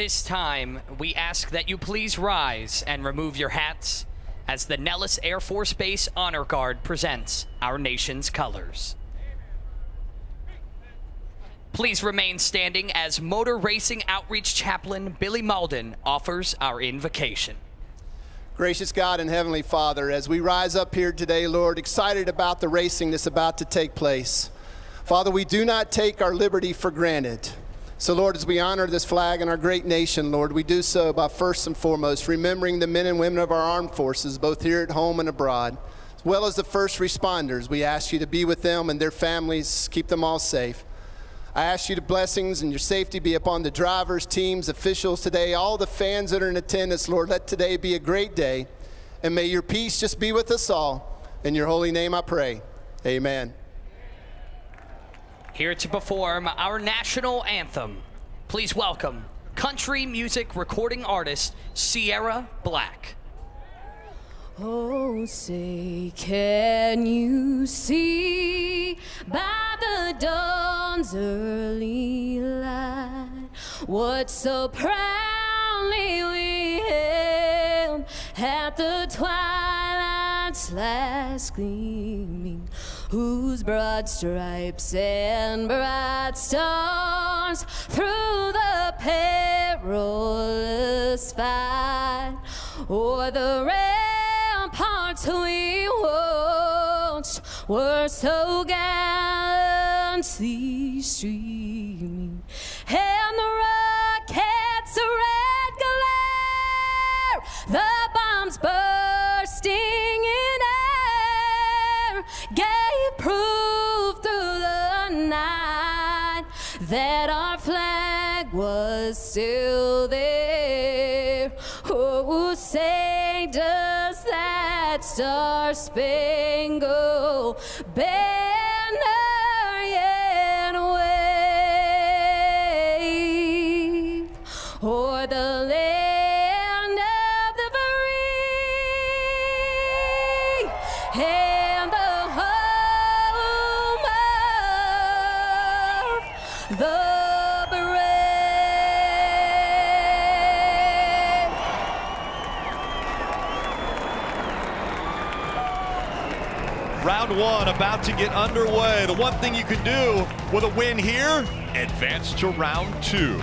this time, we ask that you please rise and remove your hats as the Nellis Air Force Base Honor Guard presents our nation's colors. Please remain standing as Motor Racing Outreach Chaplain Billy Malden offers our invocation. Gracious God and Heavenly Father, as we rise up here today, Lord, excited about the racing that's about to take place. Father, we do not take our liberty for granted. So, Lord, as we honor this flag and our great nation, Lord, we do so by first and foremost remembering the men and women of our armed forces, both here at home and abroad, as well as the first responders. We ask you to be with them and their families, keep them all safe. I ask you the blessings and your safety be upon the drivers, teams, officials today, all the fans that are in attendance, Lord. Let today be a great day, and may your peace just be with us all. In your holy name I pray, amen. Here to perform our national anthem, please welcome country music recording artist Sierra Black. Oh, say, can you see by the dawn's early light what so proudly we hailed at the twilight's last gleaming, whose broad stripes and bright stars through the perilous fight o'er the ramparts we watched were so gallantly streaming, and the rockets' red glare, the bombs bursting in air, gave proof through the night that our flag was still there. Oh, say does that star-spangled banner yet wave o'er the land of the free and the home of the brave? Round one about to get underway. The one thing you can do with a win here, advance to round two.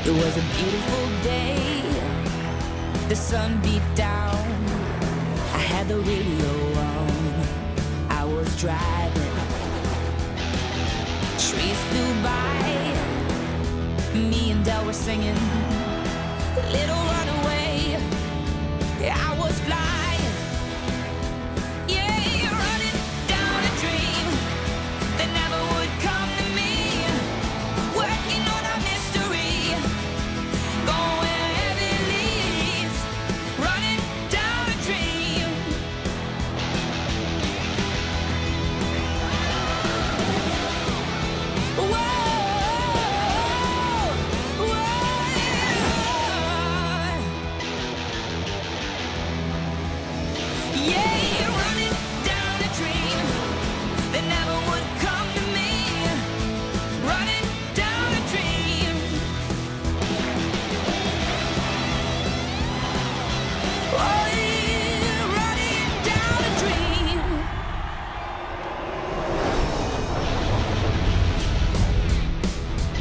It was a beautiful day, the sun beat down. I had the radio on, I was driving. Trees flew by, me and Del were singing. Little runaway, I was flying. Yeah, running down a dream that never would come to me. Working on a mystery, going wherever it leads. Running down a dream. Whoa.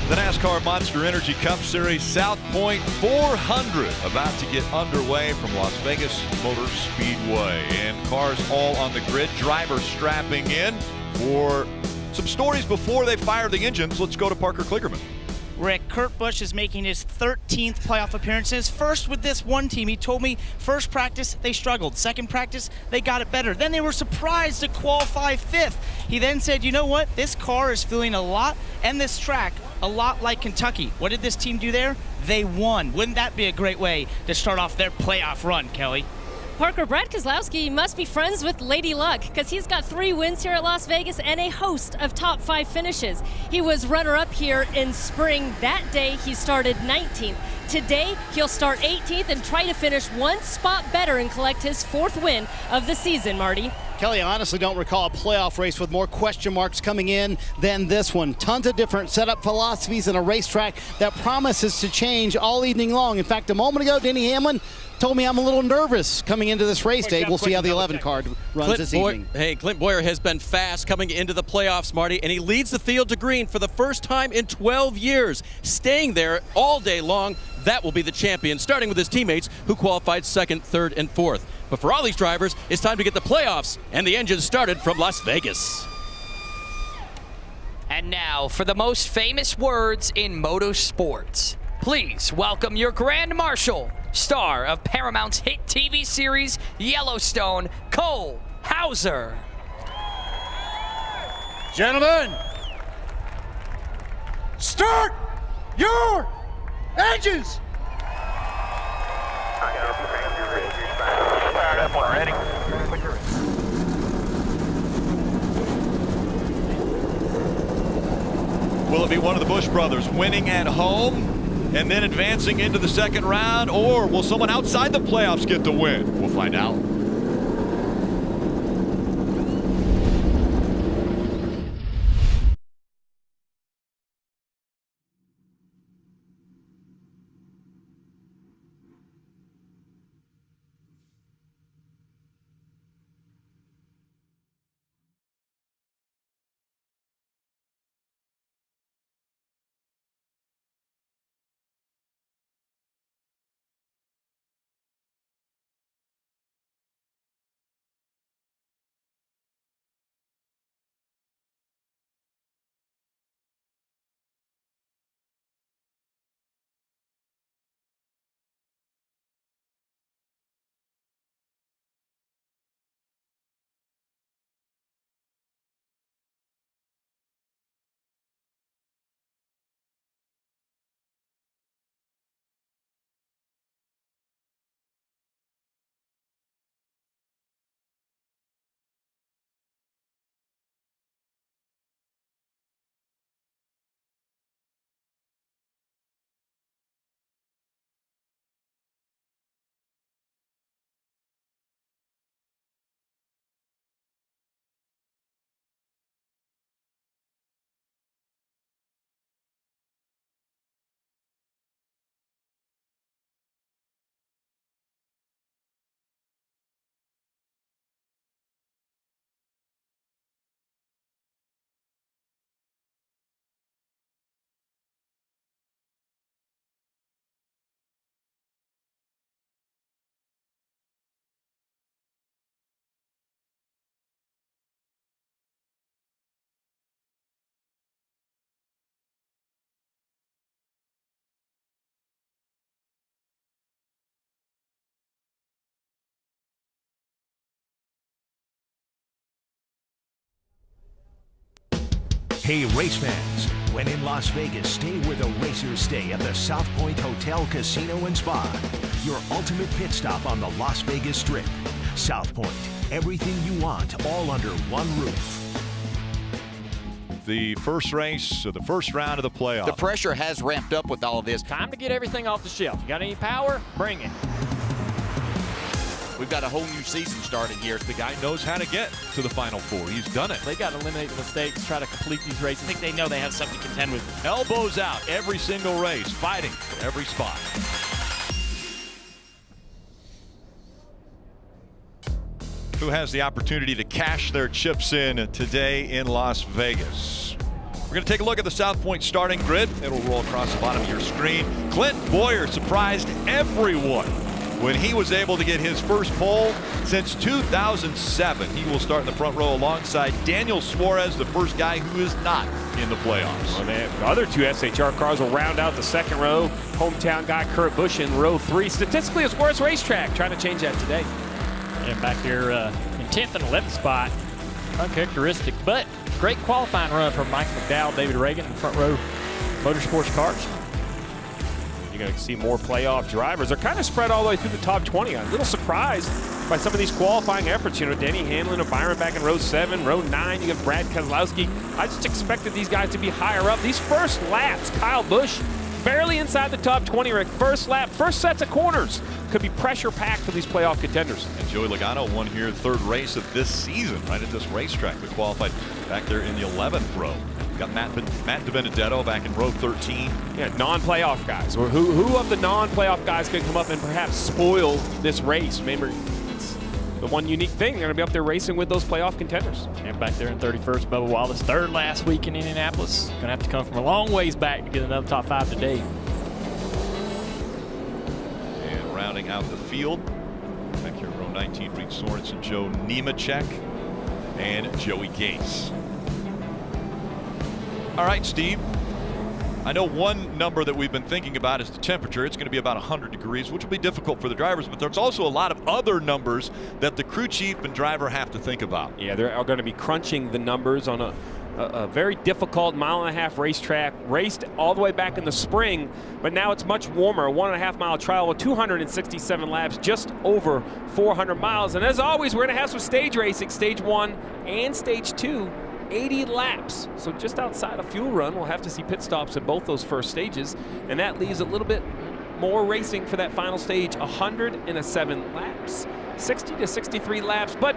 The NASCAR Monster Energy Cup Series South Point 400 about to get underway from Las Vegas Motor Speedway. And cars all on the grid, drivers strapping in for some stories before they fire the engines. Let's go to Parker Kligerman. Rick, Kurt Busch is making his 13th playoff appearances. First with this one team. He told me first practice they struggled. Second practice they got it better. Then they were surprised to qualify 5th. He then said, you know what? This car is feeling a lot, and this track a lot like Kentucky. What did this team do there? They won. Wouldn't that be a great way to start off their playoff run, Kelly? Parker, Brad Keselowski must be friends with Lady Luck because he's got 3 wins here at Las Vegas and a host of top 5 finishes. He was runner-up here in spring. That day, he started 19th. Today, he'll start 18th and try to finish 1 spot better and collect his 4th win of the season, Marty. Kelly, I honestly don't recall a playoff race with more question marks coming in than this one. Tons of different setup philosophies and a racetrack that promises to change all evening long. In fact, a moment ago, Denny Hamlin told me I'm a little nervous coming into this race day. We'll see how the 11 card runs this evening. Clint Boyer has been fast coming into the playoffs, Marty, and he leads the field to green for the first time in 12 years, staying there all day long. That will be the champion, starting with his teammates who qualified 2nd, 3rd, and 4th. But for all these drivers, it's time to get the playoffs and the engines started from Las Vegas. And now for the most famous words in motorsports. Please welcome your Grand Marshal, star of Paramount's hit TV series Yellowstone, Cole Hauser. Gentlemen, start your engines! Fired up already. Will it be one of the Busch brothers winning at home and then advancing into the second round, or will someone outside the playoffs get the win? We'll find out. Hey, race fans, when in Las Vegas, stay where the racers stay at the South Point Hotel, Casino, and Spa. Your ultimate pit stop on the Las Vegas Strip. South Point, everything you want, all under one roof. The first race, or the first round of the playoff. The pressure has ramped up with all of this. Time to get everything off the shelf. You got any power? Bring it. We've got a whole new season starting here. The guy knows how to get to the Final Four. He's done it. They got to eliminate the mistakes, try to complete these races. I think they know they have something to contend with. Elbows out every single race, fighting for every spot. Who has the opportunity to cash their chips in today in Las Vegas? We're going to take a look at the South Point starting grid. It'll roll across the bottom of your screen. Clint Boyer surprised everyone when he was able to get his first pole since 2007. He will start in the front row alongside Daniel Suarez, the first guy who is not in the playoffs. Well, the other two SHR cars will round out the second row. Hometown guy Kurt Busch in row 3. Statistically, it's worst racetrack. Trying to change that today. And back there in 10th and 11th spot. Uncharacteristic, but great qualifying run from Mike McDowell, David Reagan in the front row motorsports cars. You're going to see more playoff drivers. They're kind of spread all the way through the top 20. I'm a little surprised by some of these qualifying efforts. You know, Denny Hamlin and Byron back in row 7, row 9. You got Brad Keselowski. I just expected these guys to be higher up. These first laps, Kyle Busch barely inside the top 20, Rick. First lap, first sets of corners. Could be pressure packed for these playoff contenders. And Joey Logano won here third race of this season, right at this racetrack. We qualified back there in the 11th row. Got Matt DiBenedetto back in row 13. Yeah, non-playoff guys. Or who of the non-playoff guys could come up and perhaps spoil this race? Remember, it's the one unique thing. They're going to be up there racing with those playoff contenders. And back there in 31st, Bubba Wallace, third last week in Indianapolis. Going to have to come from a long ways back to get another top 5 today. And rounding out the field, back here in row 19, Reed Sorensen, Joe Nemechek, and Joey Gase. All right, Steve. I know one number that we've been thinking about is the temperature. It's going to be about 100 degrees, which will be difficult for the drivers, but there's also a lot of other numbers that the crew chief and driver have to think about. Yeah, they're going to be crunching the numbers on a very difficult mile-and-a-half racetrack, raced all the way back in the spring, but now it's much warmer. A 1.5-mile trial with 267 laps, just over 400 miles. And as always, we're going to have some stage racing, stage 1 and stage 2. 80 laps, so just outside a fuel run. We'll have to see pit stops in both those first stages, and that leaves a little bit more racing for that final stage. 107 laps, 60 to 63 laps, but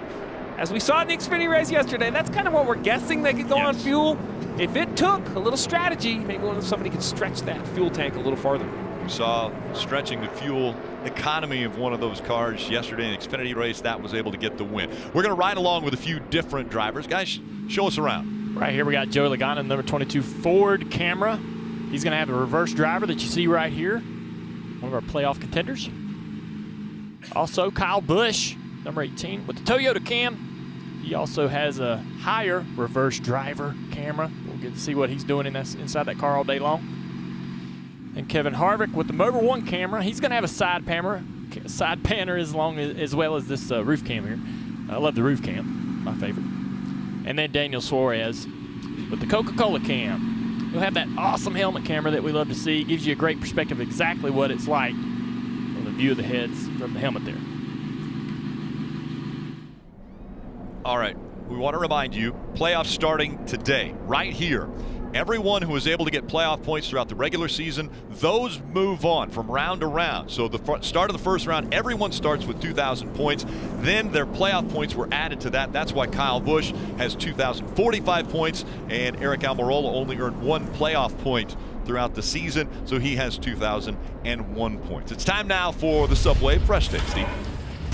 as we saw in the Xfinity race yesterday, that's kind of what we're guessing they could go on fuel. If it took a little strategy, maybe somebody could stretch that fuel tank a little farther. We saw stretching the fuel economy of one of those cars yesterday in the Xfinity race. That was able to get the win. We're going to ride along with a few different drivers. Guys, show us around. Right here we got Joey Logano, number 22 Ford Camera. He's going to have a reverse driver that you see right here. One of our playoff contenders. Also Kyle Busch, number 18 with the Toyota Cam. He also has a higher reverse driver camera. We'll get to see what he's doing inside that car all day long. And Kevin Harvick with the Motor 1 camera. He's going to have a side panner as well as this roof cam here. I love the roof cam, my favorite. And then Daniel Suarez with the Coca-Cola cam. You'll have that awesome helmet camera that we love to see. Gives you a great perspective of exactly what it's like from the view of the heads from the helmet there. All right, we want to remind you, playoffs starting today, right here. Everyone who was able to get playoff points throughout the regular season, those move on from round to round. So the start of the first round, everyone starts with 2,000 points. Then their playoff points were added to that. That's why Kyle Busch has 2,045 points, and Eric Almirola only earned 1 playoff point throughout the season, so he has 2,001 points. It's time now for the Subway Fresh Take, Steve.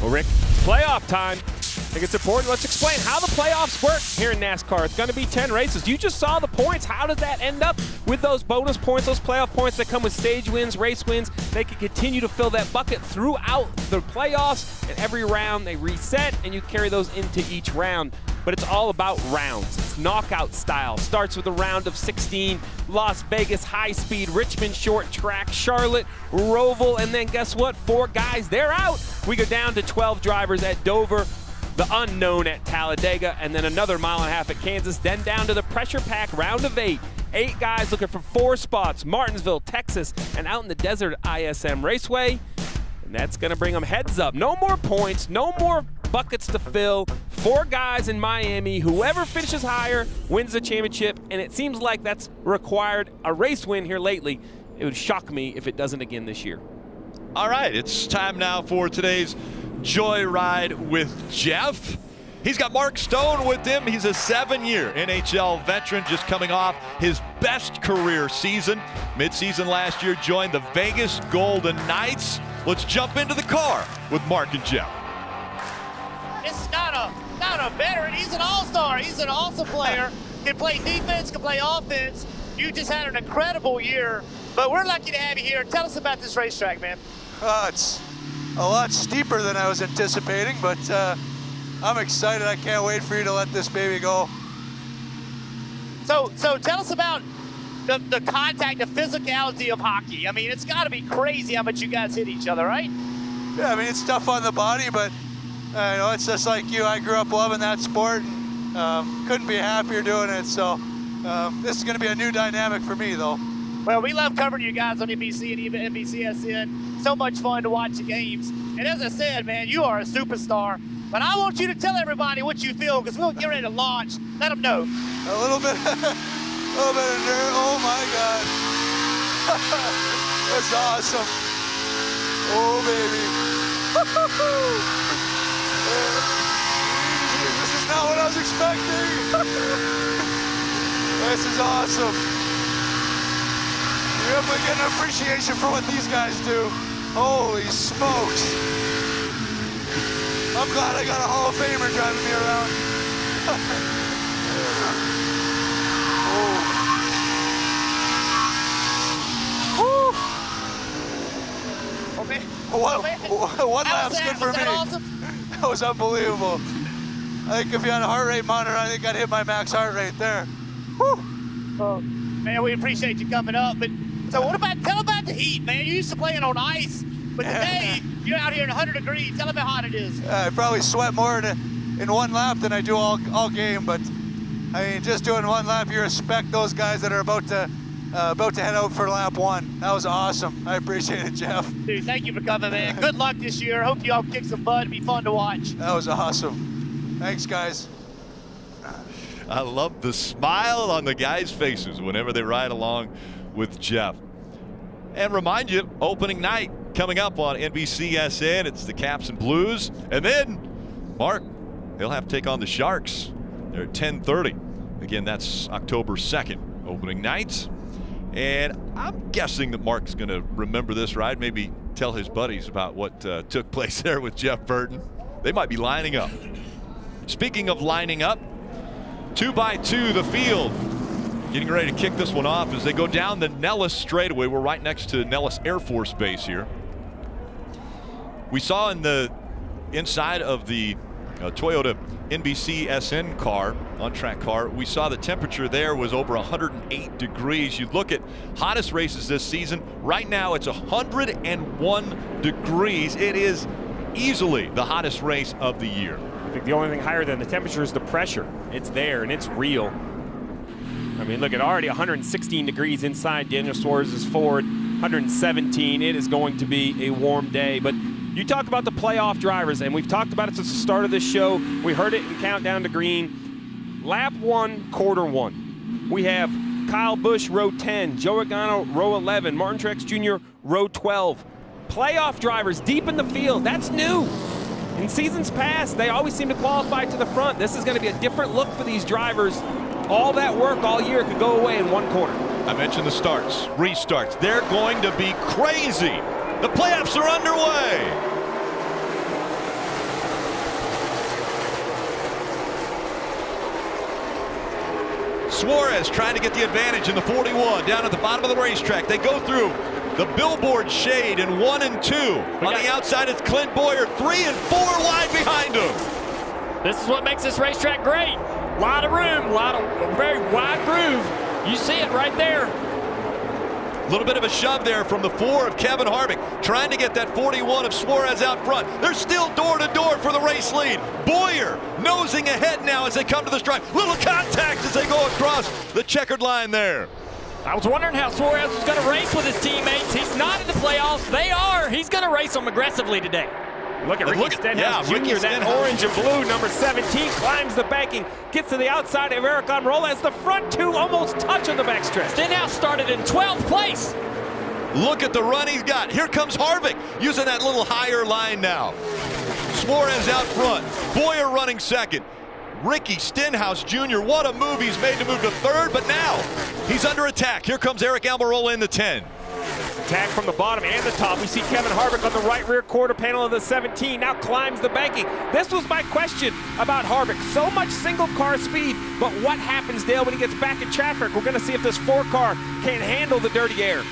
Well, Rick, playoff time. I think it's important. Let's explain how the playoffs work here in NASCAR. It's going to be 10 races. You just saw the points. How does that end up with those bonus points, those playoff points that come with stage wins, race wins? They can continue to fill that bucket throughout the playoffs, and every round they reset, and you carry those into each round. But it's all about rounds. It's knockout style. Starts with a round of 16. Las Vegas high speed, Richmond short track, Charlotte, Roval, and then guess what? 4 guys, they're out. We go down to 12 drivers at Dover. the unknown at Talladega, and then another mile and a half at Kansas, then down to the pressure-packed round of 8. 8 guys looking for 4 spots, Martinsville, Texas, and out in the desert, ISM Raceway. And that's going to bring them heads up. No more points, no more buckets to fill. 4 guys in Miami. Whoever finishes higher wins the championship, and it seems like that's required a race win here lately. It would shock me if it doesn't again this year. All right, it's time now for today's Joyride with Jeff. He's got Mark Stone with him. He's a 7-year NHL veteran, just coming off his best career season. Mid-season last year, joined the Vegas Golden Knights. Let's jump into the car with Mark and Jeff. This is not a veteran. He's an all-star. He's an awesome player. Can play defense, can play offense. You just had an incredible year, but we're lucky to have you here. Tell us about this racetrack, man. It's a lot steeper than I was anticipating, but I'm excited. I can't wait for you to let this baby go. So tell us about the contact, the physicality of hockey. I mean, it's got to be crazy how much you guys hit each other, right? Yeah, I mean, it's tough on the body, but it's just like you. I grew up loving that sport and couldn't be happier doing it. So this is going to be a new dynamic for me, though. Well, we love covering you guys on NBC and even NBCSN. So much fun to watch the games. And as I said, man, you are a superstar. But I want you to tell everybody what you feel, because we'll get ready to launch. Let them know. A little bit of nerve. Oh, my God. That's awesome. Oh, baby. This is not what I was expecting. This is awesome. You're definitely getting an appreciation for what these guys do. Holy smokes. I'm glad I got a Hall of Famer driving me around. One lap's good for me. Awesome? That was unbelievable. I think if you had a heart rate monitor, I think I'd hit my max heart rate there. Whew. Man, we appreciate you coming up. But so tell about the heat, man. You used to playing on ice, but today you're out here in 100 degrees. Tell them how hot it is. I probably sweat more in one lap than I do all game, but I mean, just doing one lap, you respect those guys that are about to head out for lap 1. That was awesome. I appreciate it, Jeff. Dude, thank you for coming, man. Good luck this year. Hope you all kick some butt. It'll be fun to watch. That was awesome. Thanks, guys. I love the smile on the guys' faces whenever they ride along with Jeff. And remind you, opening night coming up on NBCSN. It's the Caps and Blues. And then, Mark, he'll have to take on the Sharks. They're at 10:30. Again, that's October 2nd, opening night. And I'm guessing that Mark's going to remember this ride, maybe tell his buddies about what took place there with Jeff Burton. They might be lining up. Speaking of lining up, 2x2 the field. Getting ready to kick this one off as they go down the Nellis straightaway. We're right next to Nellis Air Force Base here. We saw in the inside of the Toyota NBCSN car, on-track car, we saw the temperature there was over 108 degrees. You look at hottest races this season, right now it's 101 degrees. It is easily the hottest race of the year. I think the only thing higher than the temperature is the pressure. It's there and it's real. I mean, look at already 116 degrees inside Daniel Suarez's Ford, 117. It is going to be a warm day. But you talk about the playoff drivers, and we've talked about it since the start of this show. We heard it in Countdown to Green. Lap 1, quarter 1. We have Kyle Busch, row 10, Joe Regano, row 11, Martin Truex Jr., row 12. Playoff drivers deep in the field. That's new. In seasons past, they always seem to qualify to the front. This is going to be a different look for these drivers. All that work all year could go away in one corner. I mentioned the starts, restarts. They're going to be crazy. The playoffs are underway. Suarez trying to get the advantage in the 41 down at the bottom of the racetrack. They go through the billboard shade in 1 and 2. On the outside, it's Clint Boyer, 3 and 4 wide behind him. This is what makes this racetrack great. A lot of room, very wide groove. You see it right there. A little bit of a shove there from the 4 of Kevin Harvick, trying to get that 41 of Suarez out front. They're still door-to-door for the race lead. Boyer nosing ahead now as they come to the stripe. Little contact as they go across the checkered line there. I was wondering how Suarez was going to race with his teammates. He's not in the playoffs. They are. He's going to race them aggressively today. Look at Ricky Stenhouse Jr., that orange and blue, number 17, climbs the banking, gets to the outside of Eric Almirola as the front two almost touch on the backstretch. Stenhouse started in 12th place. Look at the run he's got. Here comes Harvick using that little higher line now. Suarez out front. Boyer running second. Ricky Stenhouse Jr., what a move he's made to move to third, but now he's under attack. Here comes Eric Almirola in the 10. Attack from the bottom and the top. We see Kevin Harvick on the right rear quarter panel of the 17. Now climbs the banking. This was my question about Harvick. So much single car speed, but what happens, Dale, when he gets back in traffic? We're going to see if this 4 car can handle the dirty air.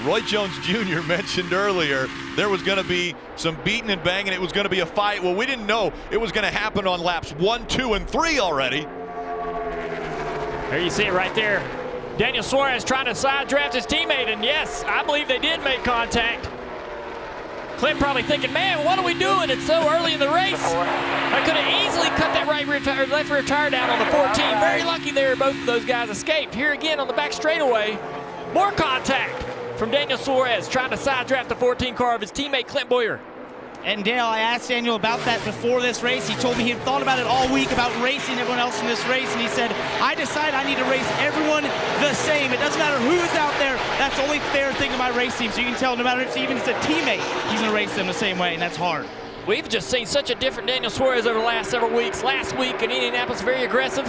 Roy Jones Jr. mentioned earlier there was going to be some beating and banging. It was going to be a fight. Well, we didn't know it was going to happen on laps 1, 2, and 3 already. There you see it right there. Daniel Suarez trying to side draft his teammate, and yes, I believe they did make contact. Clint probably thinking, man, what are we doing? It's so early in the race. I could have easily cut that left rear tire down on the 14. Very lucky there, both of those guys escaped. Here again on the back straightaway, more contact from Daniel Suarez trying to side draft the 14 car of his teammate Clint Boyer. And Dale, I asked Daniel about that before this race. He told me he had thought about it all week about racing everyone else in this race, and he said, I decide I need to race everyone the same. It doesn't matter who's out there. That's the only fair thing to my race team. So you can tell no matter if it's a teammate, he's going to race them the same way, and that's hard. We've just seen such a different Daniel Suarez over the last several weeks. Last week in Indianapolis, very aggressive.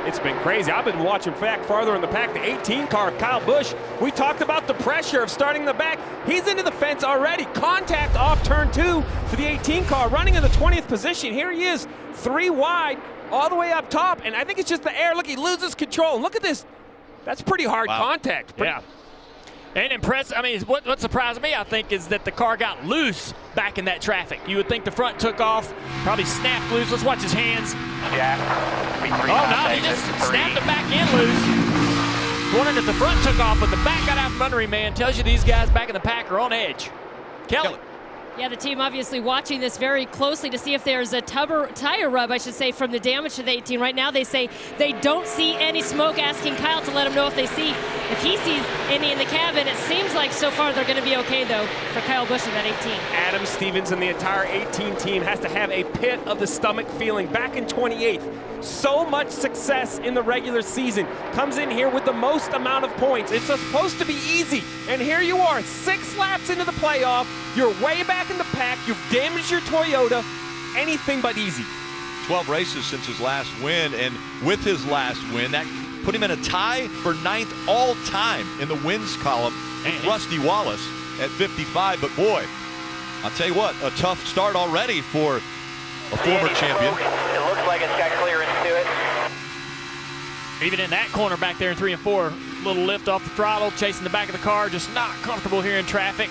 It's been crazy. I've been watching back farther in the pack. The 18 car of Kyle Busch. We talked about the pressure of starting in the back. He's into the fence already. Contact off turn 2 for the 18 car, running in the 20th position. Here he is, 3 wide, all the way up top, and I think it's just the air. Look, he loses control. Look at this. That's pretty hard contact. Yeah. And impressive. I mean, what surprised me, I think, is that the car got loose back in that traffic. You would think the front took off, probably snapped loose. Let's watch his hands. Oh, no, he just snapped it back in loose. Wondering if the front took off, but the back got out from under him, man. Tells you these guys back in the pack are on edge. Kelly. Yeah, the team obviously watching this very closely to see if there's a tire rub, I should say, from the damage to the 18. Right now they say they don't see any smoke, asking Kyle to let him know if he sees any in the cabin. It seems like so far they're going to be okay, though, for Kyle Busch in that 18. Adam Stevens and the entire 18 team has to have a pit of the stomach feeling. Back in 28th, so much success in the regular season. Comes in here with the most amount of points. It's supposed to be easy, and here you are, 6 laps into the playoff. You're way back in the pack. You've damaged your Toyota. Anything but easy. 12 races since his last win, and with his last win, that put him in a tie for 9th all time in the wins column with Rusty Wallace at 55. But boy, I'll tell you what, a tough start already for a former champion. It looks like it's got clearance to it. Even in that corner back there in 3 and 4, little lift off the throttle, chasing the back of the car, just not comfortable here in traffic.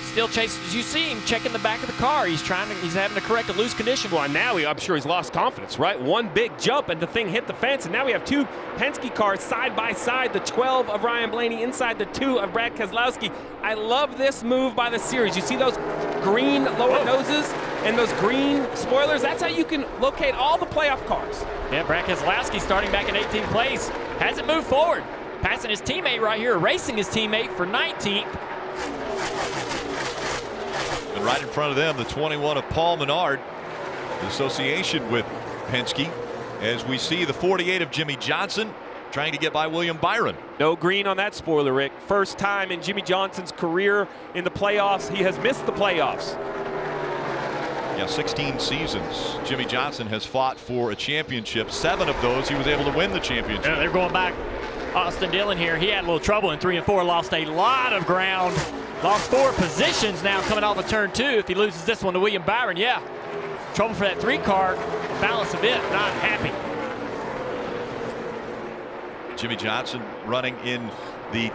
Still chasing, as you see him checking the back of the car. He's having to correct a loose condition. Well, now I'm sure he's lost confidence, right? One big jump and the thing hit the fence, and now we have 2 Penske cars side by side. The 12 of Ryan Blaney inside the 2 of Brad Keselowski. I love this move by the series. You see those green lower noses and those green spoilers? That's how you can locate all the playoff cars. Yeah, Brad Keselowski starting back in 18th place. Hasn't moved forward. Passing his teammate right here, racing his teammate for 19th. And right in front of them, the 21 of Paul Menard, the association with Penske, as we see the 48 of Jimmy Johnson trying to get by William Byron. No green on that spoiler, Rick. First time in Jimmy Johnson's career in the playoffs. He has missed the playoffs. Yeah, 16 seasons. Jimmy Johnson has fought for a championship. 7 of those he was able to win the championship. Yeah, they're going back. Austin Dillon here. He had a little trouble in 3 and 4. Lost a lot of ground. Lost 4 positions now coming off of turn 2. If he loses this one to William Byron, yeah. Trouble for that 3 car. Balance of it, not happy. Jimmy Johnson running in the...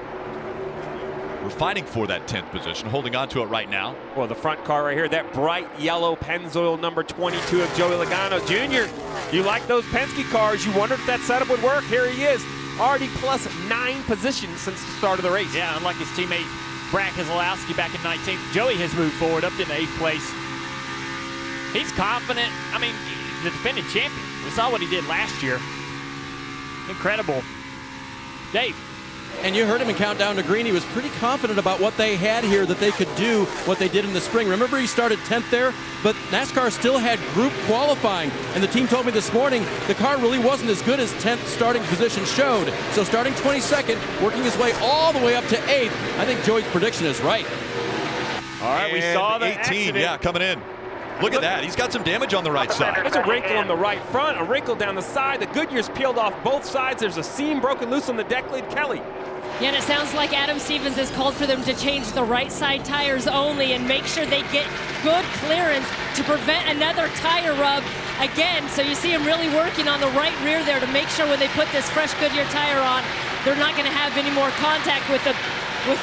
We're fighting for that 10th position, holding on to it right now. Well, the front car right here, that bright yellow Pennzoil number 22 of Joey Logano Jr. You like those Penske cars. You wondered if that setup would work. Here he is. already plus 9 positions since the start of the race. Yeah, unlike his teammate Brad Keselowski back in 19th, Joey has moved forward up to 8th place. He's confident. I mean, the defending champion. We saw what he did last year. Incredible. Dave. And you heard him in Countdown to Green. He was pretty confident about what they had here, that they could do what they did in the spring. Remember, he started 10th there, but NASCAR still had group qualifying. And the team told me this morning the car really wasn't as good as 10th starting position showed. So starting 22nd, working his way all the way up to 8th. I think Joey's prediction is right. All right, we saw the 18, accident. yeah, coming in. Look at that. He's got some damage on the right side. There's a wrinkle on the right front, a wrinkle down the side. The Goodyear's peeled off both sides. There's a seam broken loose on the deck lid. Kelly. Yeah, and it sounds like Adam Stevens has called for them to change the right side tires only and make sure they get good clearance to prevent another tire rub again. So you see him really working on the right rear there to make sure when they put this fresh Goodyear tire on, they're not going to have any more contact with the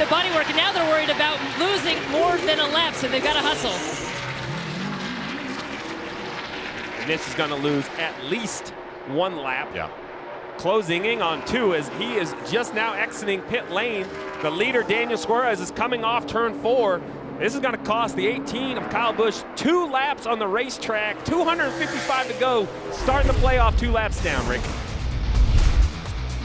bodywork. And now they're worried about losing more than a lap, so they've got to hustle. This is going to lose at least 1 lap. Yeah. Closing in on 2 as he is just now exiting pit lane. The leader, Daniel Suarez, is coming off turn 4. This is going to cost the 18 of Kyle Busch 2 laps on the racetrack. 255 to go. Starting the playoff 2 laps down, Rick.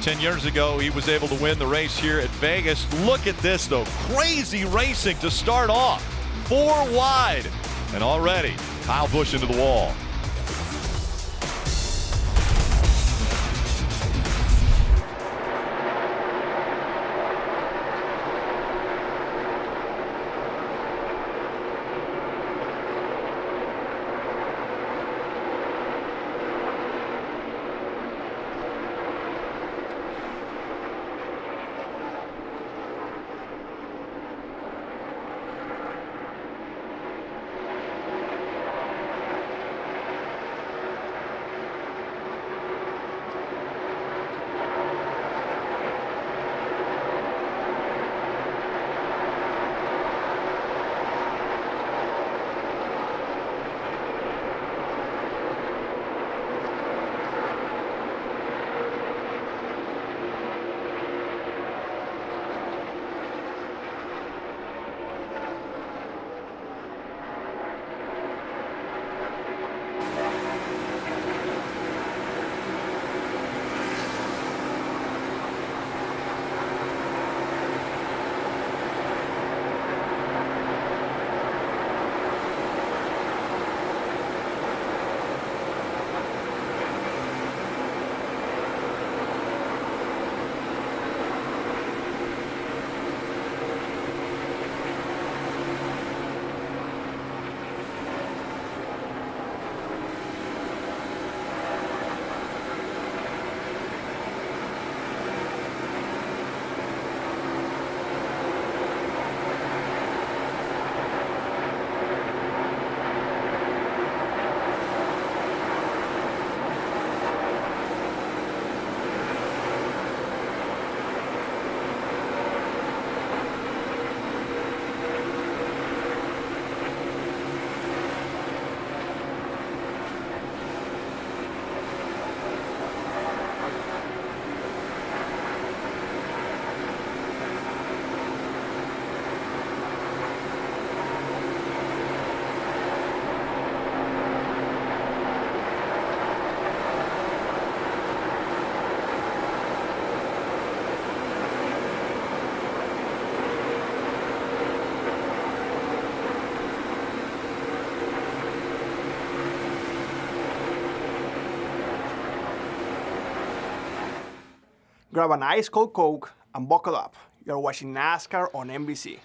10 years ago, he was able to win the race here at Vegas. Look at this, though. Crazy racing to start off. 4 wide. And already, Kyle Busch into the wall. Grab an ice cold Coke and buckle up. You're watching NASCAR on NBC.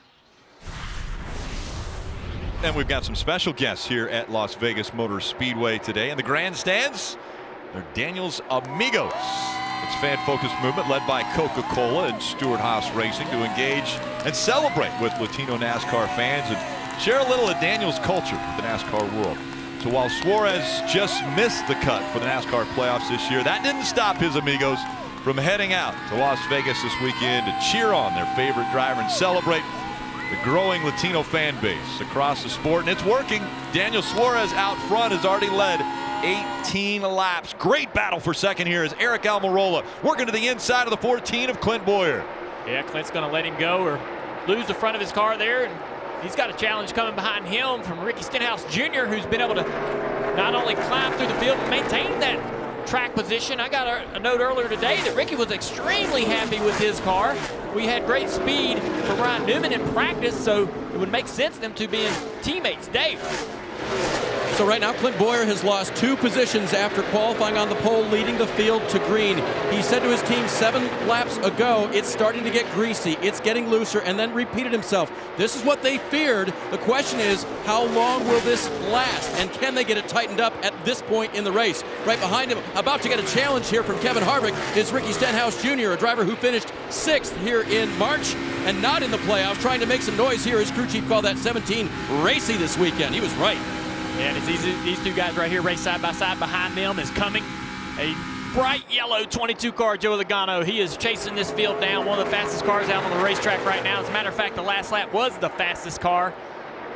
And we've got some special guests here at Las Vegas Motor Speedway today. In the grandstands, they're Daniel's Amigos. It's fan-focused movement led by Coca-Cola and Stewart Haas Racing to engage and celebrate with Latino NASCAR fans and share a little of Daniel's culture with the NASCAR world. So while Suarez just missed the cut for the NASCAR playoffs this year, that didn't stop his Amigos from heading out to Las Vegas this weekend to cheer on their favorite driver and celebrate the growing Latino fan base across the sport. And it's working. Daniel Suarez out front has already led 18 laps. Great battle for second here as Eric Almirola working to the inside of the 14 of Clint Boyer. Yeah, Clint's going to let him go or lose the front of his car there. And he's got a challenge coming behind him from Ricky Stenhouse Jr., who's been able to not only climb through the field but maintain that track position. I got a note earlier today that Ricky was extremely happy with his car. We had great speed from Ryan Newman in practice, so it would make sense them two being teammates. Dave. So right now, Clint Boyer has lost 2 positions after qualifying on the pole, leading the field to green. He said to his team 7 laps ago, it's starting to get greasy, it's getting looser, and then repeated himself. This is what they feared. The question is, how long will this last, and can they get it tightened up at this point in the race? Right behind him, about to get a challenge here from Kevin Harvick, is Ricky Stenhouse Jr., a driver who finished 6th here in March and not in the playoffs, trying to make some noise here. His crew chief called that 17 racy this weekend. He was right. Yeah, and it's these two guys right here, race side by side. Behind them is coming a bright yellow 22 car, Joey Logano. He is chasing this field down, one of the fastest cars out on the racetrack right now. As a matter of fact, the last lap was the fastest car.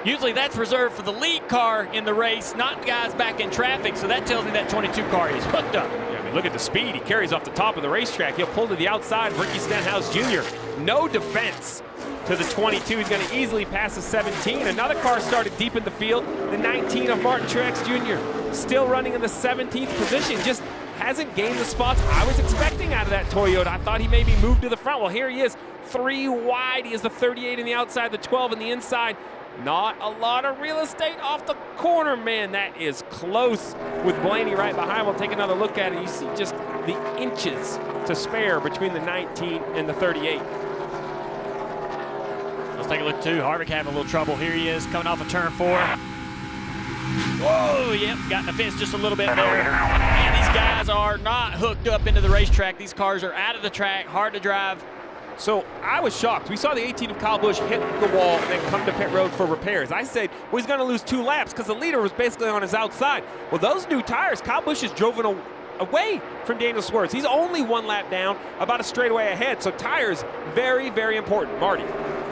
Usually that's reserved for the lead car in the race, not guys back in traffic, so that tells me that 22 car is hooked up. Yeah, I mean, look at the speed. He carries off the top of the racetrack. He'll pull to the outside. Ricky Stenhouse Jr., no defense to the 22. He's going to easily pass the 17. Another car started deep in the field. The 19 of Martin Truex Jr. still running in the 17th position. Just hasn't gained the spots I was expecting out of that Toyota. I thought he maybe moved to the front. Well, here he is, 3 wide. He has the 38 in the outside, the 12 in the inside. Not a lot of real estate off the corner, man. That is close with Blaney right behind. We'll take another look at it. You see just the inches to spare between the 19 and the 38. Let's take a look too. Harvick having a little trouble. Here he is coming off of turn 4. Whoa, yep, got in the fence just a little bit there. And these guys are not hooked up into the racetrack. These cars are out of the track, hard to drive. So I was shocked. We saw the 18 of Kyle Busch hit the wall and then come to pit road for repairs. I said, well, he's going to lose 2 laps because the leader was basically on his outside. Well, those new tires, Kyle Busch has driven away from Daniel Swerves. He's only 1 lap down, about a straightaway ahead. So tires, very, very important. Marty.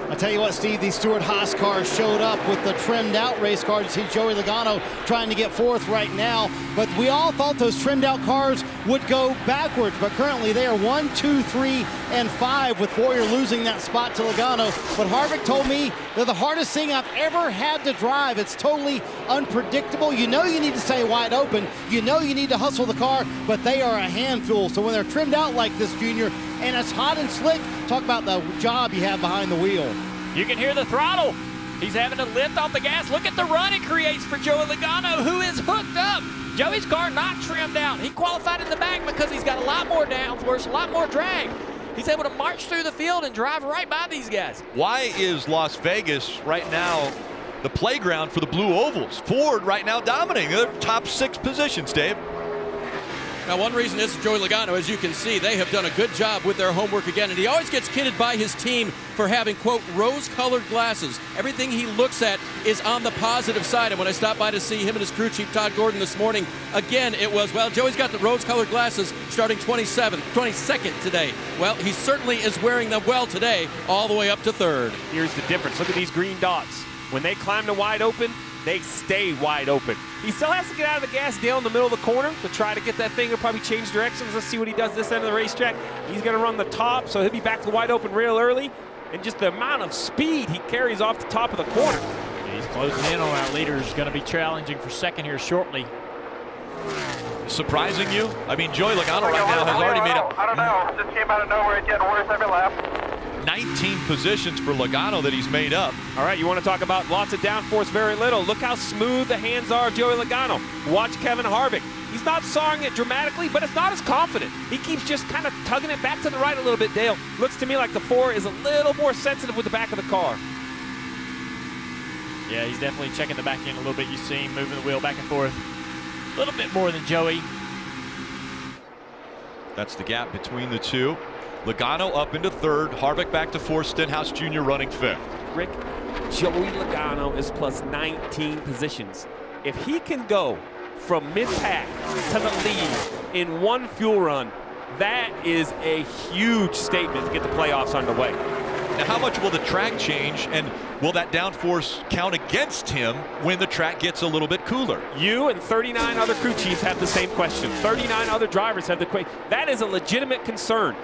I tell you what, Steve, these Stewart-Haas cars showed up with the trimmed-out race cars. You see Joey Logano trying to get 4th right now, but we all thought those trimmed-out cars would go backwards, but currently they are 1, 2, 3, and 5 with Boyer losing that spot to Logano. But Harvick told me they're the hardest thing I've ever had to drive. It's totally unpredictable. You know you need to stay wide open. You know you need to hustle the car, but they are a handful. So when they're trimmed out like this, Junior, and it's hot and slick, talk about the job you have behind the wheel. You can hear the throttle. He's having to lift off the gas. Look at the run it creates for Joey Logano, who is hooked up. Joey's car not trimmed out. He qualified in the back because he's got a lot more downforce, a lot more drag. He's able to march through the field and drive right by these guys. Why is Las Vegas right now the playground for the Blue Ovals? Ford right now dominating. They're top 6 positions, Dave. Now, one reason is Joey Logano, as you can see, they have done a good job with their homework again, and he always gets kidded by his team for having, quote, rose-colored glasses. Everything he looks at is on the positive side, and when I stopped by to see him and his crew chief, Todd Gordon, this morning, again, it was, well, Joey's got the rose-colored glasses starting 22nd today. Well, he certainly is wearing them well today, all the way up to 3rd. Here's the difference. Look at these green dots. When they climb to wide open, they stay wide open. He still has to get out of the gas down the middle of the corner to try to get that thing. He'll probably change directions. Let's see what he does this end of the racetrack. He's going to run the top, so he'll be back to wide open real early. And just the amount of speed he carries off the top of the corner. And he's closing in on our leader. Is going to be challenging for second here shortly. Surprising you? I mean, Joey Logano right now has already made up. I don't know. Just came out of nowhere. It's getting worse every lap. 19 positions for Logano that he's made up. All right, you want to talk about lots of downforce, very little. Look how smooth the hands are of Joey Logano. Watch Kevin Harvick. He's not sawing it dramatically, but it's not as confident. He keeps just kind of tugging it back to the right a little bit, Dale. Looks to me like the 4 is a little more sensitive with the back of the car. Yeah, he's definitely checking the back end a little bit. You see him moving the wheel back and forth a little bit more than Joey. That's the gap between the two. Logano up into 3rd, Harvick back to 4th, Stenhouse Jr. running 5th. Rick, Joey Logano is plus 19 positions. If he can go from mid-pack to the lead in 1 fuel run, that is a huge statement to get the playoffs underway. Now, how much will the track change, and will that downforce count against him when the track gets a little bit cooler? You and 39 other crew chiefs have the same question. 39 other drivers have the question. That is a legitimate concern.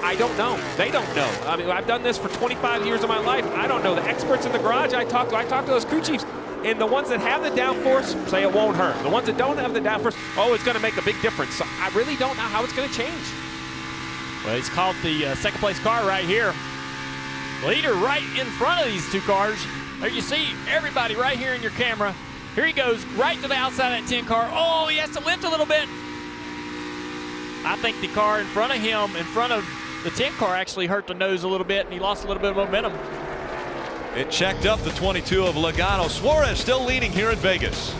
I don't know. They don't know. I mean, I've done this for 25 years of my life. I don't know. The experts in the garage I talk to those crew chiefs, and the ones that have the downforce say it won't hurt. The ones that don't have the downforce, oh, it's going to make a big difference. So I really don't know how it's going to change. Well, he's called the second place car right here. Leader right in front of these two cars. There you see everybody right here in your camera. Here he goes right to the outside of that 10 car. Oh, he has to lift a little bit. I think the car in front of him, in front of the 10 car, actually hurt the nose a little bit, and he lost a little bit of momentum. It checked up the 22 of Logano. Suarez still leading here in Vegas.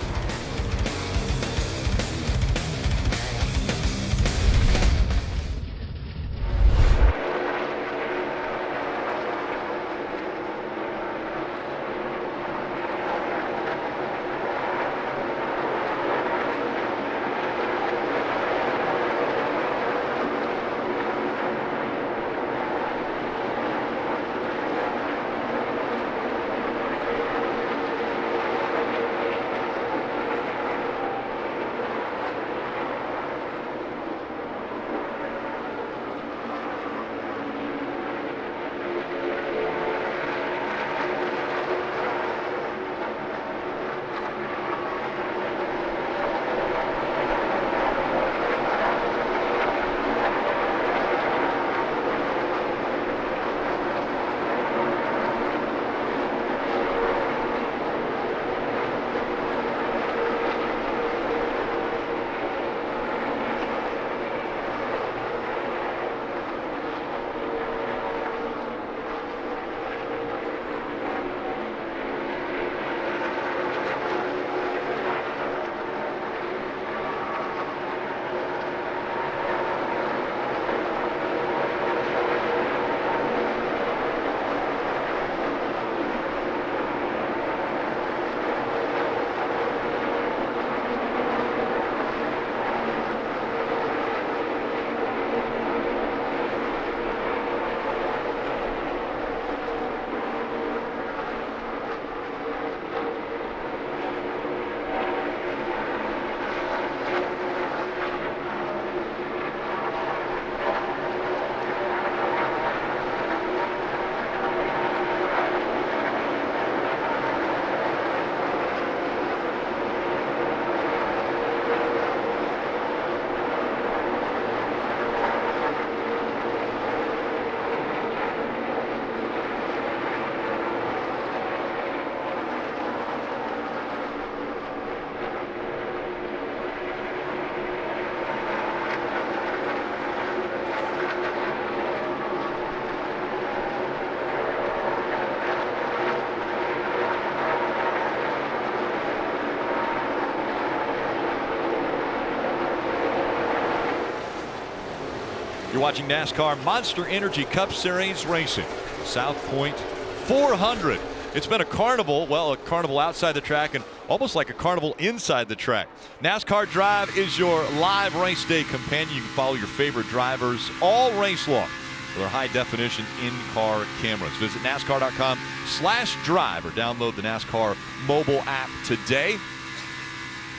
You're watching NASCAR Monster Energy Cup Series racing. South Point 400. It's been a carnival, well, a carnival outside the track and almost like a carnival inside the track. NASCAR Drive is your live race day companion. You can follow your favorite drivers all race long with our high-definition in-car cameras. Visit NASCAR.com/drive or download the NASCAR mobile app today.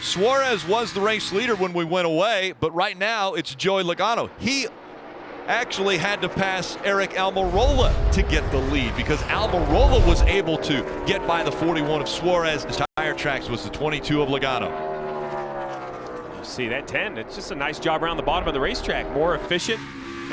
Suarez was the race leader when we went away, but right now it's Joey Logano. He actually had to pass Eric Almirola to get the lead because Almirola was able to get by the 41 of Suarez. The tire tracks was the 22 of Logano. You see that 10, it's just a nice job around the bottom of the racetrack, more efficient.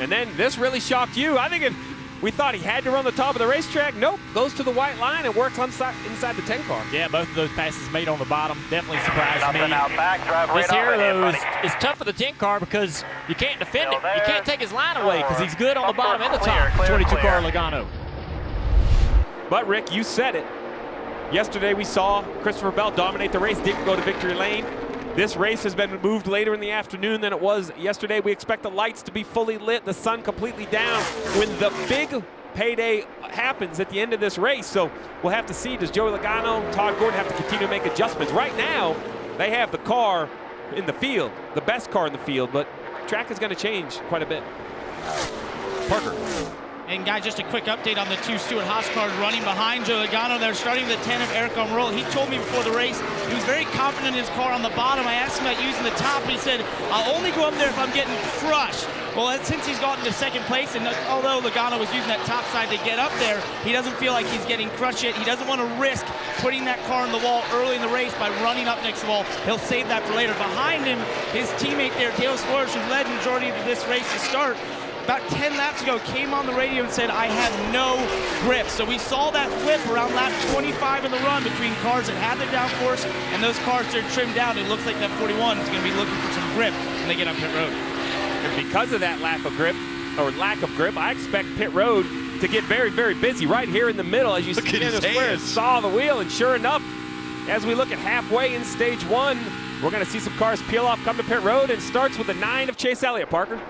And then this really shocked you. I think we thought he had to run the top of the racetrack. Nope, goes to the white line and works inside the 10 car. Yeah, both of those passes made on the bottom definitely surprised me. Out back, drive right this here, though, buddy. is tough for the 10 car because you can't defend it. You can't take his line away because he's good on the bottom and the top. 22 car Logano. But Rick, you said it. Yesterday we saw Christopher Bell dominate the race, didn't go to victory lane. This race has been moved later in the afternoon than it was yesterday. We expect the lights to be fully lit, the sun completely down when the big payday happens at the end of this race. So we'll have to see, does Joey Logano, Todd Gordon have to continue to make adjustments? Right now, they have the car in the field, the best car in the field, but track is going to change quite a bit. Parker. And guys, just a quick update on the two Stuart Haas cars running behind Joey Logano. They're starting the 10 of Eric Almirola. He told me before the race he was very confident in his car on the bottom. I asked him about using the top, and he said, I'll only go up there if I'm getting crushed. Well, since he's gotten to second place, and although Logano was using that top side to get up there, he doesn't feel like he's getting crushed yet. He doesn't want to risk putting that car in the wall early in the race by running up next to the wall. He'll save that for later. Behind him, his teammate there, Taylor Flores, who led the majority of this race to start, about 10 laps ago, came on the radio and said, I have no grip. So we saw that flip around lap 25 in the run between cars that had the downforce and those cars that are trimmed down. It looks like that 41 is going to be looking for some grip when they get on pit road. And because of that lack of grip, I expect pit road to get very, very busy right here in the middle. As you see in the square, saw the wheel, and sure enough, as we look at halfway in stage one, we're going to see some cars peel off, come to pit road, and starts with the 9 of Chase Elliott, Parker.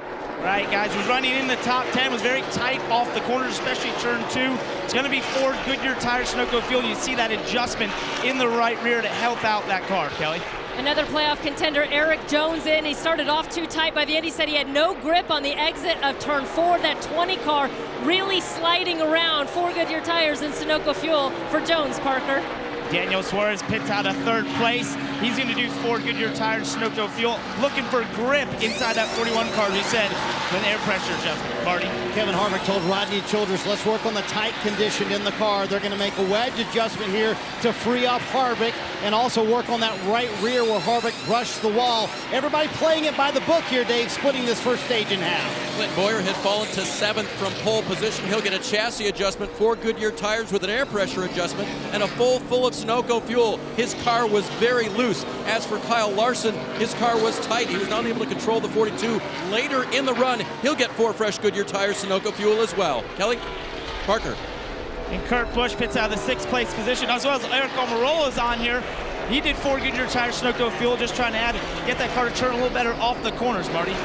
Right, guys, was running in the top 10, was very tight off the corners, especially turn 2. It's going to be Ford Goodyear tires, Sunoco fuel. You see that adjustment in the right rear to help out that car, Kelly. Another playoff contender, Eric Jones in. He started off too tight. By the end, he said he had no grip on the exit of turn 4. That 20 car really sliding around. Ford Goodyear tires and Sunoco fuel for Jones, Parker. Daniel Suarez pits out of 3rd place. He's going to do Ford Goodyear tires, Sunoco fuel, looking for grip inside that 41 car, as he said, with air pressure adjustment. Marty. Kevin Harvick told Rodney Childress, let's work on the tight condition in the car. They're going to make a wedge adjustment here to free up Harvick and also work on that right rear where Harvick brushed the wall. Everybody playing it by the book here, Dave, splitting this first stage in half. Clint Boyer had fallen to 7th from pole position. He'll get a chassis adjustment, 4 Goodyear tires with an air pressure adjustment, and a full of Sunoco fuel. His car was very loose. As for Kyle Larson, his car was tight. He was not able to control the 42. Later in the run, he'll get 4 fresh Goodyear tires, Sunoco fuel as well. Kelly? Parker. And Kurt Busch pits out of the 6th place position, as well as Eric Almirola is on here. He did 4 Goodyear tires, Sunoco fuel, just trying to get that car to turn a little better off the corners, Marty.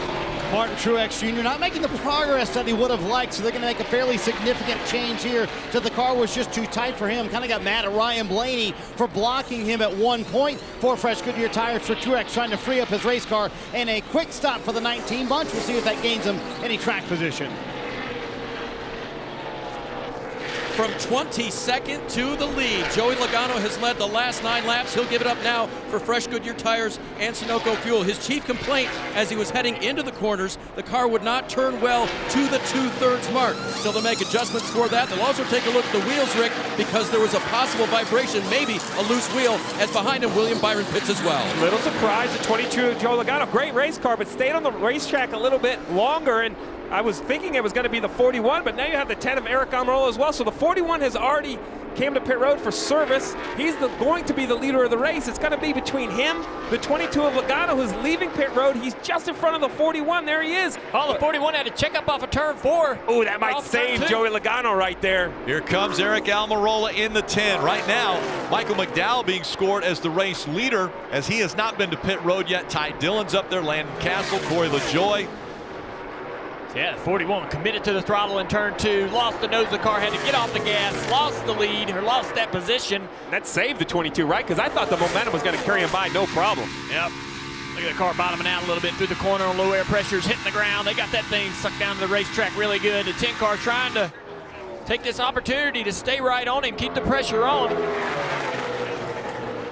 Martin Truex Jr. not making the progress that he would have liked, so they're going to make a fairly significant change here. So the car was just too tight for him. Kind of got mad at Ryan Blaney for blocking him at one point. 4 fresh Goodyear tires for Truex, trying to free up his race car, and a quick stop for the 19 bunch. We'll see if that gains him any track position. From 22nd to the lead, Joey Logano has led the last 9 laps. He'll give it up now for fresh Goodyear tires and Sunoco fuel. His chief complaint as he was heading into the corners, the car would not turn well to the 2/3 mark. So they'll make adjustments for that. They'll also take a look at the wheels, Rick, because there was a possible vibration, maybe a loose wheel, as behind him William Byron pits as well. Little surprise, the 22 of Joey Logano. Great race car, but stayed on the racetrack a little bit longer, and I was thinking it was going to be the 41, but now you have the 10 of Eric Almirola as well. So the 41 has already came to pit road for service. He's going to be the leader of the race. It's going to be between him, the 22 of Logano, who's leaving pit road. He's just in front of the 41. There he is. Oh, the 41 had to check up off of turn 4. Oh, that might save Joey Logano right there. Here comes Eric Almirola in the 10. Right now, Michael McDowell being scored as the race leader, as he has not been to pit road yet. Ty Dillon's up there, Landon Castle, Corey LaJoie. Yeah, the 41 committed to the throttle in turn 2, lost the nose of the car, had to get off the gas, lost the lead, or lost that position. That saved the 22, right? Because I thought the momentum was going to carry him by no problem. Yep. Look at the car bottoming out a little bit through the corner on low air pressures, hitting the ground. They got that thing sucked down to the racetrack really good. The 10 car trying to take this opportunity to stay right on him, keep the pressure on.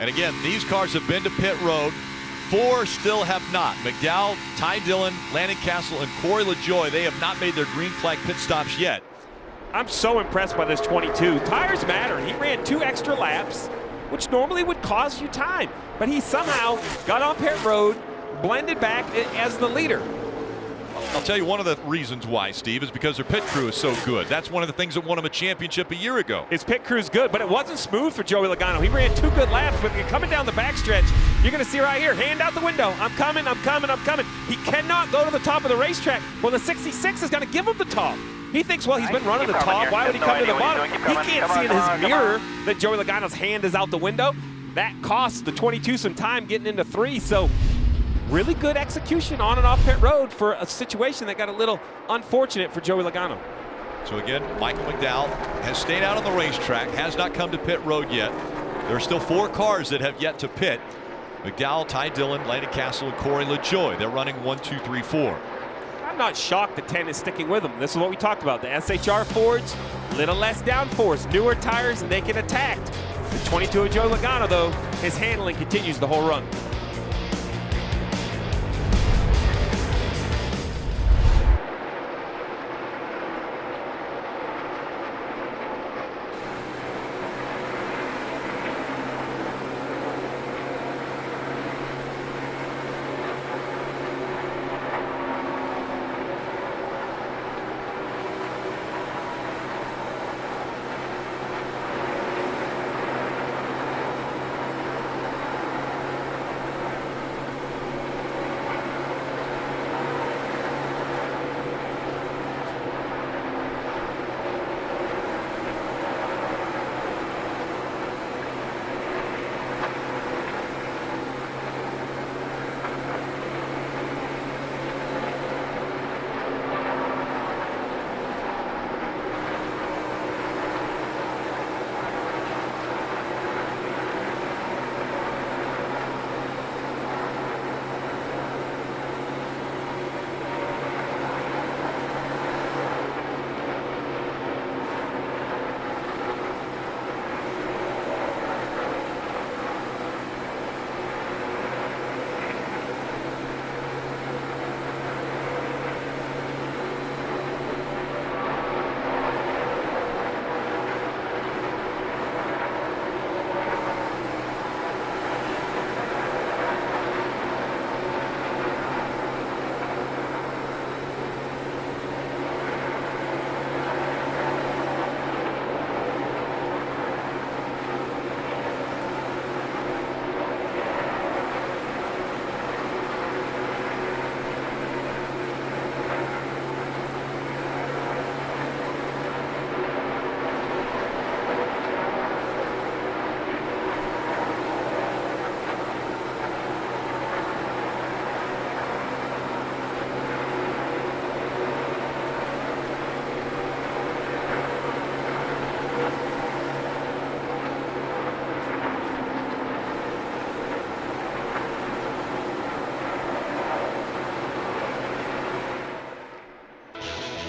And again, these cars have been to pit road. 4 still have not. McDowell, Ty Dillon, Landon Castle, and Corey LaJoie, they have not made their green flag pit stops yet. I'm so impressed by this 22. Tires matter. He ran 2 extra laps, which normally would cost you time. But he somehow got on pit road, blended back as the leader. I'll tell you one of the reasons why, Steve, is because their pit crew is so good. That's one of the things that won him a championship a year ago. His pit crew's good, but it wasn't smooth for Joey Logano. He ran 2 good laps, but coming down the backstretch, you're going to see right here, hand out the window. I'm coming, I'm coming, I'm coming. He cannot go to the top of the racetrack. Well, the 66 is going to give him the top. He thinks, well, he's been running the top. Why would he come to the bottom? He can't see in his mirror that Joey Logano's hand is out the window. That costs the 22 some time getting into 3, so really good execution on and off pit road for a situation that got a little unfortunate for Joey Logano. So again, Michael McDowell has stayed out on the racetrack, has not come to pit road yet. There are still 4 cars that have yet to pit. McDowell, Ty Dillon, Landon Castle, and Corey LaJoie. They're running 1, 2, 3, 4. I'm not shocked that 10 is sticking with them. This is what we talked about. The SHR Fords, little less downforce, newer tires, and they can attack. The 22 of Joey Logano, though, his handling continues the whole run.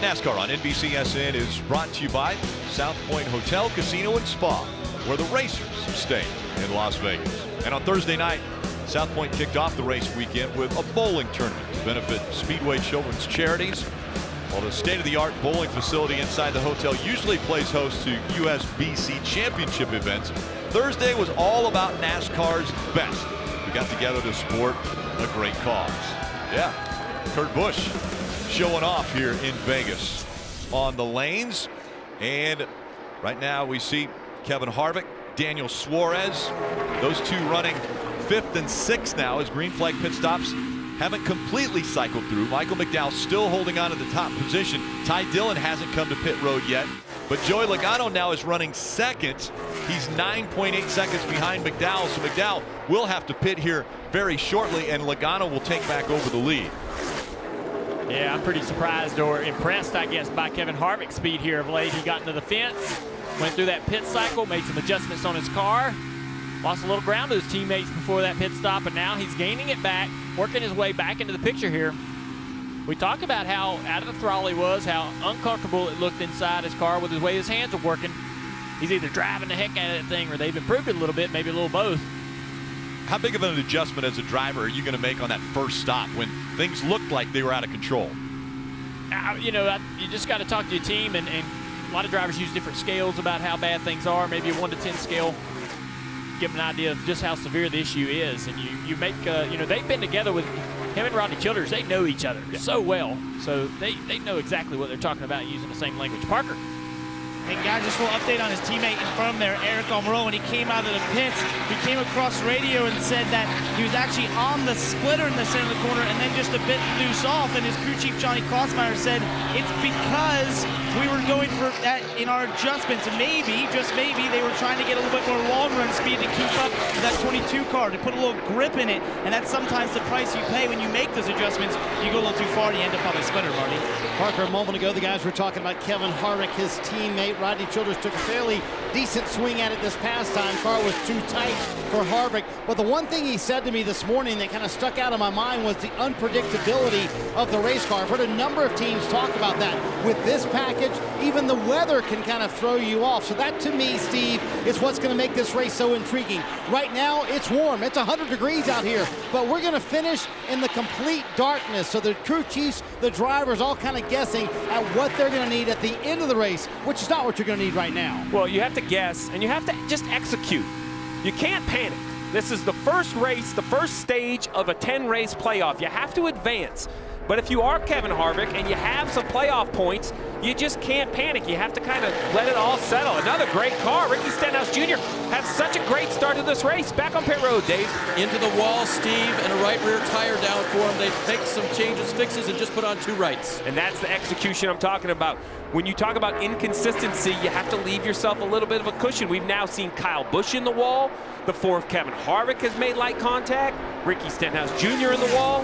NASCAR on NBCSN is brought to you by South Point Hotel, Casino, and Spa, where the racers stay in Las Vegas. And on Thursday night, South Point kicked off the race weekend with a bowling tournament to benefit Speedway Children's Charities. While the state-of-the-art bowling facility inside the hotel usually plays host to USBC championship events, Thursday was all about NASCAR's best. We got together to support a great cause. Yeah, Kurt Busch showing off here in Vegas on the lanes. And right now we see Kevin Harvick, Daniel Suarez, those two running 5th and 6th now as green flag pit stops haven't completely cycled through. Michael McDowell still holding on to the top position. Ty Dillon hasn't come to pit road yet, but Joey Logano now is running 2nd. He's 9.8 seconds behind McDowell, so McDowell will have to pit here very shortly, and Logano will take back over the lead. Yeah, I'm pretty surprised or impressed, I guess, by Kevin Harvick's speed here of late. He got into the fence, went through that pit cycle, made some adjustments on his car, lost a little ground to his teammates before that pit stop, and now he's gaining it back, working his way back into the picture here. We talked about how out of the throttle he was, how uncomfortable it looked inside his car with the way his hands are working. He's either driving the heck out of that thing or they've improved it a little bit, maybe a little both. How big of an adjustment as a driver are you going to make on that first stop when things looked like they were out of control? You know, you just got to talk to your team, and a lot of drivers use different scales about how bad things are, maybe a 1 to 10 scale. Give them an idea of just how severe the issue is. And you make, you know, they've been together with him and Rodney Childers. They know each other so well. So they know exactly what they're talking about using the same language. Parker. And guys, just a little update on his teammate in front of him there, Eric Almirola. When he came out of the pits, he came across radio and said that he was actually on the splitter in the center of the corner and then just a bit loose off. And his crew chief, Johnny Klotzmeyer, said it's because we were going for that in our adjustments. Maybe, just maybe, they were trying to get a little bit more long-run speed to keep up with that 22 car, to put a little grip in it. And that's sometimes the price you pay when you make those adjustments. You go a little too far and you end up on the splitter, Marty. Parker, a moment ago, the guys were talking about Kevin Harvick, his teammate. Rodney Childers took a fairly decent swing at it this past time. Car was too tight for Harvick. But the one thing he said to me this morning that kind of stuck out in my mind was the unpredictability of the race car. I've heard a number of teams talk about that. With this package, even the weather can kind of throw you off. So that, to me, Steve, is what's going to make this race so intriguing. Right now, it's warm. It's 100 degrees out here. But we're going to finish in the complete darkness. So the crew chiefs, the drivers, all kind of guessing at what they're going to need at the end of the race, which is not what you're going to need right now. Well, you have to guess, and you have to just execute. You can't panic. This is the first race, the first stage of a 10-race playoff. You have to advance. But if you are Kevin Harvick and you have some playoff points, you just can't panic. You have to kind of let it all settle. Another great car. Ricky Stenhouse Jr. had such a great start to this race. Back on pit road, Dave. Into the wall, Steve, and a right rear tire down for him. They make some changes, fixes, and just put on 2 rights. And that's the execution I'm talking about. When you talk about inconsistency, you have to leave yourself a little bit of a cushion. We've now seen Kyle Busch in the wall. The 4th Kevin Harvick has made light contact. Ricky Stenhouse Jr. in the wall.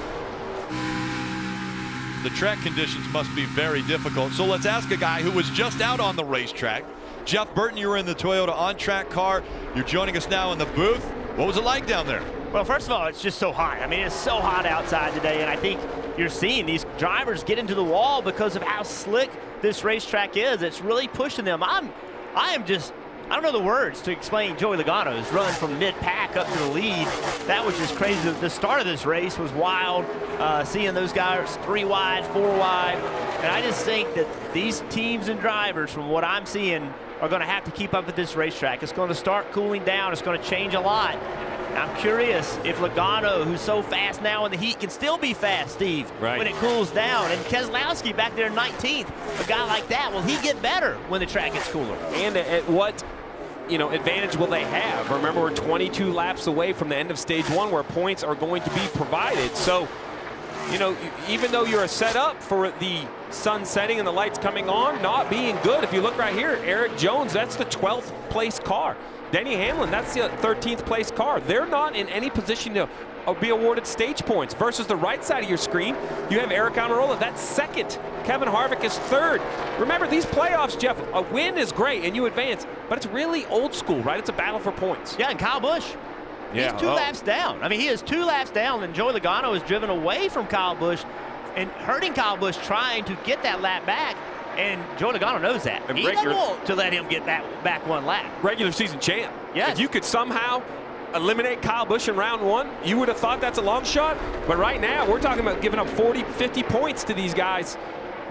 The track conditions must be very difficult. So let's ask a guy who was just out on the racetrack. Jeff Burton, you were in the Toyota on-track car. You're joining us now in the booth. What was it like down there? Well, first of all, it's just so hot. I mean, it's so hot outside today, and I think you're seeing these drivers get into the wall because of how slick this racetrack is. It's really pushing them. I don't know the words to explain Joey Logano's run from mid-pack up to the lead. That was just crazy. The start of this race was wild, seeing those guys 3 wide, 4 wide. And I just think that these teams and drivers, from what I'm seeing, are going to have to keep up with this racetrack. It's going to start cooling down. It's going to change a lot. I'm curious if Logano, who's so fast now in the heat, can still be fast, Steve, when it cools down. And Keselowski back there 19th, a guy like that, will he get better when the track gets cooler? And at what advantage will they have? Remember, we're 22 laps away from the end of stage 1 where points are going to be provided. So, even though you're set up for the sun setting and the lights coming on, not being good. If you look right here, Eric Jones, that's the 12th place car. Denny Hamlin, that's the 13th place car. They're not in any position to be awarded stage points. Versus the right side of your screen, you have Eric Almirola, that's 2nd. Kevin Harvick is 3rd. Remember, these playoffs, Jeff, a win is great and you advance, but it's really old school, right? It's a battle for points. Yeah, and Kyle Busch. Yeah. He's 2 laps down. I mean, he is 2 laps down, and Joey Logano is driven away from Kyle Busch and hurting Kyle Busch trying to get that lap back. And Joey Logano knows that. And he doesn't want to let him get that back 1 lap. Regular season champ. Yes. If you could somehow eliminate Kyle Busch in round 1, you would have thought that's a long shot. But right now, we're talking about giving up 40, 50 points to these guys.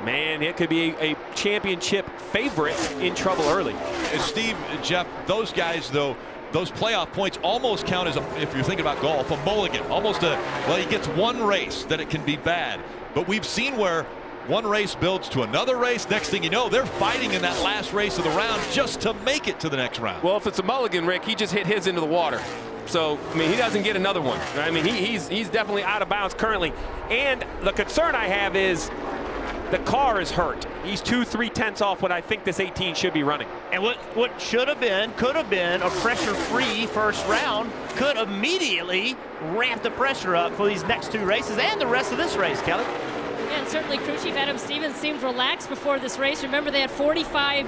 Man, it could be a championship favorite in trouble early. Steve, Jeff, those guys, though, those playoff points almost count as, if you're thinking about golf, a mulligan. Almost he gets 1 race that it can be bad. But we've seen where 1 race builds to another race. Next thing you know, they're fighting in that last race of the round just to make it to the next round. Well, if it's a mulligan, Rick, he just hit his into the water. So, I mean, he doesn't get another one. I mean, he's definitely out of bounds currently. And the concern I have is the car is hurt. He's 2-3 tenths off what I think this 18 should be running. And what should have been, could have been a pressure-free first round, could immediately ramp the pressure up for these next 2 races and the rest of this race, Kelly. Yeah, and certainly crew chief Adam Stevens seemed relaxed before this race. Remember, they had 45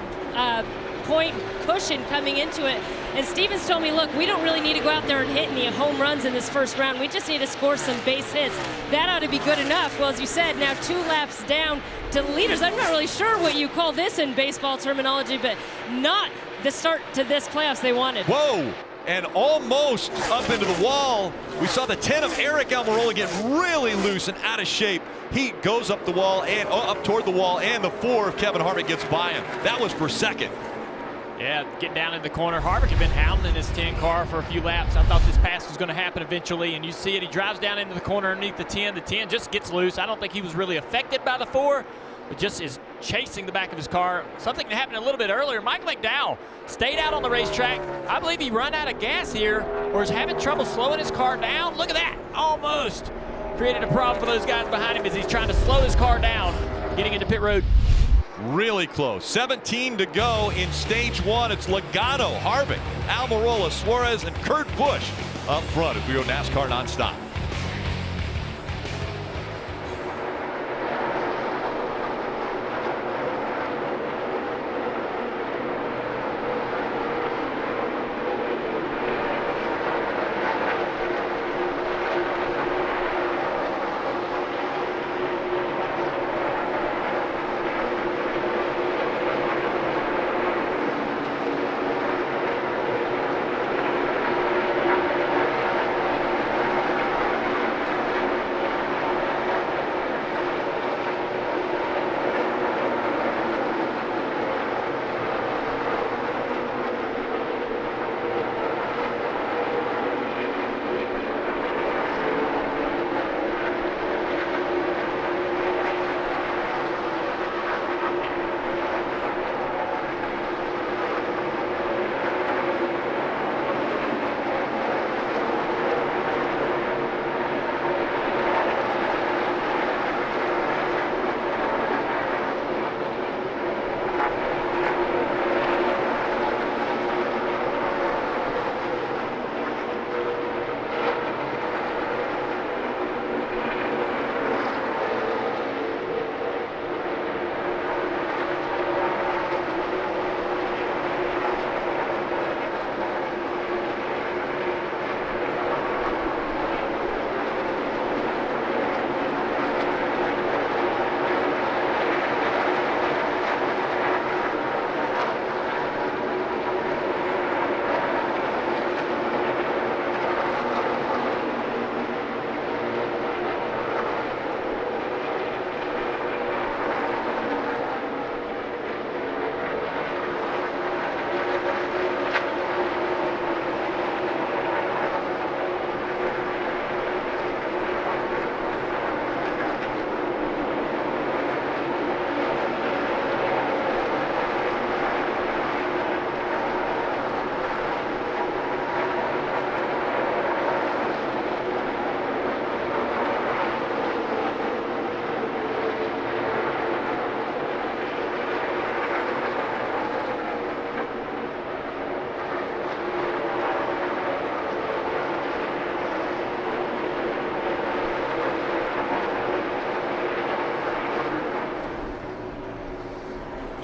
point cushion coming into it. And Stevens told me, look, we don't really need to go out there and hit any home runs in this first round. We just need to score some base hits. That ought to be good enough. Well, as you said, now 2 laps down to the leaders. I'm not really sure what you call this in baseball terminology, but not the start to this playoffs they wanted. Whoa! And almost up into the wall. We saw the 10 of Eric Almirola get really loose and out of shape. He goes up the wall and up toward the wall, and the 4 of Kevin Harvick gets by him. That was for 2nd. Yeah, getting down in the corner. Harvick had been hounding his 10 car for a few laps. I thought this pass was going to happen eventually, and you see it. He drives down into the corner underneath the 10. The 10 just gets loose. I don't think he was really affected by the 4, but just is chasing the back of his car. Something that happened a little bit earlier. Mike McDowell stayed out on the racetrack. I believe he run out of gas here or is having trouble slowing his car down. Look at that. Almost created a problem for those guys behind him as he's trying to slow his car down, getting into pit road. Really close. 17 to go in stage 1. It's Logano, Harvick, Almirola, Suarez, and Kurt Busch up front as we go NASCAR nonstop.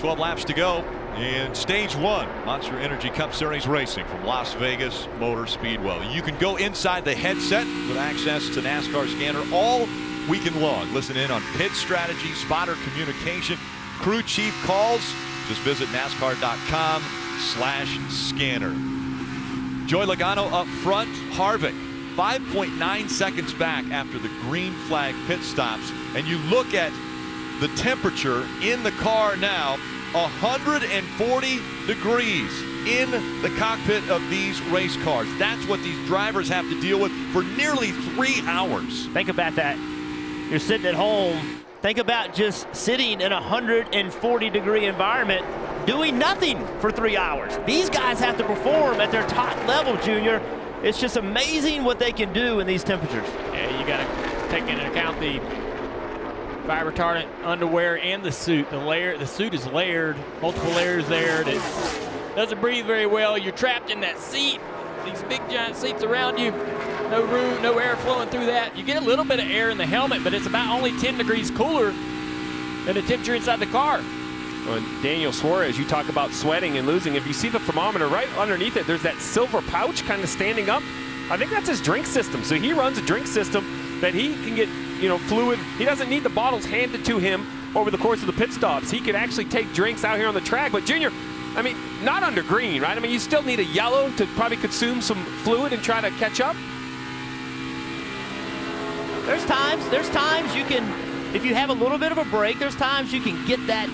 12 laps to go in stage 1, Monster Energy Cup Series racing from Las Vegas Motor Speedway. You can go inside the headset with access to NASCAR scanner all weekend long. Listen in on pit strategy, spotter communication, crew chief calls. Just visit NASCAR.com/scanner. Joey Logano up front. Harvick 5.9 seconds back after the green flag pit stops. And you look at the temperature in the car now, 140 degrees in the cockpit of these race cars. That's what these drivers have to deal with for nearly 3 hours. Think about that. You're sitting at home. Think about just sitting in a 140-degree environment doing nothing for 3 hours. These guys have to perform at their top level, Junior. It's just amazing what they can do in these temperatures. Yeah, you got to take into account the fire retardant underwear and the suit. The suit is layered, multiple layers there. It doesn't breathe very well. You're trapped in that seat. These big giant seats around you. No room, no air flowing through that. You get a little bit of air in the helmet, but it's about only 10 degrees cooler than the temperature inside the car. Well, Daniel Suarez, you talk about sweating and losing. If you see the thermometer right underneath it, there's that silver pouch kind of standing up. I think that's his drink system. So he runs a drink system that he can get, fluid. He doesn't need the bottles handed to him over the course of the pit stops. He could actually take drinks out here on the track. But Junior, I mean, not under green, right? I mean, you still need a yellow to probably consume some fluid and try to catch up. There's times you can, if you have a little bit of a break, there's times you can get that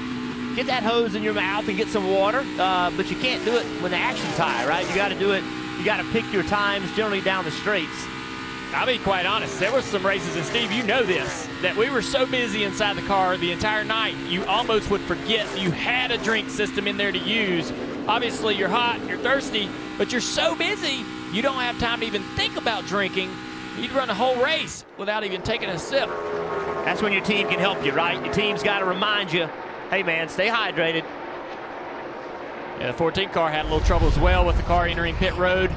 hose in your mouth and get some water, but you can't do it when the action's high, right? You got to do it. You got to pick your times generally down the straights. I'll be quite honest, there were some races, and Steve, you know this, that we were so busy inside the car the entire night, you almost would forget you had a drink system in there to use. Obviously, you're hot, you're thirsty, but you're so busy, you don't have time to even think about drinking. You'd run a whole race without even taking a sip. That's when your team can help you, right? Your team's got to remind you, hey, man, stay hydrated. Yeah, the 14 car had a little trouble as well with the car entering pit road.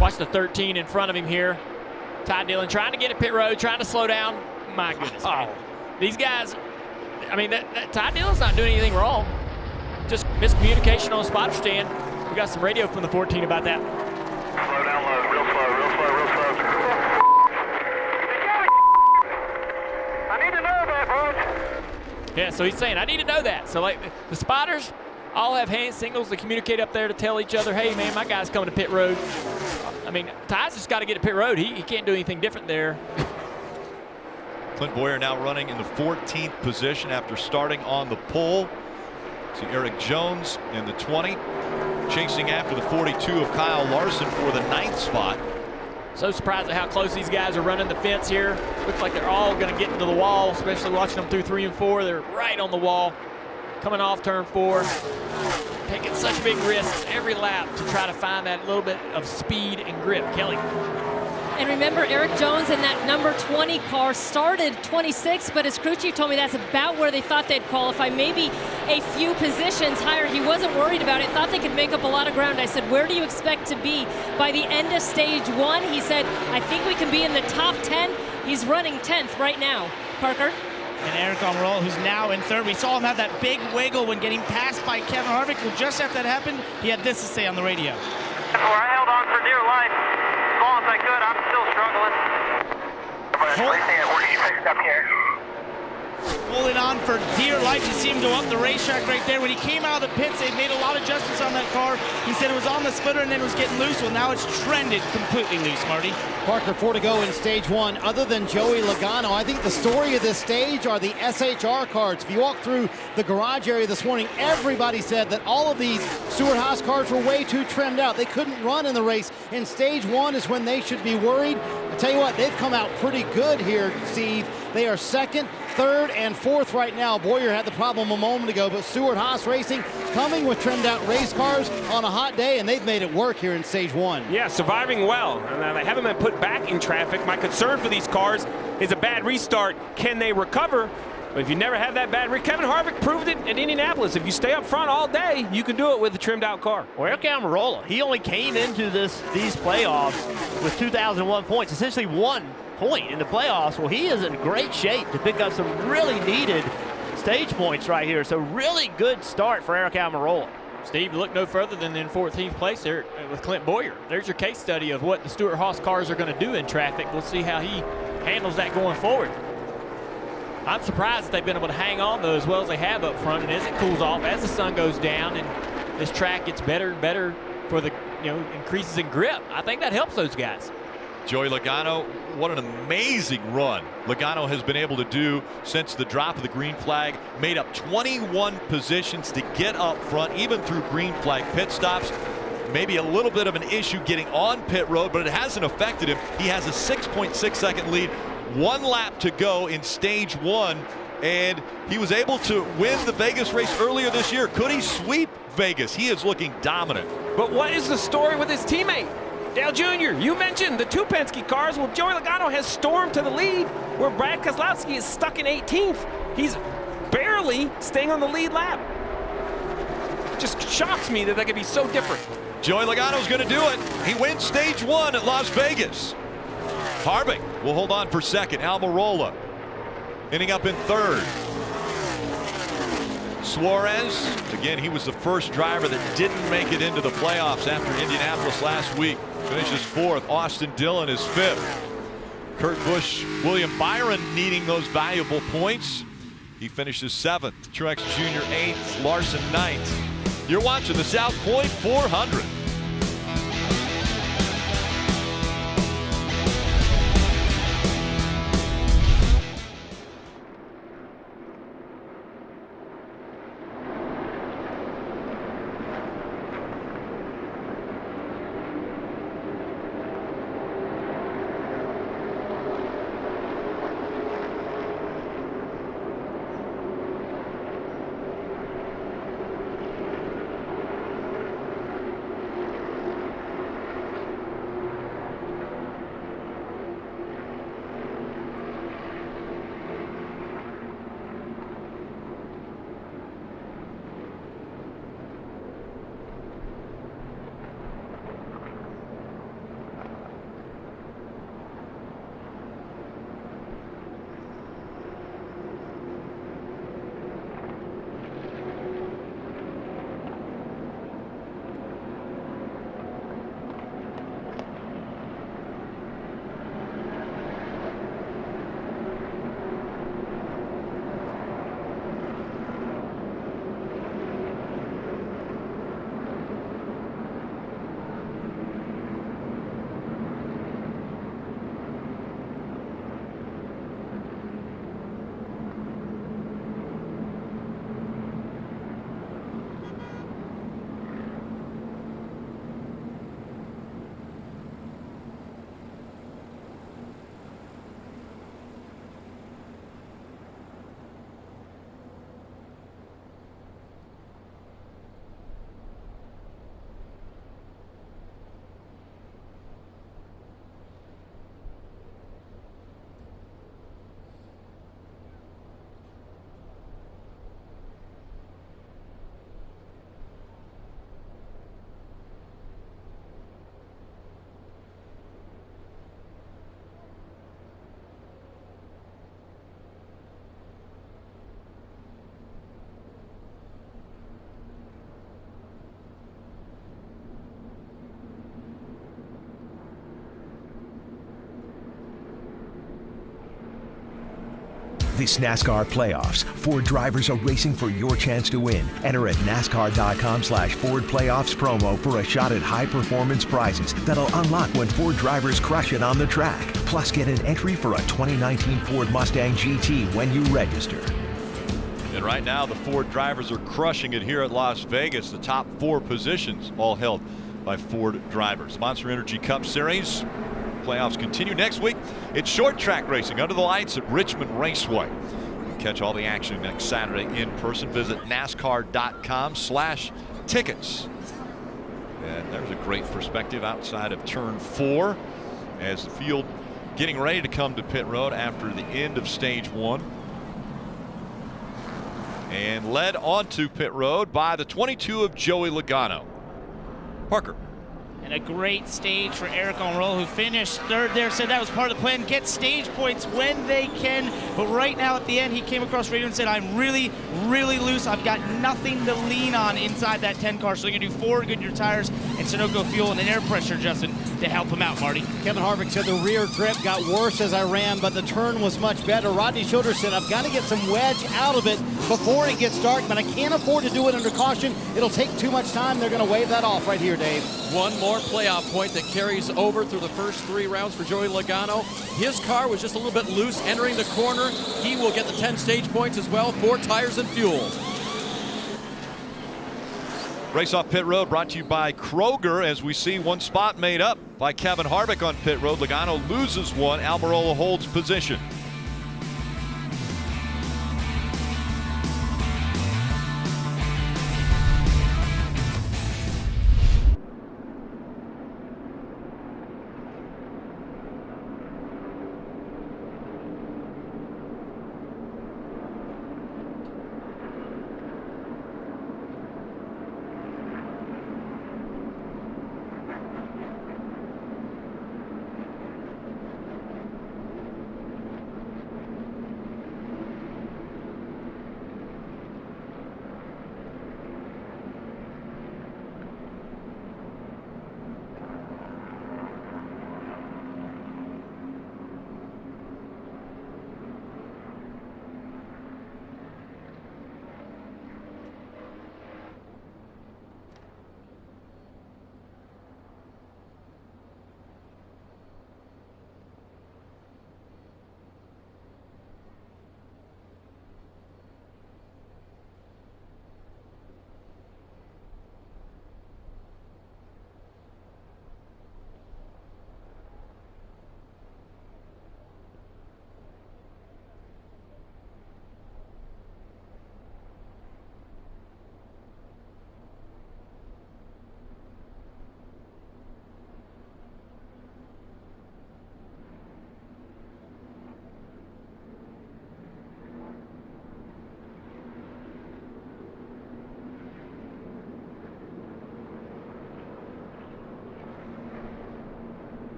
Watch the 13 in front of him here. Ty Dillon trying to get at pit road, trying to slow down. My goodness, man. These guys, I mean, Ty Dillon's not doing anything wrong. Just miscommunication on the spotter stand. We got some radio from the 14 about that. Slow down low, real slow, real slow, real slow. I need to know that, boys. Yeah, so he's saying, I need to know that. So, like, the spotters all have hand signals to communicate up there to tell each other, hey, man, my guy's coming to pit road. I mean, Ty's just got to get to pit road. He can't do anything different there. Clint Boyer now running in the 14th position after starting on the pole. See Eric Jones in the 20, chasing after the 42 of Kyle Larson for the 9th spot. So surprised at how close these guys are running the fence here. Looks like they're all going to get into the wall, especially watching them through 3 and 4. They're right on the wall, coming off turn 4. Taking such big risks every lap to try to find that little bit of speed and grip. Kelly. And remember, Eric Jones in that number 20 car started 26, but his crew chief told me that's about where they thought they'd qualify, maybe a few positions higher. He wasn't worried about it, thought they could make up a lot of ground. I said, where do you expect to be by the end of stage 1? He said, I think we can be in the top 10. He's running 10th right now. Parker? And Eric Almirola, who's now in 3rd. We saw him have that big wiggle when getting passed by Kevin Harvick. Well, just after that happened, he had this to say on the radio. I held on for dear life as long as I could. I'm still struggling. Holding on for dear life. You see him go up the racetrack right there. When he came out of the pits, they made a lot of adjustments on that car. He said it was on the splitter and then it was getting loose. Well, now it's trended completely loose, Marty. Parker, 4 to go in stage 1. Other than Joey Logano, I think the story of this stage are the SHR cards. If you walk through the garage area this morning, everybody said that all of these Stewart-Haas cars were way too trimmed out. They couldn't run in the race. In stage 1 is when they should be worried. I tell you what, they've come out pretty good here, Steve. They are 2nd, 3rd, and 4th right now. Boyer had the problem a moment ago, but Stewart-Haas Racing coming with trimmed out race cars on a hot day, and they've made it work here in stage 1. Yeah, surviving well. And they haven't been put back in traffic. My concern for these cars is a bad restart. Can they recover? But if you never have that bad Kevin Harvick proved it in Indianapolis. If you stay up front all day, you can do it with a trimmed out car. Well, Eric Almirola, he only came into these playoffs with 2,001 points, essentially 1 point in the playoffs. Well, he is in great shape to pick up some really needed stage points right here. So really good start for Eric Almirola. Steve, look no further than in 14th place there with Clint Boyer. There's your case study of what the Stewart-Haas cars are going to do in traffic. We'll see how he handles that going forward. I'm surprised that they've been able to hang on though as well as they have up front, and as it cools off, as the sun goes down and this track gets better and better for the, increases in grip, I think that helps those guys. Joey Logano, what an amazing run Logano has been able to do since the drop of the green flag. Made up 21 positions to get up front, even through green flag pit stops. Maybe a little bit of an issue getting on pit road, but it hasn't affected him. He has a 6.6 second lead, 1 lap to go in stage 1, and he was able to win the Vegas race earlier this year. Could he sweep Vegas? He is looking dominant. But what is the story with his teammate? Dale Jr., you mentioned the 2 Penske cars. Well, Joey Logano has stormed to the lead where Brad Keselowski is stuck in 18th. He's barely staying on the lead lap. It just shocks me that could be so different. Joey Logano's going to do it. He wins stage 1 at Las Vegas. Harvick will hold on for second. Almirola ending up in third. Suarez, again, he was the first driver that didn't make it into the playoffs after Indianapolis last week. Finishes fourth. Austin Dillon is fifth. Kurt Busch, William Byron needing those valuable points. He finishes seventh. Truex Jr. eighth. Larson ninth. You're watching the South Point 400. This NASCAR playoffs, Ford drivers are racing for your chance to win. Enter at NASCAR.com/Ford Playoffs promo for a shot at high performance prizes that'll unlock when Ford drivers crush it on the track. Plus, get an entry for a 2019 Ford Mustang GT when you register. And right now, the Ford drivers are crushing it here at Las Vegas. The top 4 positions all held by Ford drivers. Monster Energy Cup Series. Playoffs continue next week. It's short track racing under the lights at Richmond Raceway. Catch all the action next Saturday in person. Visit NASCAR.com/tickets. And there's a great perspective outside of turn 4 as the field getting ready to come to pit road after the end of stage 1. And led onto pit road by the 22 of Joey Logano. Parker. And a great stage for Eric Onroll, who finished third there, said that was part of the plan, get stage points when they can. But right now at the end, he came across radio and said, I'm really, really loose. I've got nothing to lean on inside that 10 car. So they're going to do 4 Goodyear tires and Sunoco fuel and an air pressure adjustment to help him out, Marty. Kevin Harvick said the rear grip got worse as I ran, but the turn was much better. Rodney Schilder said, I've got to get some wedge out of it before it gets dark, but I can't afford to do it under caution. It'll take too much time. They're going to wave that off right here, Dave. One more playoff point that carries over through the first 3 rounds for Joey Logano. His car was just a little bit loose entering the corner. He will get the 10 stage points as well, 4 tires and fuel. Race off pit road brought to you by Kroger as we see one spot made up by Kevin Harvick on pit road. Logano loses one. Almirola holds position.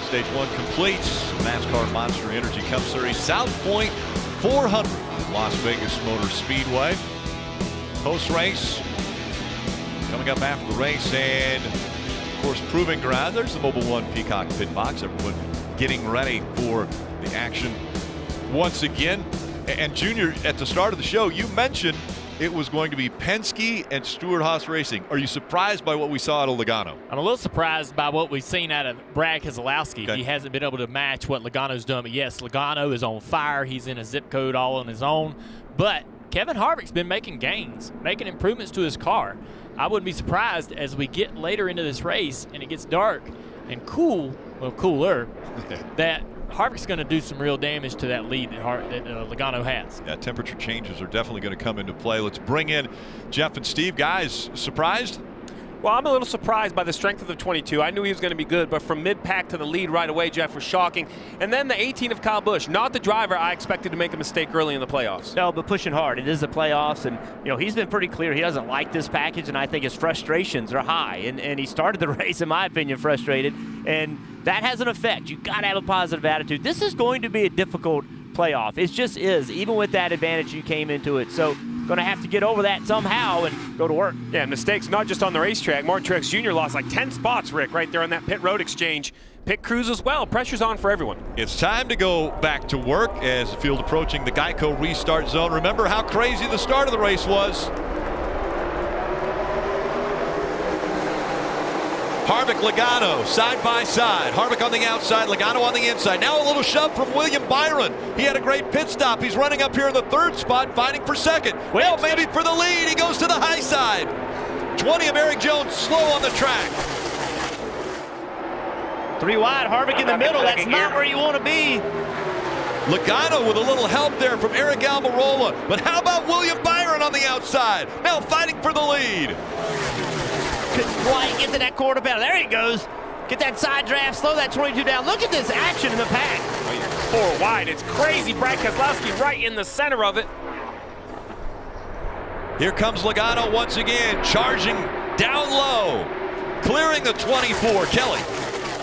Stage 1 completes. NASCAR Monster Energy Cup Series South Point 400 Las Vegas Motor Speedway. Post-race coming up after the race, and of course proving ground. There's the Mobile One Peacock pit box. Everyone getting ready for the action once again. And Junior, at the start of the show, you mentioned it was going to be Penske and Stewart-Haas Racing. Are you surprised by what we saw out of Logano? I'm a little surprised by what we've seen out of Brad Keselowski. Okay. He hasn't been able to match what Logano's done. But yes, Logano is on fire. He's in a zip code all on his own. But Kevin Harvick's been making gains, making improvements to his car. I wouldn't be surprised as we get later into this race and it gets dark and cool, well, cooler, that Harvick's going to do some real damage to that lead that Logano has. Yeah, temperature changes are definitely going to come into play. Let's bring in Jeff and Steve. Guys, surprised? Well, I'm a little surprised by the strength of the 22. I knew he was going to be good, but from mid-pack to the lead right away, Jeff, was shocking. And then the 18 of Kyle Busch, not the driver I expected to make a mistake early in the playoffs. No, but pushing hard. It is the playoffs, and he's been pretty clear he doesn't like this package, and I think his frustrations are high. And he started the race, in my opinion, frustrated, and that has an effect. You've got to have a positive attitude. This is going to be a difficult playoff. It just is, even with that advantage you came into it. So going to have to get over that somehow and go to work. Yeah, mistakes not just on the racetrack. Martin Truex Jr. lost like 10 spots, Rick, right there on that pit road exchange. Pit crews as well. Pressure's on for everyone. It's time to go back to work as the field approaching the Geico restart zone. Remember how crazy the start of the race was. Harvick, Logano, side by side. Harvick on the outside, Logano on the inside. Now a little shove from William Byron. He had a great pit stop. He's running up here in the third spot, fighting for second. Well, maybe for the lead. He goes to the high side. 20 of Eric Jones slow on the track. 3 wide, Harvick in the middle. That's not where you want to be. Logano with a little help there from Eric Almirola. But how about William Byron on the outside? Now fighting for the lead. Couldn't quite get to that quarter panel. There he goes. Get that side draft, slow that 22 down. Look at this action in the pack. Oh, you're 4 wide. It's crazy. Brad Keselowski right in the center of it. Here comes Logano once again, charging down low, clearing the 24. Kelly.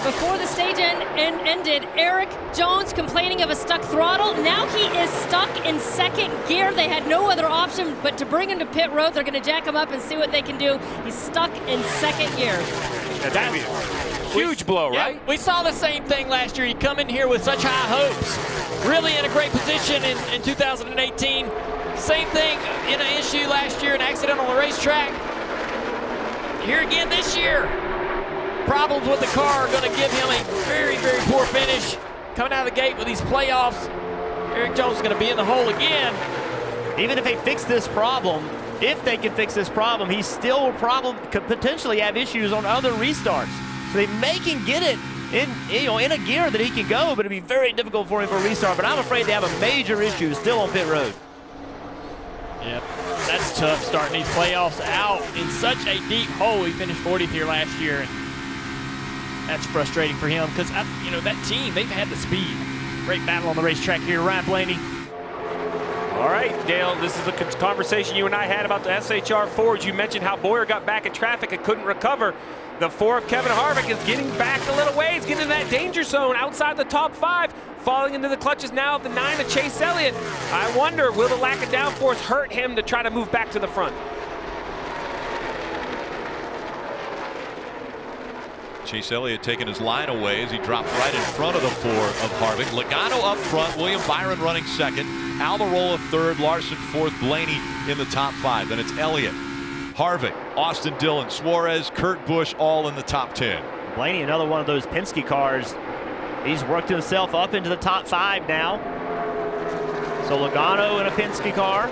Before the stage ended, Eric Jones complaining of a stuck throttle. Now he is stuck in second gear. They had no other option but to bring him to pit road. They're going to jack him up and see what they can do. He's stuck in second gear. Yeah, that'd be a huge blow, right? Yeah, we saw the same thing last year. He come in here with such high hopes. Really in a great position in 2018. Same thing in an issue last year, an accident on the racetrack. Here again this year. Problems with the car are going to give him a very, very poor finish. Coming out of the gate with these playoffs, Eric Jones is going to be in the hole again. Even if they fix this problem, if they can fix this problem, he still could potentially have issues on other restarts. So they can get it in a gear that he can go, but it'd be very difficult for him for a restart. But I'm afraid they have a major issue still on pit road. Yep, that's tough starting these playoffs out in such a deep hole. He finished 40th here last year. That's frustrating for him because, that team, they've had the speed. Great battle on the racetrack here. Ryan Blaney. All right, Dale, this is a conversation you and I had about the SHR Fords. You mentioned how Boyer got back in traffic and couldn't recover. The 4 of Kevin Harvick is getting back a little ways, getting in that danger zone outside the top 5, falling into the clutches now of the 9 of Chase Elliott. I wonder, will the lack of downforce hurt him to try to move back to the front? Chase Elliott taking his line away as he dropped right in front of the 4 of Harvick. Logano up front, William Byron running second, Almirola third, Larson fourth, Blaney in the top 5. Then it's Elliott, Harvick, Austin Dillon, Suarez, Kurt Busch, all in the top 10. Blaney, another one of those Penske cars. He's worked himself up into the top 5 now. So Logano in a Penske car.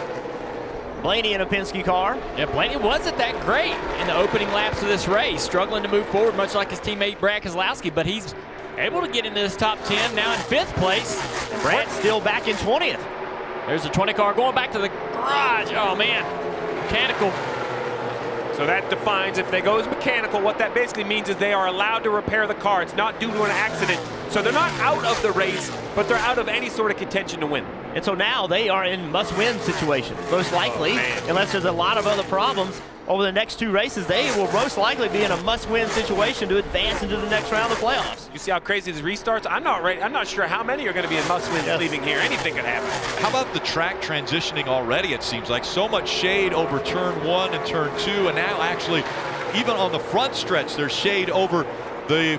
Blaney in a Penske car. Yeah, Blaney wasn't that great in the opening laps of this race, struggling to move forward, much like his teammate Brad Keselowski, but he's able to get into this top 10, now in 5th place. And Brad's still back in 20th. There's the 20 car going back to the garage. Oh, man. Mechanical. So that defines, if they go as mechanical, what that basically means is they are allowed to repair the car. It's not due to an accident. So they're not out of the race, but they're out of any sort of contention to win. And so now they are in must-win situation, most likely, unless there's a lot of other problems. Over the next 2 races, they will most likely be in a must-win situation to advance into the next round of the playoffs. You see how crazy this restarts? I'm not sure how many are going to be in must-wins leaving here. Anything could happen. How about the track transitioning already? It seems like so much shade over turn 1 and turn 2, and now actually even on the front stretch there's shade over the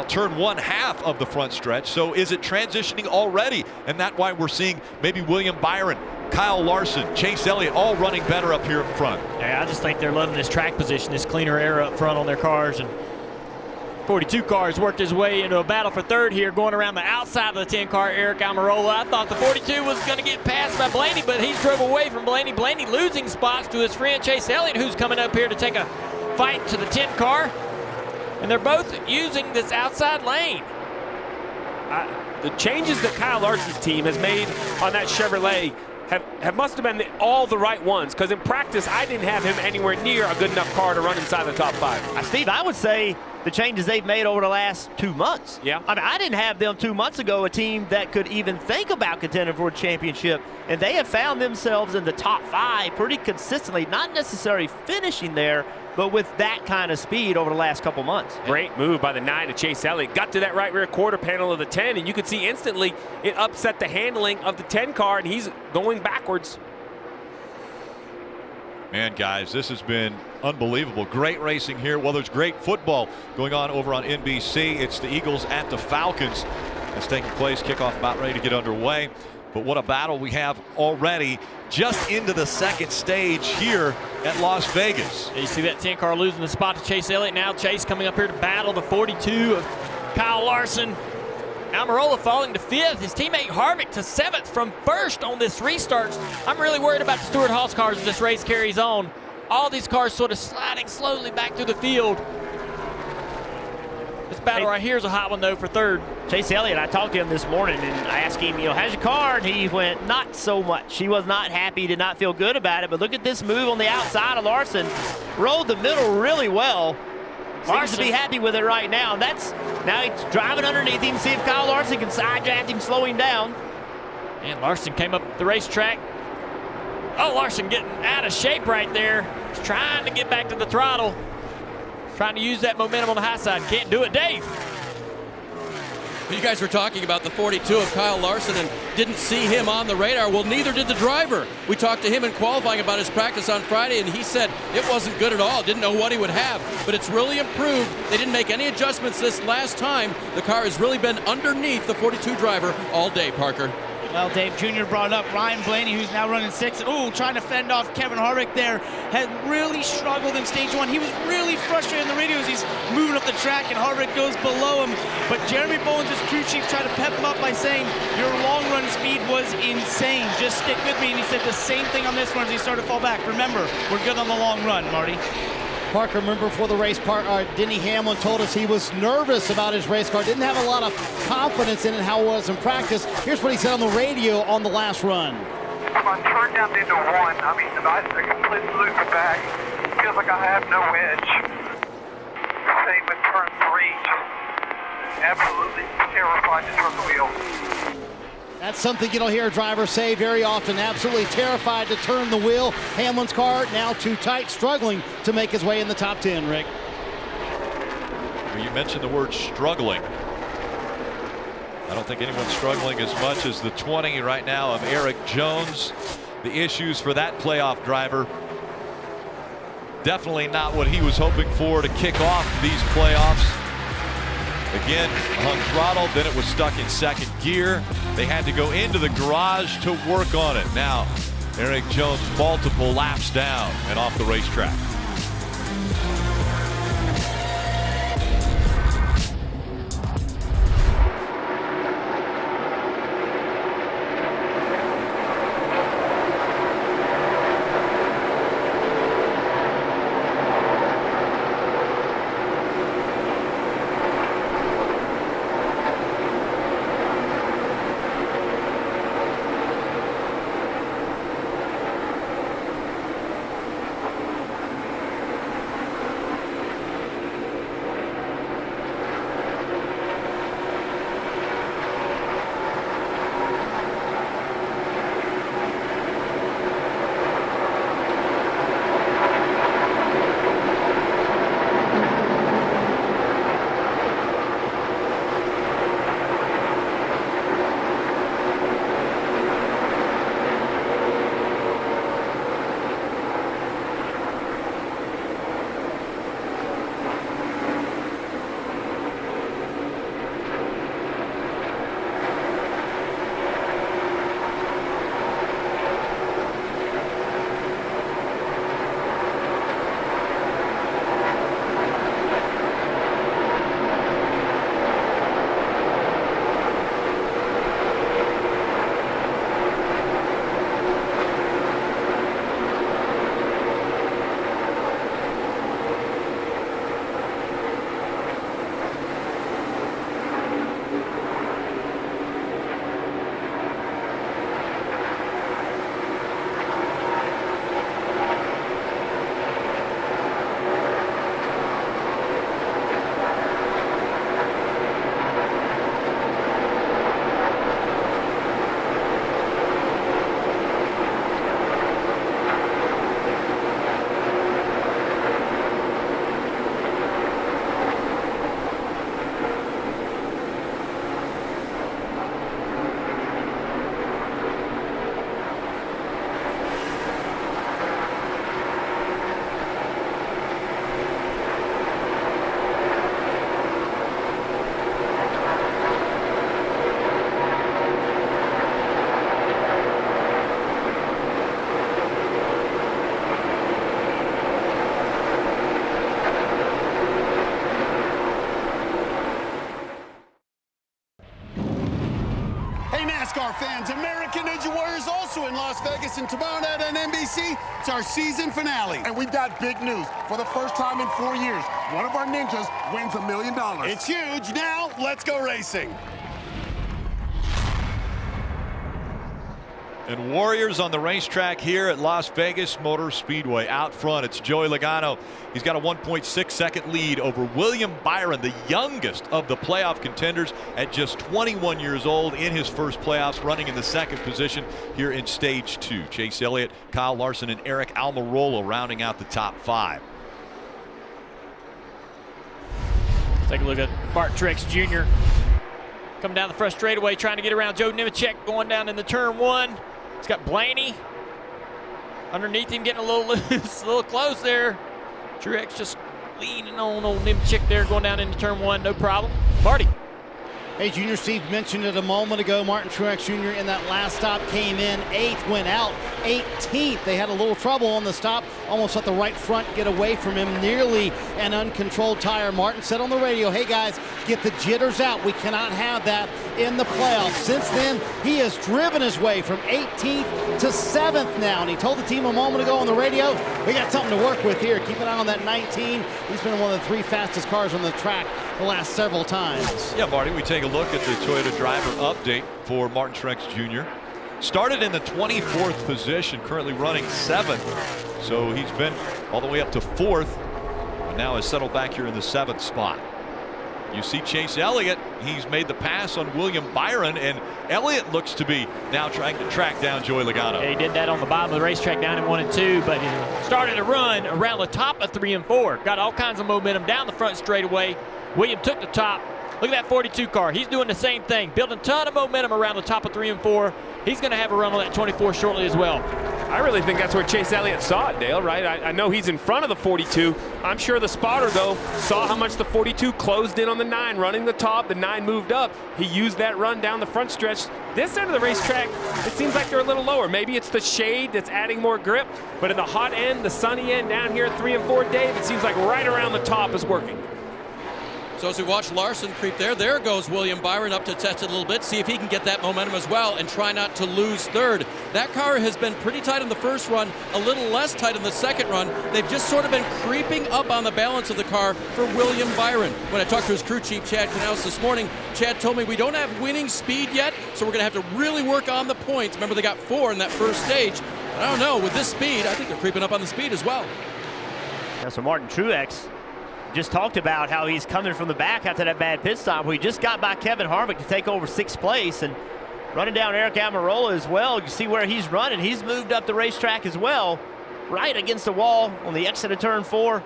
turn 1 half of the front stretch. So is it transitioning already? And that's why we're seeing maybe William Byron, Kyle Larson, Chase Elliott all running better up here in front. Yeah, I just think they're loving this track position, this cleaner air up front on their cars. And 42 cars worked his way into a battle for third here, going around the outside of the 10 car, Eric Almirola. I thought the 42 was going to get passed by Blaney, but he's drove away from Blaney. Blaney losing spots to his friend Chase Elliott, who's coming up here to take a fight to the 10 car. And they're both using this outside lane. The changes that Kyle Larson's team has made on that Chevrolet must have been all the right ones, because in practice I didn't have him anywhere near a good enough car to run inside the top 5. Steve, I would say the changes they've made over the last 2 months. Yeah. I mean, I didn't have them 2 months ago, a team that could even think about contending for a championship, and they have found themselves in the top 5 pretty consistently, not necessarily finishing there, but with that kind of speed over the last couple months. Great move by the 9 of Chase Elliott. Got to that right rear quarter panel of the 10, and you could see instantly it upset the handling of the 10 car, and he's going backwards. Man, guys, this has been unbelievable. Great racing here. Well, there's great football going on over on NBC. It's the Eagles at the Falcons. It's taking place. Kickoff about ready to get underway. But what a battle we have already just into the second stage here at Las Vegas. You see that 10 car losing the spot to Chase Elliott. Now Chase coming up here to battle the 42 of Kyle Larson. Almirola falling to 5th. His teammate Harvick to 7th from 1st on this restart. I'm really worried about the Stewart-Haas cars as this race carries on. All these cars sort of sliding slowly back through the field. This battle right here is a hot one, though, for 3rd. Chase Elliott, I talked to him this morning, and I asked him, how's your car? And he went, not so much. He was not happy, did not feel good about it. But look at this move on the outside of Larson. Rode the middle really well. Seems to be happy with it right now. Now he's driving underneath him, see if Kyle Larson can side draft him, slow him down. And Larson came up the racetrack. Oh, Larson getting out of shape right there. He's trying to get back to the throttle. Trying to use that momentum on the high side. Can't do it, Dave. You guys were talking about the 42 of Kyle Larson and didn't see him on the radar. Well, neither did the driver. We talked to him in qualifying about his practice on Friday, and he said it wasn't good at all. Didn't know what he would have, but it's really improved. They didn't make any adjustments this last time. The car has really been underneath the 42 driver all day, Parker. Well, Dave Jr. brought up Ryan Blaney, who's now running 6th. Ooh, trying to fend off Kevin Harvick there. Had really struggled in stage 1. He was really frustrated in the radio as he's moving up the track, and Harvick goes below him. But Jeremy Bowens, his crew chief, tried to pep him up by saying, your long run speed was insane. Just stick with me. And he said the same thing on this one as he started to fall back. Remember, we're good on the long run, Marty. Parker, remember before the race, Denny Hamlin told us he was nervous about his race car, didn't have a lot of confidence in it, how it was in practice. Here's what he said on the radio on the last run. If I turn down into 1, I mean, I completely lose the back. Feels like I have no edge. Same with turn 3. Absolutely terrified to turn the wheel. That's something you don't hear a driver say very often. Absolutely terrified to turn the wheel. Hamlin's car now too tight, struggling to make his way in the top 10, Rick. You mentioned the word struggling. I don't think anyone's struggling as much as the 20 right now of Eric Jones. The issues for that playoff driver. Definitely not what he was hoping for to kick off these playoffs. Again, hung throttle, then it was stuck in 2nd gear. They had to go into the garage to work on it. Now, Eric Jones multiple laps down and off the racetrack. NASCAR fans, American Ninja Warriors also in Las Vegas, and tomorrow night on NBC, it's our season finale. And we've got big news. For the first time in 4 years, one of our ninjas wins $1 million. It's huge. Now, let's go racing. And Warriors on the racetrack here at Las Vegas Motor Speedway. Out front, it's Joey Logano. He's got a 1.6-second lead over William Byron, the youngest of the playoff contenders at just 21 years old in his first playoffs, running in the second position here in Stage 2. Chase Elliott, Kyle Larson, and Eric Almirola rounding out the top 5. Let's take a look at Martin Truex Jr. coming down the front straightaway, trying to get around Joe Nemechek, going down in the turn 1. He's got Blaney underneath him, getting a little loose, a little close there. Truex just leaning on old Nemechek there, going down into turn 1, no problem. Marty. Hey, Junior, Steve mentioned it a moment ago. Martin Truex Jr. in that last stop came in 8th, went out 18th. They had a little trouble on the stop, almost let the right front get away from him. Nearly an uncontrolled tire. Martin said on the radio, hey guys, get the jitters out. We cannot have that in the playoffs. Since then, he has driven his way from 18th to 7th now. And he told the team a moment ago on the radio, we got something to work with here. Keep an eye on that 19. He's been one of the 3 fastest cars on the track the last several times. Yeah, Marty, we take a look at the Toyota driver update for Martin Truex Jr. Started in the 24th position, currently running 7th. So he's been all the way up to 4th, and now has settled back here in the 7th spot. You see Chase Elliott, he's made the pass on William Byron, and Elliott looks to be now trying to track down Joey Logano. Yeah, he did that on the bottom of the racetrack down in 1 and 2, but he started to run around the top of 3 and 4. Got all kinds of momentum down the front straightaway. William took the top. Look at that 42 car. He's doing the same thing, building a ton of momentum around the top of 3 and 4. He's going to have a run on that 24 shortly as well. I really think that's where Chase Elliott saw it, Dale, right? I know he's in front of the 42. I'm sure the spotter, though, saw how much the 42 closed in on the 9, running the top. The 9 moved up. He used that run down the front stretch. This end of the racetrack, it seems like they're a little lower. Maybe it's the shade that's adding more grip, but in the hot end, the sunny end down here at 3 and 4, Dave, it seems like right around the top is working. So as we watch Larson creep there goes William Byron up to test it a little bit, see if he can get that momentum as well and try not to lose 3rd. That car has been pretty tight in the first run, a little less tight in the second run. They've just sort of been creeping up on the balance of the car for William Byron. When I talked to his crew chief, Chad Knaus, this morning, Chad told me we don't have winning speed yet, so we're going to have to really work on the points. Remember, they got 4 in that first stage. I don't know, with this speed, I think they're creeping up on the speed as well. Yeah, so Martin Truex just talked about how he's coming from the back after that bad pit stop where he just got by Kevin Harvick to take over 6th place, and running down Eric Almirola as well. You see where he's running. He's moved up the racetrack as well, right against the wall on the exit of turn 4.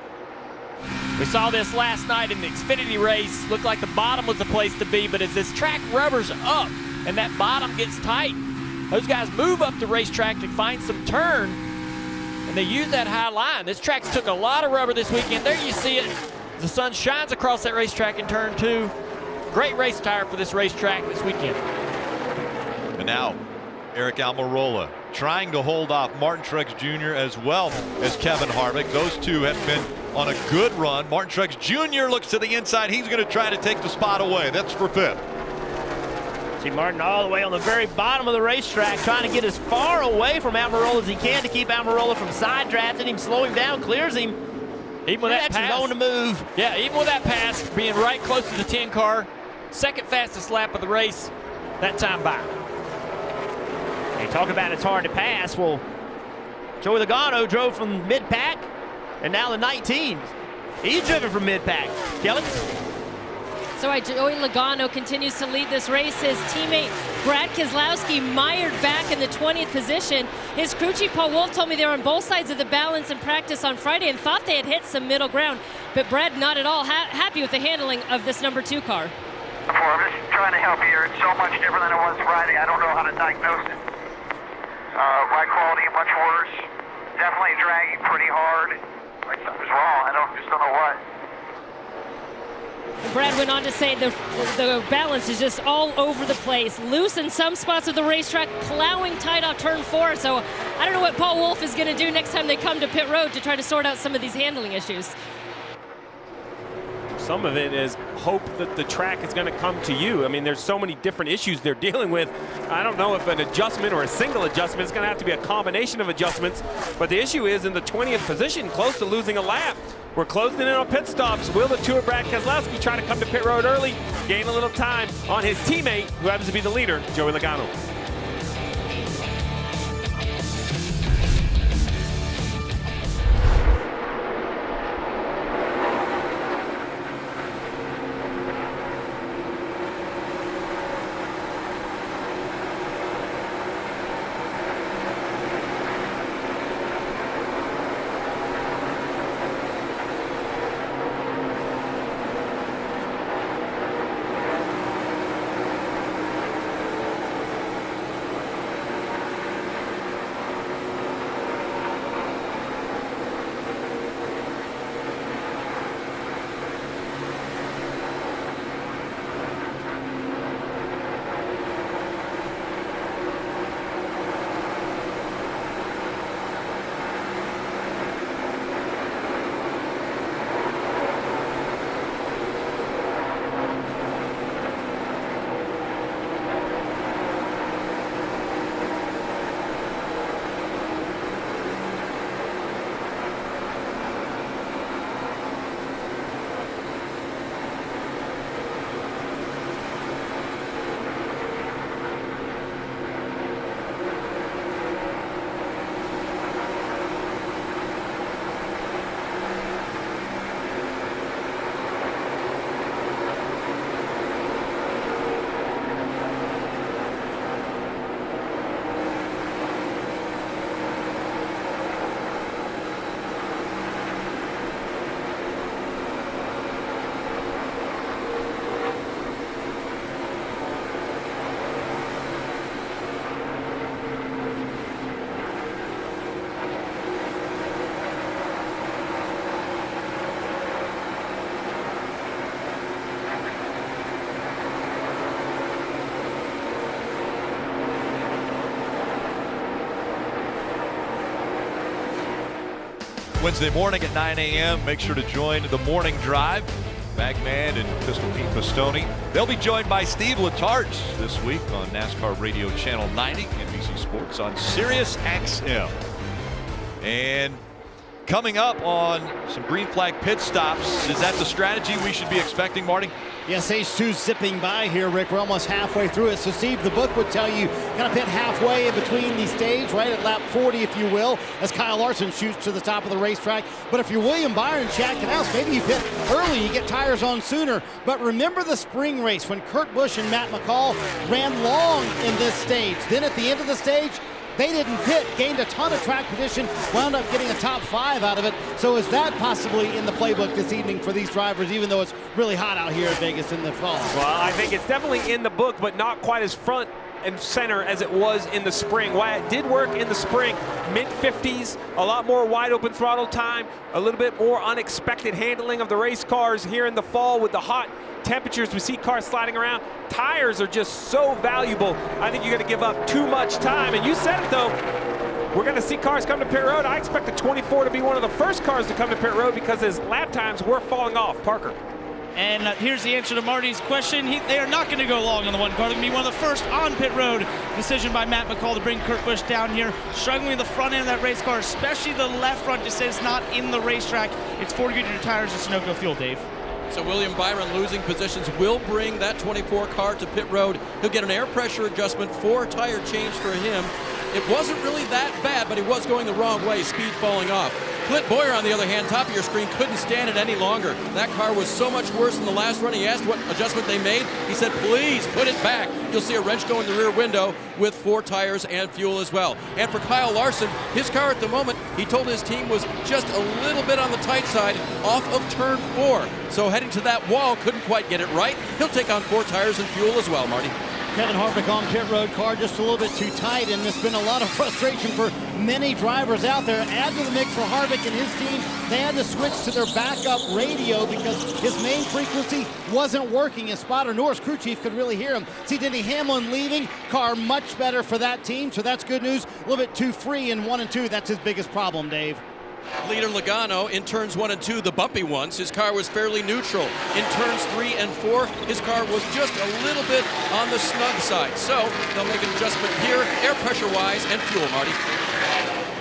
We saw this last night in the Xfinity race. Looked like the bottom was the place to be, but as this track rubbers up and that bottom gets tight, those guys move up the racetrack to find some turn, and they use that high line. This track's took a lot of rubber this weekend. There you see it. The sun shines across that racetrack in turn 2. Great race tire for this racetrack this weekend. And now, Eric Almirola trying to hold off Martin Truex Jr. as well as Kevin Harvick. Those two have been on a good run. Martin Truex Jr. looks to the inside. He's going to try to take the spot away. That's for 5th. See Martin all the way on the very bottom of the racetrack, trying to get as far away from Almirola as he can to keep Almirola from side drafting him, slow him down, clears him. Even with that pass, going to move. Yeah, even with that pass, being right close to the 10 car, second fastest lap of the race, that time by. They talk about it's hard to pass. Well, Joey Logano drove from mid-pack, and now the 19. He's driven from mid-pack. Kelly? So Joey Logano continues to lead this race. His teammate Brad Keselowski mired back in the 20th position. His crew chief Paul Wolfe told me they were on both sides of the balance in practice on Friday and thought they had hit some middle ground. But Brad not at all happy with the handling of this number 2 car. I'm just trying to help you here. It's so much different than it was Friday. I don't know how to diagnose it. Ride quality much worse. Definitely dragging pretty hard. Like something's wrong. I just don't know what. Brad went on to say the balance is just all over the place. Loose in some spots of the racetrack, plowing tight off turn 4. So I don't know what Paul Wolfe is going to do next time they come to pit road to try to sort out some of these handling issues. Some of it is hope that the track is going to come to you. I mean, there's so many different issues they're dealing with. I don't know if an adjustment or a single adjustment is going to have to be a combination of adjustments. But the issue is in the 20th position, close to losing a lap. We're closing in on pit stops. Will the two of Brad Keselowski try to come to pit road early, gain a little time on his teammate, who happens to be the leader, Joey Logano. Wednesday morning at 9 a.m. Make sure to join the morning drive. Bagman and Pistol Pete Pistone. They'll be joined by Steve Letarte this week on NASCAR Radio Channel 90, NBC Sports on Sirius XM. And coming up on some green flag pit stops, is that the strategy we should be expecting, Marty? Yes, H2 zipping by here, Rick. We're almost halfway through it. So, Steve, the book would tell you kind of pit halfway in between the stage, right at lap 40, if you will, as Kyle Larson shoots to the top of the racetrack. But if you're William Byron, Chad Knaus, maybe you pit early, you get tires on sooner. But remember the spring race when Kurt Busch and Matt McCall ran long in this stage. Then at the end of the stage, they didn't pit, gained a ton of track position, wound up getting a top 5 out of it. So is that possibly in the playbook this evening for these drivers, even though it's really hot out here in Vegas in the fall? Well, I think it's definitely in the book, but not quite as front and center as it was in the spring. Why it did work in the spring, mid-50s, a lot more wide open throttle time, a little bit more unexpected handling of the race cars here in the fall with the hot temperatures. We see cars sliding around. Tires are just so valuable. I think you're going to give up too much time. And you said it, though. We're going to see cars come to pit road. I expect the 24 to be one of the first cars to come to pit road because his lap times were falling off. Parker. And here's the answer to Marty's question. They are not going to go long on the one car. They're going to be one of the first on pit road. Decision by Matt McCall to bring Kurt Busch down here. Struggling with the front end of that race car, especially the left front, just says not in the racetrack. It's 40-liter tires and Sunoco fuel, Dave. So William Byron losing positions will bring that 24 car to pit road. He'll get an air pressure adjustment, 4 tire change for him. It wasn't really that bad, but he was going the wrong way, speed falling off. Clint Boyer, on the other hand, top of your screen, couldn't stand it any longer. That car was so much worse than the last run. He asked what adjustment they made. He said, please put it back. You'll see a wrench go in the rear window with 4 tires and fuel as well. And for Kyle Larson, his car at the moment, he told his team, was just a little bit on the tight side off of turn 4. So heading to that wall, couldn't quite get it right. He'll take on 4 tires and fuel as well, Marty. Kevin Harvick on pit road, car just a little bit too tight, and there's been a lot of frustration for many drivers out there. Add to the mix for Harvick and his team, they had to switch to their backup radio because his main frequency wasn't working. His spotter, Norris crew chief, could really hear him. See Denny Hamlin leaving, car much better for that team, so that's good news. A little bit too free in 1 and 2. That's his biggest problem, Dave. Leader Logano in turns 1 and 2, the bumpy ones, his car was fairly neutral. In turns 3 and 4, his car was just a little bit on the snug side. So they'll make an adjustment here, air pressure-wise and fuel, Marty.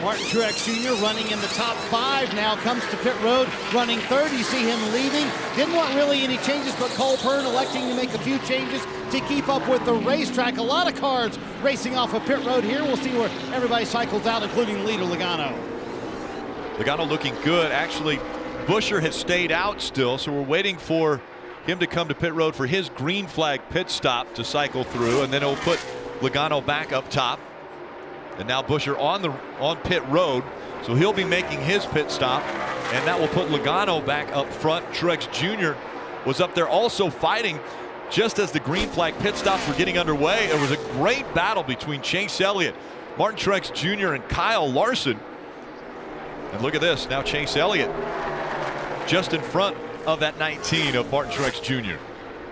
Martin Truex Jr. running in the top 5 now, comes to pit road, running third. You see him leaving. Didn't want really any changes, but Cole Pern electing to make a few changes to keep up with the racetrack. A lot of cars racing off of pit road here. We'll see where everybody cycles out, including leader Logano. Logano looking good. Actually, Buescher has stayed out still, so we're waiting for him to come to pit road for his green flag pit stop to cycle through, and then it'll put Logano back up top. And now Buescher on pit road, so he'll be making his pit stop, and that will put Logano back up front. Truex Jr. was up there also fighting just as the green flag pit stops were getting underway. It was a great battle between Chase Elliott, Martin Truex Jr., and Kyle Larson. And look at this, now Chase Elliott just in front of that 19 of Martin Truex Jr.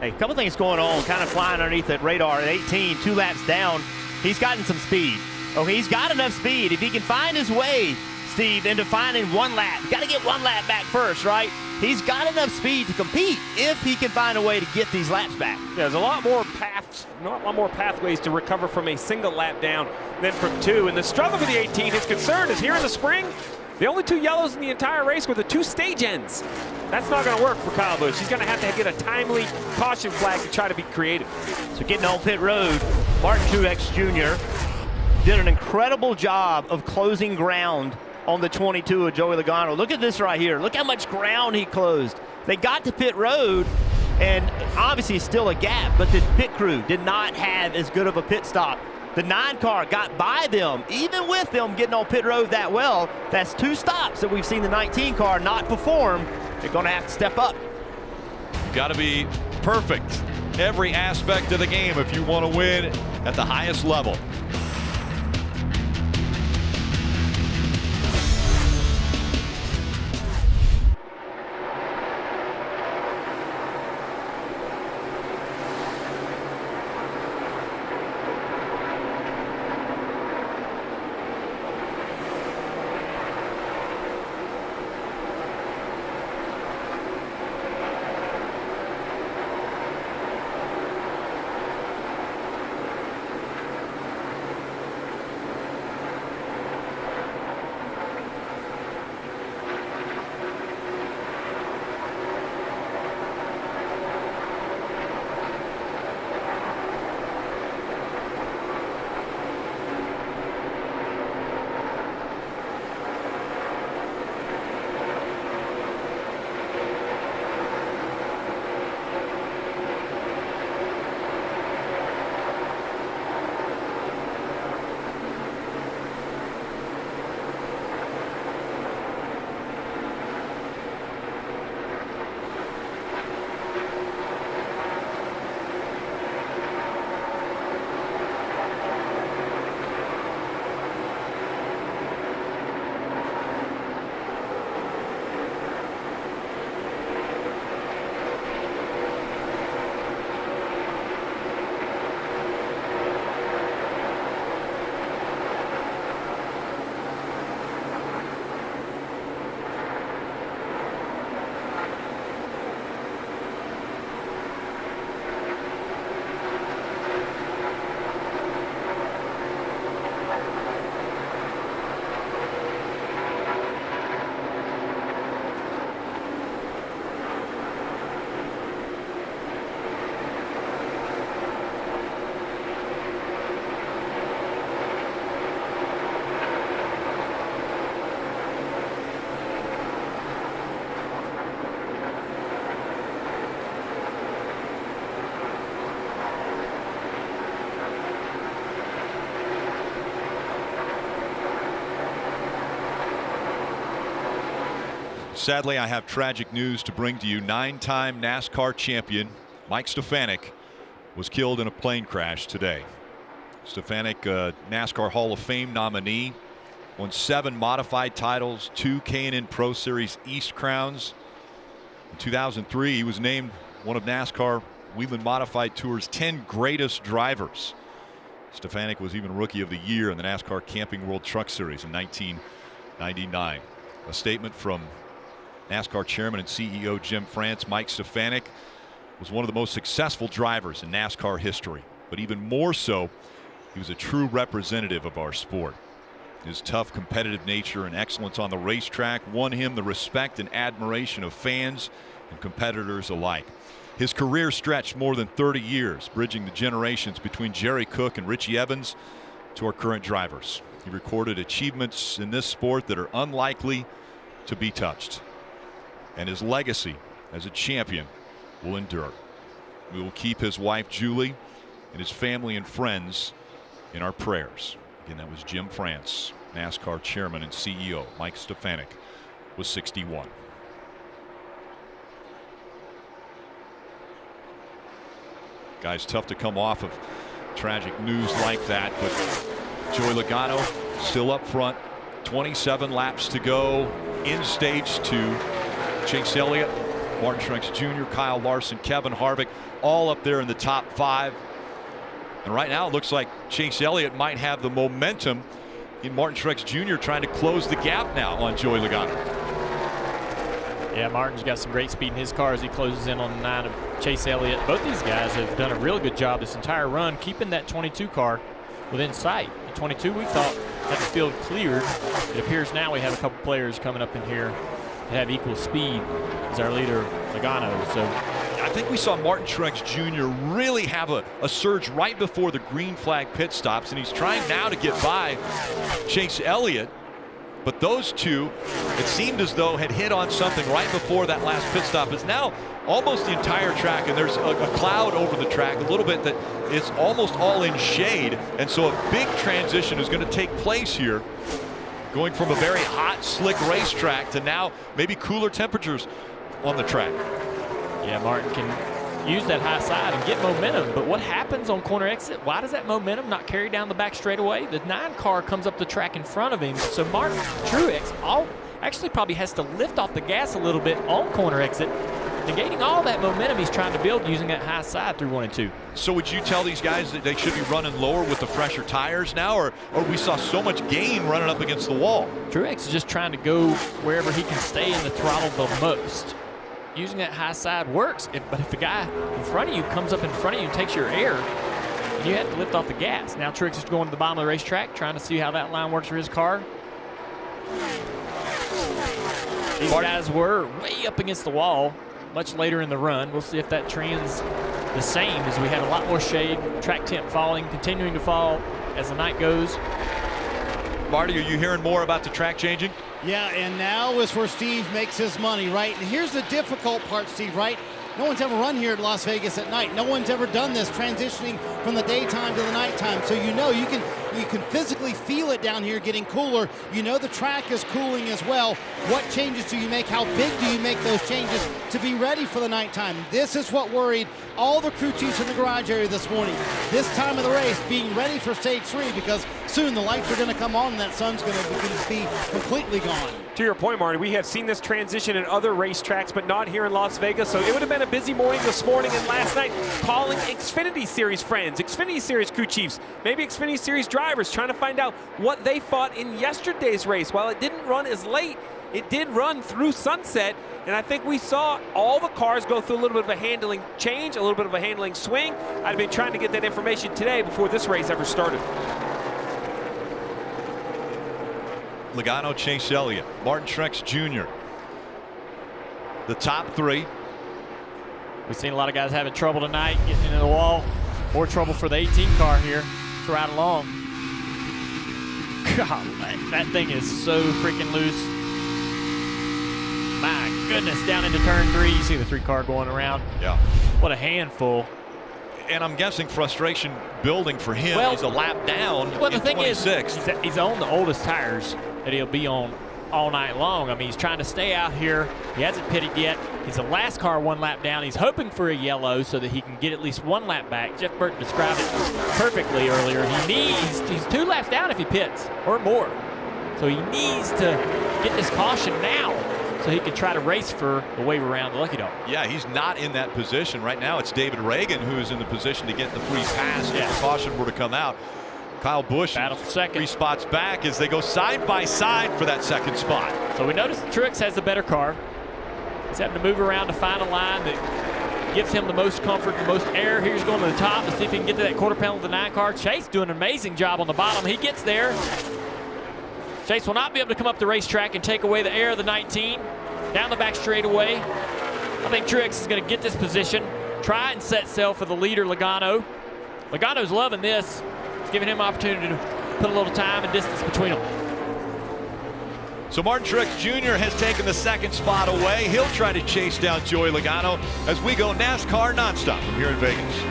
Hey, a couple things going on, kind of flying underneath that radar. At 18, 2 laps down, he's gotten some speed. Oh, he's got enough speed. If he can find his way, Steve, into finding 1 lap, got to get 1 lap back first, right? He's got enough speed to compete if he can find a way to get these laps back. Yeah, there's a lot more pathways to recover from a single lap down than from 2. And the struggle for the 18, his concern is here in the spring, the only 2 yellows in the entire race were the 2 stage ends. That's not going to work for Kyle Busch. He's going to have to get a timely caution flag to try to be creative. So getting on pit road, Martin Truex Jr. did an incredible job of closing ground on the 22 of Joey Logano. Look at this right here. Look how much ground he closed. They got to pit road, and obviously still a gap, but the pit crew did not have as good of a pit stop. The 9 car got by them, even with them getting on pit road that well. That's 2 stops that we've seen the 19 car not perform. They're going to have to step up. Got to be perfect every aspect of the game if you want to win at the highest level. Sadly, I have tragic news to bring to you. 9-time NASCAR champion Mike Stefanik was killed in a plane crash today. Stefanik, NASCAR Hall of Fame nominee, won 7 modified titles, 2 K&N Pro Series East crowns. In 2003, he was named one of NASCAR Whelen Modified Tour's 10 greatest drivers. Stefanik was even Rookie of the Year in the NASCAR Camping World Truck Series in 1999. A statement from NASCAR Chairman and CEO Jim France. Mike Stefanik was one of the most successful drivers in NASCAR history, but even more so, he was a true representative of our sport. His tough competitive nature and excellence on the racetrack won him the respect and admiration of fans and competitors alike. His career stretched more than 30 years, bridging the generations between Jerry Cook and Richie Evans to our current drivers. He recorded achievements in this sport that are unlikely to be touched, and his legacy as a champion will endure. We will keep his wife Julie and his family and friends in our prayers. Again, that was Jim France, NASCAR Chairman and CEO. Mike Stefanik was 61. Guys, tough to come off of tragic news like that, but Joey Logano still up front. 27 laps to go in stage 2. Chase Elliott, Martin Truex Jr., Kyle Larson, Kevin Harvick, all up there in the top 5. And right now it looks like Chase Elliott might have the momentum in Martin Truex Jr. trying to close the gap now on Joey Logano. Yeah, Martin's got some great speed in his car as he closes in on the 9 of Chase Elliott. Both these guys have done a really good job this entire run keeping that 22 car within sight. The 22 we thought had the field cleared. It appears now we have a couple players coming up in here that have equal speed as our leader Logano. So I think we saw Martin Truex Jr. really have a surge right before the green flag pit stops, and he's trying now to get by Chase Elliott. But those two, it seemed as though had hit on something right before that last pit stop. It's now almost the entire track, and there's a cloud over the track a little bit that is almost all in shade. And so a big transition is going to take place here, going from a very hot, slick racetrack to now maybe cooler temperatures on the track. Yeah, Martin can use that high side and get momentum, but what happens on corner exit? Why does that momentum not carry down the back straightaway? The 9 car comes up the track in front of him, so Martin Truex actually probably has to lift off the gas a little bit on corner exit, negating all that momentum he's trying to build using that high side through 1 and 2. So would you tell these guys that they should be running lower with the fresher tires now, or we saw so much gain running up against the wall? Truex is just trying to go wherever he can stay in the throttle the most. Using that high side works, but if the guy in front of you comes up in front of you and takes your air, you have to lift off the gas. Now Truex is going to the bottom of the racetrack, trying to see how that line works for his car. These guys were way up against the wall much later in the run. We'll see if that trend's the same as we had a lot more shade, track temp falling, continuing to fall as the night goes. Marty, are you hearing more about the track changing? Yeah, and now is where Steve makes his money, right? And here's the difficult part, Steve, right? No one's ever run here at Las Vegas at night. No one's ever done this, transitioning from the daytime to the nighttime. So you know you can physically feel it down here getting cooler. You know the track is cooling as well. What changes do you make? How big do you make those changes to be ready for the nighttime? This is what worried all the crew chiefs in the garage area this morning. This time of the race, being ready for stage 3, because soon the lights are going to come on and that sun's going to be completely gone. To your point, Marty, we have seen this transition in other racetracks, but not here in Las Vegas. So it would have been a busy morning this morning and last night calling Xfinity Series friends, Xfinity Series crew chiefs, maybe Xfinity Series drivers, trying to find out what they thought in yesterday's race. While it didn't run as late, it did run through sunset, and I think we saw all the cars go through a little bit of a handling change, a little bit of a handling swing. I'd been trying to get that information today before this race ever started. Logano, Chase Elliott, Martin Truex Jr. The top 3. We've seen a lot of guys having trouble tonight getting into the wall. More trouble for the 18 car here. It's right along. God, that thing is so freaking loose. My goodness, down into turn 3. You see the 3 car going around. Yeah. What a handful. And I'm guessing frustration building for him. Well, he's a lap down. Well, the thing 26. is, he's on the oldest tires that he'll be on all night long. I mean, he's trying to stay out here. He hasn't pitted yet. He's the last car 1 lap down. He's hoping for a yellow so that he can get at least 1 lap back. Jeff Burton described it perfectly earlier. He's 2 laps down if he pits or more. So he needs to get this caution now so he can try to race for the wave around the Lucky Dog. Yeah, he's not in that position. Right now it's David Reagan who is in the position to get the free pass if the caution were to come out. Kyle Busch battle for second. 3 spots back as they go side by side for that second spot. So we notice Truex has the better car. He's having to move around to find a line that gives him the most comfort, the most air. Here's going to the top to see if he can get to that quarter panel of the 9 car. Chase doing an amazing job on the bottom. He gets there. Chase will not be able to come up the racetrack and take away the air of the 19. Down the back straightaway. I think Truex is going to get this position, try and set sail for the leader, Logano. Logano's loving this. It's giving him an opportunity to put a little time and distance between them. So Martin Truex Jr. has taken the second spot away. He'll try to chase down Joey Logano as we go NASCAR nonstop from here in Vegas.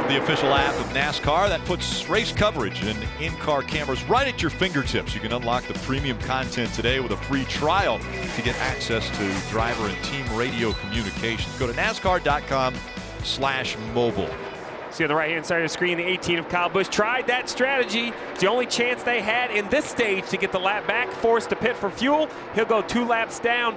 The official app of NASCAR that puts race coverage and in-car cameras right at your fingertips. You can unlock the premium content today with a free trial to get access to driver and team radio communications. Go to NASCAR.com/mobile. See on the right-hand side of the screen, the 18 of Kyle Busch tried that strategy. It's the only chance they had in this stage to get the lap back, forced to pit for fuel. He'll go 2 laps down.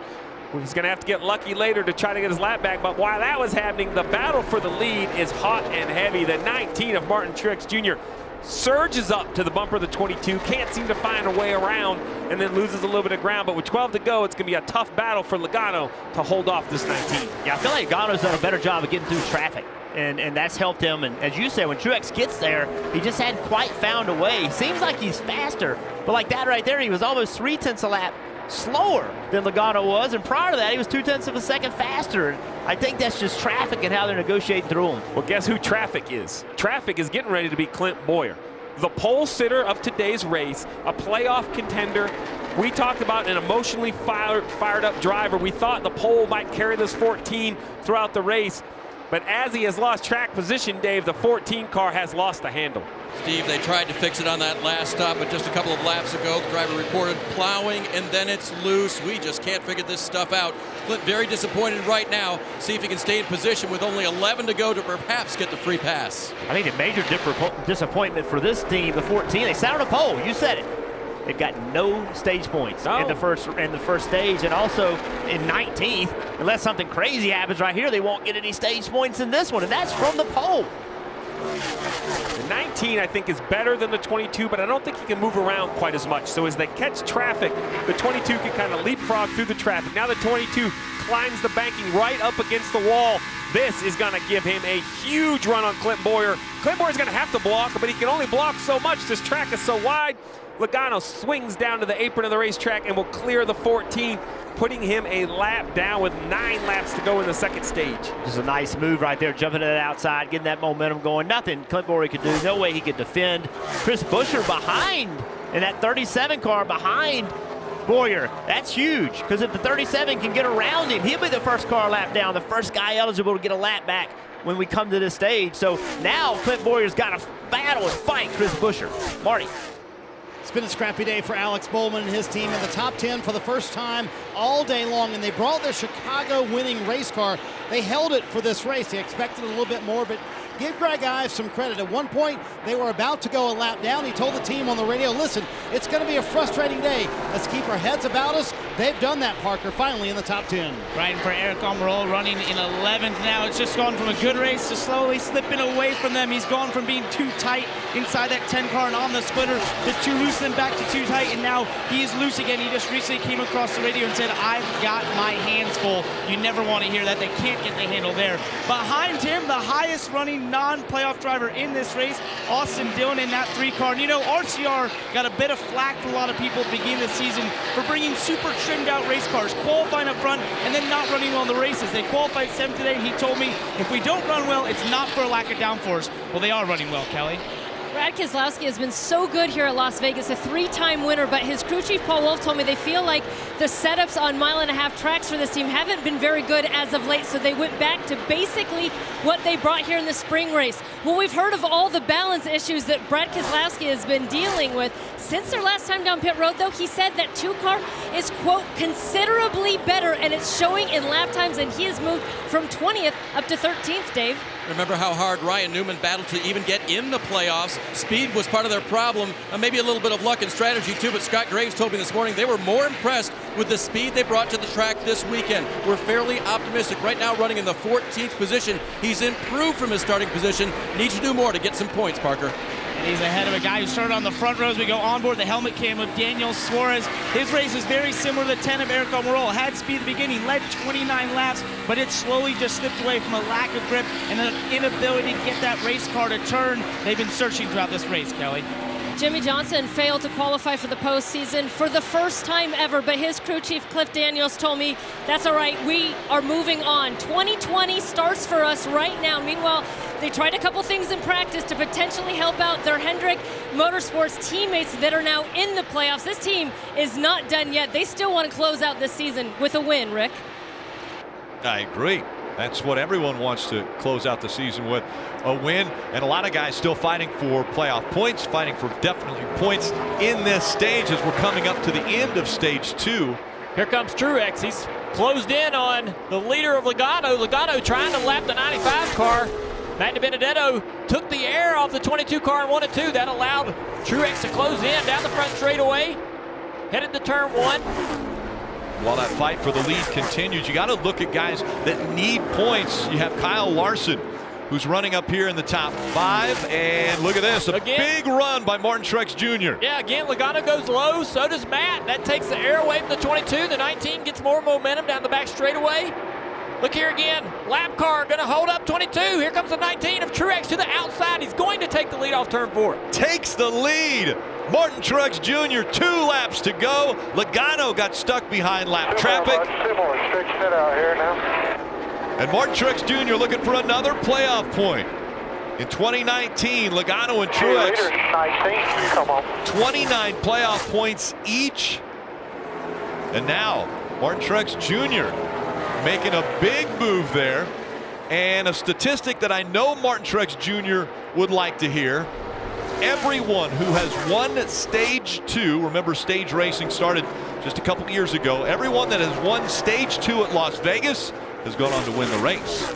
He's going to have to get lucky later to try to get his lap back. But while that was happening, the battle for the lead is hot and heavy. The 19 of Martin Truex Jr. surges up to the bumper of the 22, can't seem to find a way around, and then loses a little bit of ground. But with 12 to go, it's going to be a tough battle for Logano to hold off this 19. Yeah, I feel like Logano's done a better job of getting through traffic. And that's helped him. And as you said, when Truex gets there, he just hadn't quite found a way. Seems like he's faster. But like that right there, he was almost 3/10 a lap slower than Logano was, and prior to that he was 0.2 of a second faster. I think that's just traffic and how they're negotiating through them. Well, guess who traffic is? Traffic is getting ready to be Clint Bowyer, the pole sitter of today's race, a playoff contender. We talked about an emotionally fired up driver. We thought the pole might carry this 14 throughout the race, but as he has lost track position, Dave, the 14 car has lost the handle. Steve, they tried to fix it on that last stop, but just a couple of laps ago, the driver reported plowing, and then it's loose. We just can't figure this stuff out. Clint very disappointed right now. See if he can stay in position with only 11 to go to perhaps get the free pass. I think a major disappointment for this team, the 14. They sat on a pole. You said it. They've got no stage points in the first stage, and also in 19th. Unless something crazy happens right here, they won't get any stage points in this one, and that's from the pole. The 19, I think, is better than the 22, but I don't think he can move around quite as much. So as they catch traffic, the 22 can kind of leapfrog through the traffic. Now the 22 climbs the banking right up against the wall. This is going to give him a huge run on Clint Boyer. Clint Boyer's going to have to block, but he can only block so much. This track is so wide. Logano swings down to the apron of the racetrack and will clear the 14, putting him a lap down with 9 laps to go in the second stage. Just a nice move right there, jumping to that outside, getting that momentum going. Nothing Clint Boyer could do. No way he could defend. Chris Buescher behind in that 37 car behind Boyer. That's huge, because if the 37 can get around him, he'll be the first car lap down, the first guy eligible to get a lap back when we come to this stage. So now Clint Boyer's got to battle and fight Chris Buescher. Marty. It's been a scrappy day for Alex Bowman and his team in the top 10 for the first time all day long, and they brought their Chicago winning race car. They held it for this race. They expected a little bit more, but give Greg Ives some credit. At one point, they were about to go a lap down. He told the team on the radio, listen, it's going to be a frustrating day. Let's keep our heads about us. They've done that, Parker, finally in the top 10. Riding for Eric Almirola, running in 11th now. It's just gone from a good race to slowly slipping away from them. He's gone from being too tight inside that 10 car and on the splitter to too loose, then back to too tight, and now he is loose again. He just recently came across the radio and said, I've got my hands full. You never want to hear that. They can't get the handle there. Behind him, the highest running non-playoff driver in this race, Austin Dillon in that 3 car. And you know, RCR got a bit of flack from a lot of people at the beginning of the season for bringing super trimmed out race cars, qualifying up front and then not running well in the races. They qualified 7th today, and he told me if we don't run well, it's not for a lack of downforce. Well, they are running well, Kelly. Brad Keselowski has been so good here at Las Vegas, a 3-time winner, but his crew chief Paul Wolf told me they feel like the setups on mile-and-a-half tracks for this team haven't been very good as of late, so they went back to basically what they brought here in the spring race. Well, we've heard of all the balance issues that Brad Keselowski has been dealing with since their last time down pit road, though. He said that 2-car is, quote, considerably better, and it's showing in lap times, and he has moved from 20th up to 13th, Dave. Remember how hard Ryan Newman battled to even get in the playoffs. Speed was part of their problem, maybe a little bit of luck and strategy too, but Scott Graves told me this morning they were more impressed with the speed they brought to the track this weekend. We're fairly optimistic. Right now running in the 14th position. He's improved from his starting position. Needs to do more to get some points, Parker. And he's ahead of a guy who started on the front rows. We go on board the helmet cam of Daniel Suarez. His race is very similar to the 10 of Eric Almirola. Had speed at the beginning, led 29 laps, but it slowly just slipped away from a lack of grip and an inability to get that race car to turn. They've been searching throughout this race, Kelly. Jimmy Johnson failed to qualify for the postseason for the first time ever, but his crew chief Cliff Daniels told me that's all right, we are moving on. 2020 starts for us right now. Meanwhile, they tried a couple things in practice to potentially help out their Hendrick Motorsports teammates that are now in the playoffs. This team is not done yet. They still want to close out this season with a win, Rick. I agree. That's what everyone wants to close out the season with, a win. And a lot of guys still fighting for playoff points, fighting for definitely points in this stage as we're coming up to the end of stage 2. Here comes Truex. He's closed in on the leader of Logano. Logano trying to lap the 95 car. Matt DiBenedetto took the air off the 22 car and won it too. That allowed Truex to close in down the front straightaway. Headed to turn 1. While that fight for the lead continues, you got to look at guys that need points. You have Kyle Larson, who's running up here in the top 5, and look at this, a big run by Martin Truex Jr. Yeah, again, Logano goes low, so does Matt. That takes the air away from the 22. The 19 gets more momentum down the back straightaway. Look here again, lap car gonna hold up 22. Here comes the 19 of Truex to the outside. He's going to take the lead off turn 4. Takes the lead. Martin Truex Jr., 2 laps to go. Logano got stuck behind lap traffic. Out here now. And Martin Truex Jr. looking for another playoff point. In 2019, Logano and Truex, 29 playoff points each. And now, Martin Truex Jr. making a big move there. And a statistic that I know Martin Truex Jr. would like to hear. Everyone who has won stage 2, remember stage racing started just a couple years ago, everyone that has won stage 2 at Las Vegas has gone on to win the race.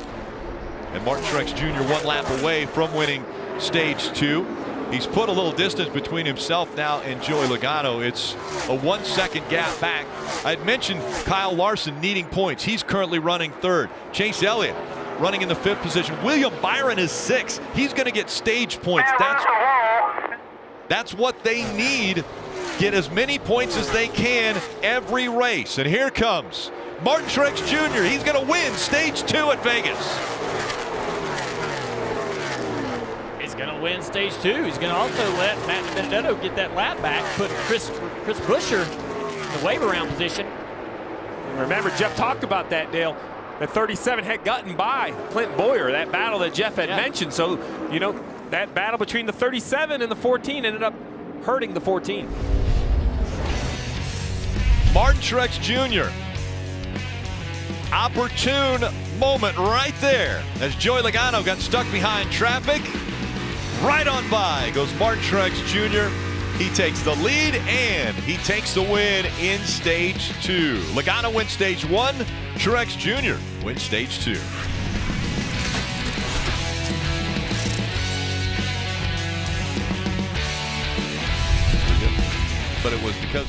And Martin Truex Jr. 1 lap away from winning stage 2. He's put a little distance between himself now and Joey Logano. It's a 1 second gap back. I'd mentioned Kyle Larson needing points. He's currently running third. Chase Elliott running in the 5th position. William Byron is 6th. He's going to get stage points. That's what they need. Get as many points as they can every race. And here comes Martin Truex Jr. He's going to win stage 2 at Vegas. He's going to win stage 2. He's going to also let Matt Benedetto get that lap back, put Chris Buescher in the wave around position. And remember, Jeff talked about that, Dale. The 37 had gotten by Clint Boyer, that battle that Jeff had mentioned. So, you know, that battle between the 37 and the 14 ended up hurting the 14. Martin Truex Jr. Opportune moment right there as Joey Logano got stuck behind traffic. Right on by goes Martin Truex Jr. He takes the lead and he takes the win in stage 2. Logano wins stage 1. Truex Jr. wins stage 2. But it was because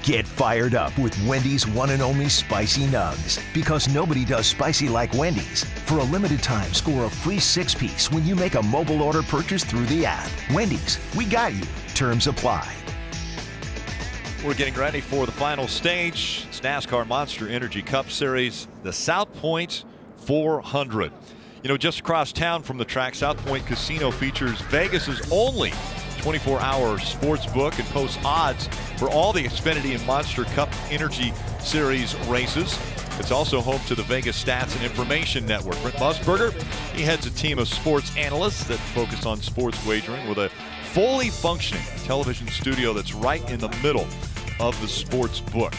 Get fired up with Wendy's one and only Spicy Nugs, because nobody does spicy like Wendy's. For a limited time, score a free 6-piece when you make a mobile order purchase through the app. Wendy's, we got you. Terms apply. We're getting ready for the final stage. It's NASCAR Monster Energy Cup Series, the South Point 400. You know, just across town from the track, South Point Casino features Vegas's only 24-hour sports book and posts odds for all the Xfinity and Monster Cup Energy Series races. It's also home to the Vegas Stats and Information Network. Brent Musburger, he heads a team of sports analysts that focus on sports wagering with a fully functioning television studio that's right in the middle of the sports book.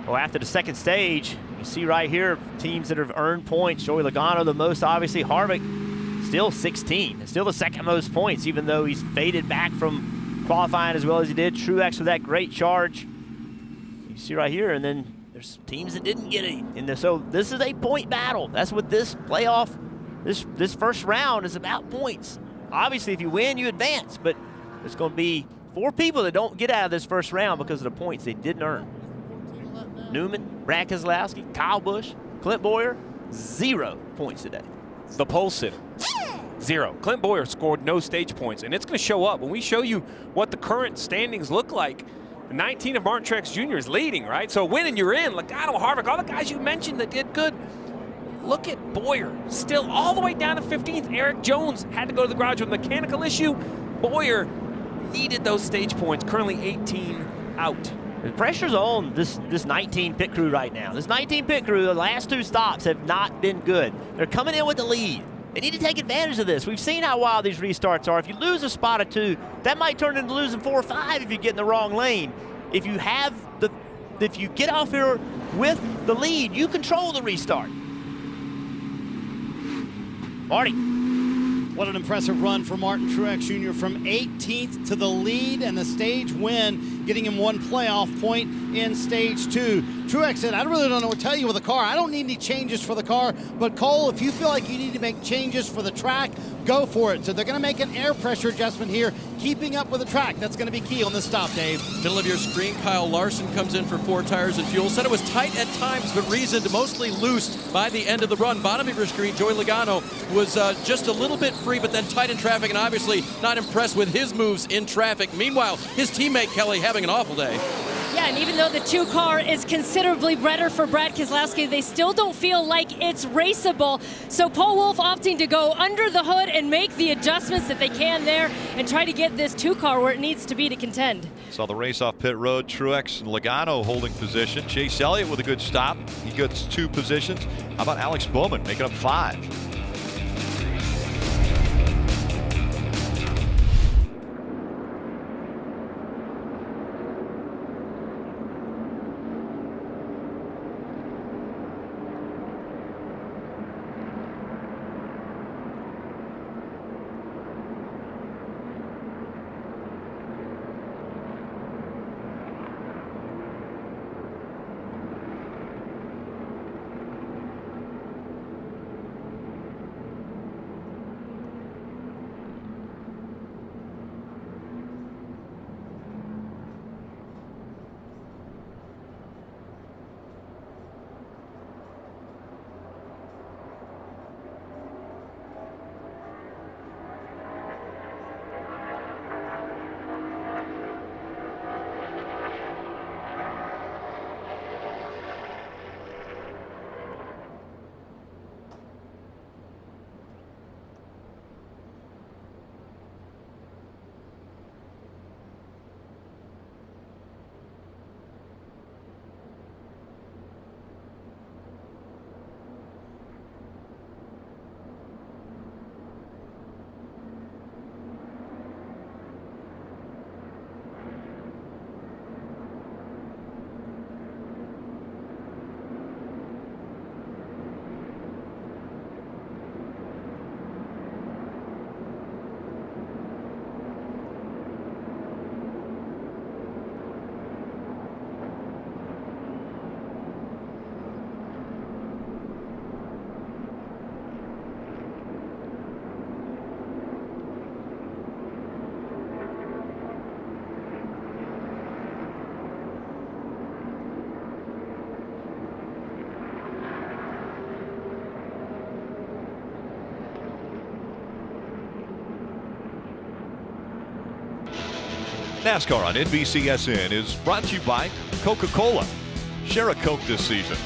Well, after the second stage, you see right here teams that have earned points. Joey Logano the most, obviously. Harvick still 16, still the second most points, even though he's faded back from qualifying as well as he did. Truex with that great charge. You see right here, and then there's teams that didn't get it. And so this is a point battle. That's what this playoff, this first round is about, points. Obviously, if you win, you advance, but there's going to be 4 people that don't get out of this first round because of the points they didn't earn. Newman, Brad Keselowski, Kyle Busch, Clint Boyer, 0 points today. The pole sitter, 0. Clint Boyer scored no stage points, and it's going to show up when we show you what the current standings look like. 19 of Martin Truex Jr. is leading, right? So winning, you're in. Logano, Harvick, all the guys you mentioned that did good. Look at Boyer, still all the way down to 15th. Eric Jones had to go to the garage with a mechanical issue. Boyer needed those stage points, currently 18 out. The pressure's on this 19 pit crew right now. This 19 pit crew, the last 2 stops have not been good. They're coming in with the lead. They need to take advantage of this. We've seen how wild these restarts are. If you lose a spot or 2, that might turn into losing 4 or 5 if you get in the wrong lane. If you get off here with the lead, you control the restart. Marty. What an impressive run for Martin Truex Jr. from 18th to the lead and the stage win, getting him 1 playoff point in stage 2. Truex said, I really don't know what to tell you with the car. I don't need any changes for the car, but Cole, if you feel like you need to make changes for the track, go for it. So they're going to make an air pressure adjustment here, keeping up with the track. That's going to be key on this stop, Dave. Middle of your screen, Kyle Larson comes in for 4 tires and fuel. Said it was tight at times, but reasoned mostly loose by the end of the run. Bottom of your screen, Joey Logano was just a little bit free, but then tight in traffic, and obviously not impressed with his moves in traffic. Meanwhile, his teammate Kelly having an awful day. Yeah, and even though the 2 car is considerably better for Brad Keselowski, they still don't feel like it's raceable. So Paul Wolf opting to go under the hood and make the adjustments that they can there and try to get this 2 car where it needs to be to contend. Saw the race off pit road. Truex and Logano holding position. Chase Elliott with a good stop. He gets 2 positions. How about Alex Bowman making up 5? NASCAR on NBCSN is brought to you by Coca-Cola. Share a Coke this season.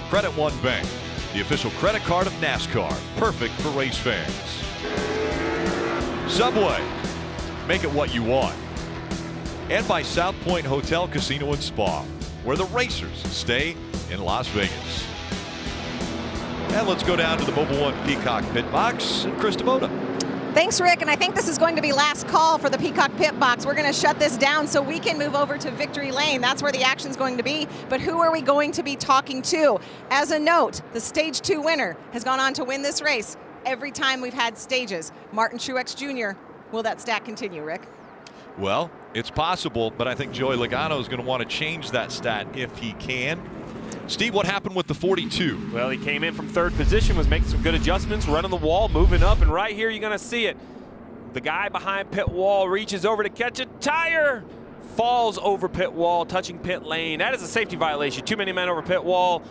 Credit One Bank, the official credit card of NASCAR, perfect for race fans. Subway, make it what you want. And by South Point Hotel, Casino and Spa, where the racers stay in Las Vegas. And let's go down to the Mobile One Peacock pit box and Chris DeMota. Thanks, Rick, and I think this is going to be last call for the Peacock Pit Box. We're going to shut this down so we can move over to Victory Lane. That's where the action's going to be, but who are we going to be talking to? As a note, the Stage 2 winner has gone on to win this race every time we've had stages. Martin Truex Jr., will that stat continue, Rick? Well, it's possible, but I think Joey Logano is going to want to change that stat if he can. Steve, what happened with the 42? Well, he came in from 3rd position, was making some good adjustments, running the wall, moving up, and right here you're going to see it. The guy behind pit wall reaches over to catch a tire, falls over pit wall, touching pit lane. That is a safety violation. Too many men over pit wall.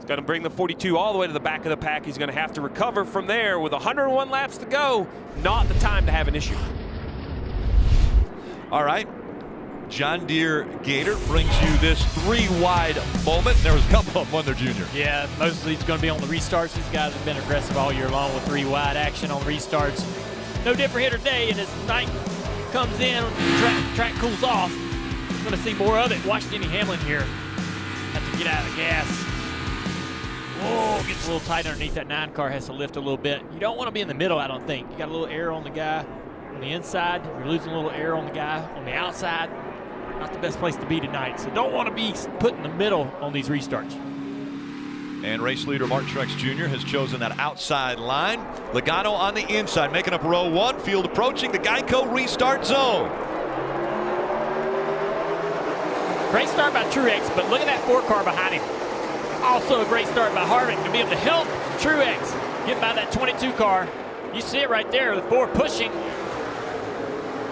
He's going to bring the 42 all the way to the back of the pack. He's going to have to recover from there with 101 laps to go. Not the time to have an issue. All right. John Deere Gator brings you this 3-wide moment. There was a couple of them on their junior. Yeah, mostly it's going to be on the restarts. These guys have been aggressive all year long with 3-wide action on restarts. No different here today, and as night comes in, track cools off, we're going to see more of it. Watch Denny Hamlin here have to get out of the gas. Whoa, gets a little tight underneath. That 9 car has to lift a little bit. You don't want to be in the middle, I don't think. You got a little air on the guy on the inside. You're losing a little air on the guy on the outside. Not the best place to be tonight, so don't want to be put in the middle on these restarts. And race leader Martin Truex Jr. has chosen that outside line. Logano on the inside, making up row 1. Field approaching the Geico restart zone. Great start by Truex, but look at that 4 car behind him. Also a great start by Harvick to be able to help Truex get by that 22 car. You see it right there, the 4 pushing.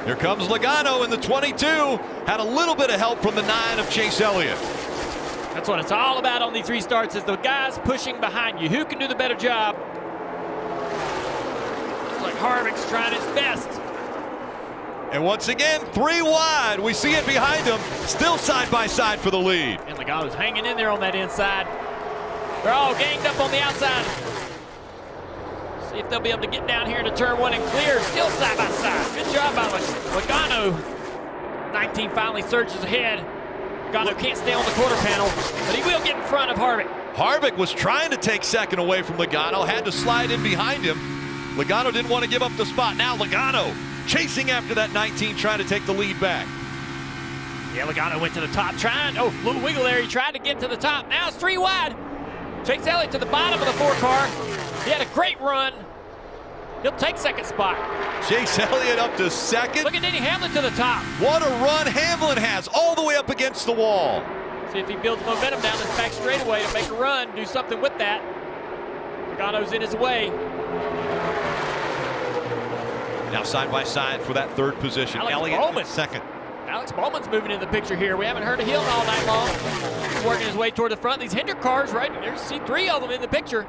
Here comes Logano in the 22. Had a little bit of help from the 9 of Chase Elliott. That's what it's all about on these restarts, is the guys pushing behind you. Who can do the better job? Looks like Harvick's trying his best. And once again, 3 wide. We see it behind him. Still side by side for the lead. And Logano's hanging in there on that inside. They're all ganged up on the outside. See if they'll be able to get down here into turn 1 and clear. Still side by side. Good job by Logano. 19 finally surges ahead. Logano can't stay on the quarter panel, but he will get in front of Harvick. Harvick was trying to take second away from Logano, had to slide in behind him. Logano didn't want to give up the spot. Now Logano chasing after that 19, trying to take the lead back. Yeah, Logano went to the top, trying, oh, little wiggle there. He tried to get to the top. Now it's 3 wide. Chase Elliott to the bottom of the 4 car. He had a great run. He'll take second spot. Chase Elliott up to second. Look at Denny Hamlin to the top. What a run Hamlin has, all the way up against the wall. See if he builds momentum down this back straightaway to make a run, do something with that. Logano's in his way. Now side by side for that 3rd position. Elliott second. Alex Bowman's moving in the picture here. We haven't heard of him all night long. He's working his way toward the front. These Hendrick cars, right? You see 3 of them in the picture.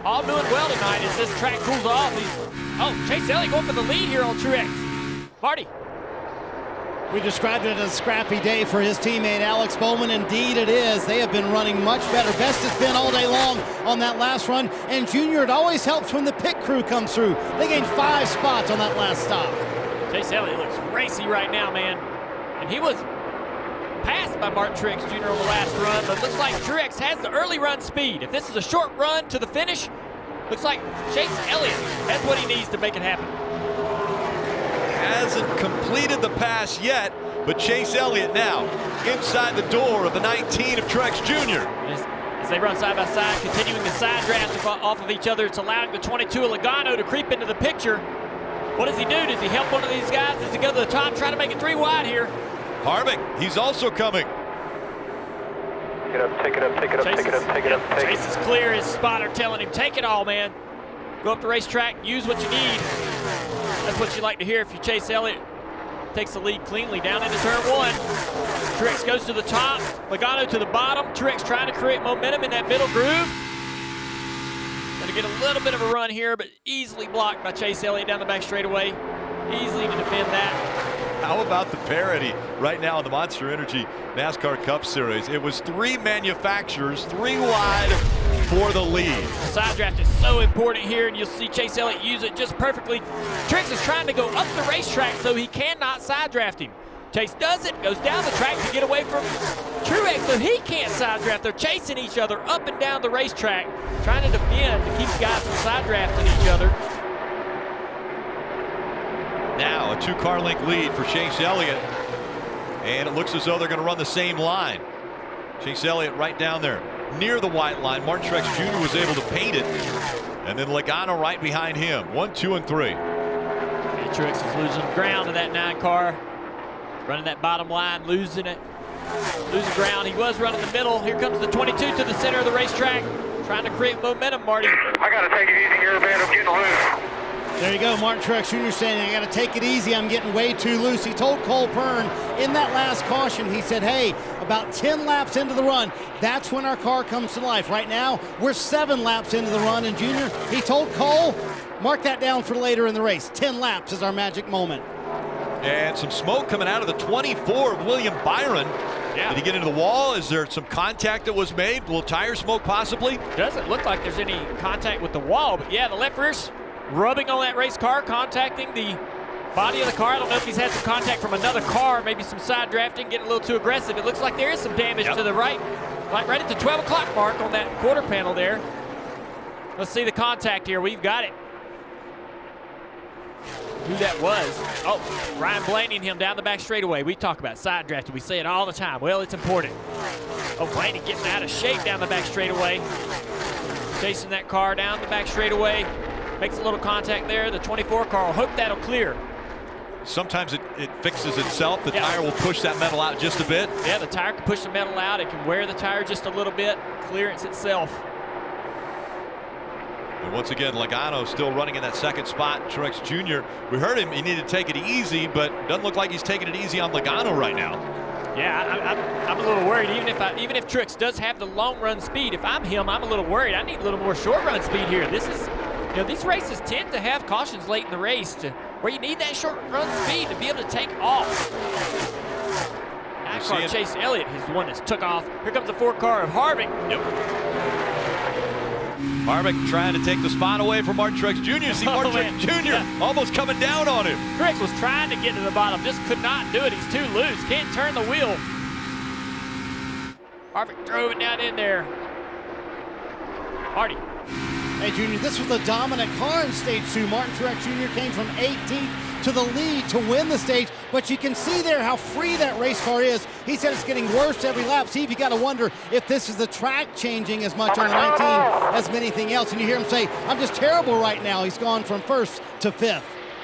All doing well tonight as this track cools off. Chase Elliott going for the lead here on Truex. Marty. We described it as a scrappy day for his teammate Alex Bowman. Indeed it is. They have been running much better. Best it's been all day long on that last run. And Junior, it always helps when the pit crew comes through. They gained 5 spots on that last stop. Chase Elliott looks racy right now, man. And he was passed by Martin Truex Jr. on the last run, but looks like Truex has the early run speed. If this is a short run to the finish, looks like Chase Elliott has what he needs to make it happen. Hasn't completed the pass yet, but Chase Elliott now inside the door of the 19 of Truex Jr. As they run side by side, continuing the side draft off of each other, it's allowing the 22 of Logano to creep into the picture. What does he do? Does he help one of these guys? Does he go to the top, try to make it 3 wide here? Harvick, he's also coming. Take it up, take it up, take it up, take it up, take it up. Chase is clear. His spotter telling him, take it all, man. Go up the racetrack, use what you need. That's what you like to hear if you Chase Elliott. Takes the lead cleanly down into turn 1. Truex goes to the top, Logano to the bottom. Truex trying to create momentum in that middle groove. Going to get a little bit of a run here, but easily blocked by Chase Elliott down the back straightaway. Easily to defend that. How about the parity right now in the Monster Energy NASCAR Cup Series? It was 3 manufacturers, 3 wide for the lead. The side draft is so important here, and you'll see Chase Elliott use it just perfectly. Truex is trying to go up the racetrack so he cannot side draft him. Chase does it, goes down the track to get away from Truex so he can't side draft. They're chasing each other up and down the racetrack, trying to defend to keep guys from side drafting each other. Now a 2-car length lead for Chase Elliott, and it looks as though they're going to run the same line. Chase Elliott right down there near the white line. Martin Truex Jr. was able to paint it, and then Logano right behind him. 1, 2, and 3. And Truex is losing ground to that 9 car, running that bottom line, losing ground. He was running the middle. Here comes the 22 to the center of the racetrack, trying to create momentum. Marty, I gotta take it easy here, man. I'm getting loose. There you go, Martin Truex Jr. saying, I got to take it easy. I'm getting way too loose. He told Cole Pern in that last caution, he said, hey, about 10 laps into the run, that's when our car comes to life. Right now, we're 7 laps into the run. And Junior, he told Cole, mark that down for later in the race. 10 laps is our magic moment. And some smoke coming out of the 24 of William Byron. Yeah. Did he get into the wall? Is there some contact that was made? A little tire smoke possibly? Doesn't look like there's any contact with the wall, but yeah, the left rear's rubbing on that race car, contacting the body of the car. I don't know if he's had some contact from another car, maybe some side drafting, getting a little too aggressive. It looks like there is some damage to the right, like right at the 12 o'clock mark on that quarter panel there. Let's see the contact here. We've got it. Who that was. Oh, Ryan Blaney and him down the back straightaway. We talk about side drafting. We say it all the time. Well, it's important. Oh, Blaney getting out of shape down the back straightaway. Chasing that car down the back straightaway. Makes a little contact there. The 24 car, hope that'll clear. Sometimes it fixes itself. The tire will push that metal out just a bit. Yeah, the tire can push the metal out. It can wear the tire just a little bit. Clearance itself. And once again, Logano still running in that second spot. Truex Jr., we heard him, he needed to take it easy, but doesn't look like he's taking it easy on Logano right now. Yeah, I'm a little worried. Even if Truex does have the long run speed, if I'm him, I'm a little worried. I need a little more short run speed here. This is, you know, these races tend to have cautions late in the race where you need that short run speed to be able to take off. NASCAR Chase Elliott is the one that's took off. Here comes the 4 car of Harvick. Nope. Harvick trying to take the spot away from Martin Truex Jr. See Martin Truex Jr. almost coming down on him. Truex was trying to get to the bottom, just could not do it. He's too loose, can't turn the wheel. Harvick drove it down in there. Hardy. Hey, Junior, this was a dominant car in stage 2. Martin Truex Jr. came from 18th to the lead to win the stage, but you can see there how free that race car is. He said it's getting worse every lap. Steve, you got to wonder if this is the track changing as much on the 19 as anything else. And you hear him say, I'm just terrible right now. He's gone from 1st to 5th.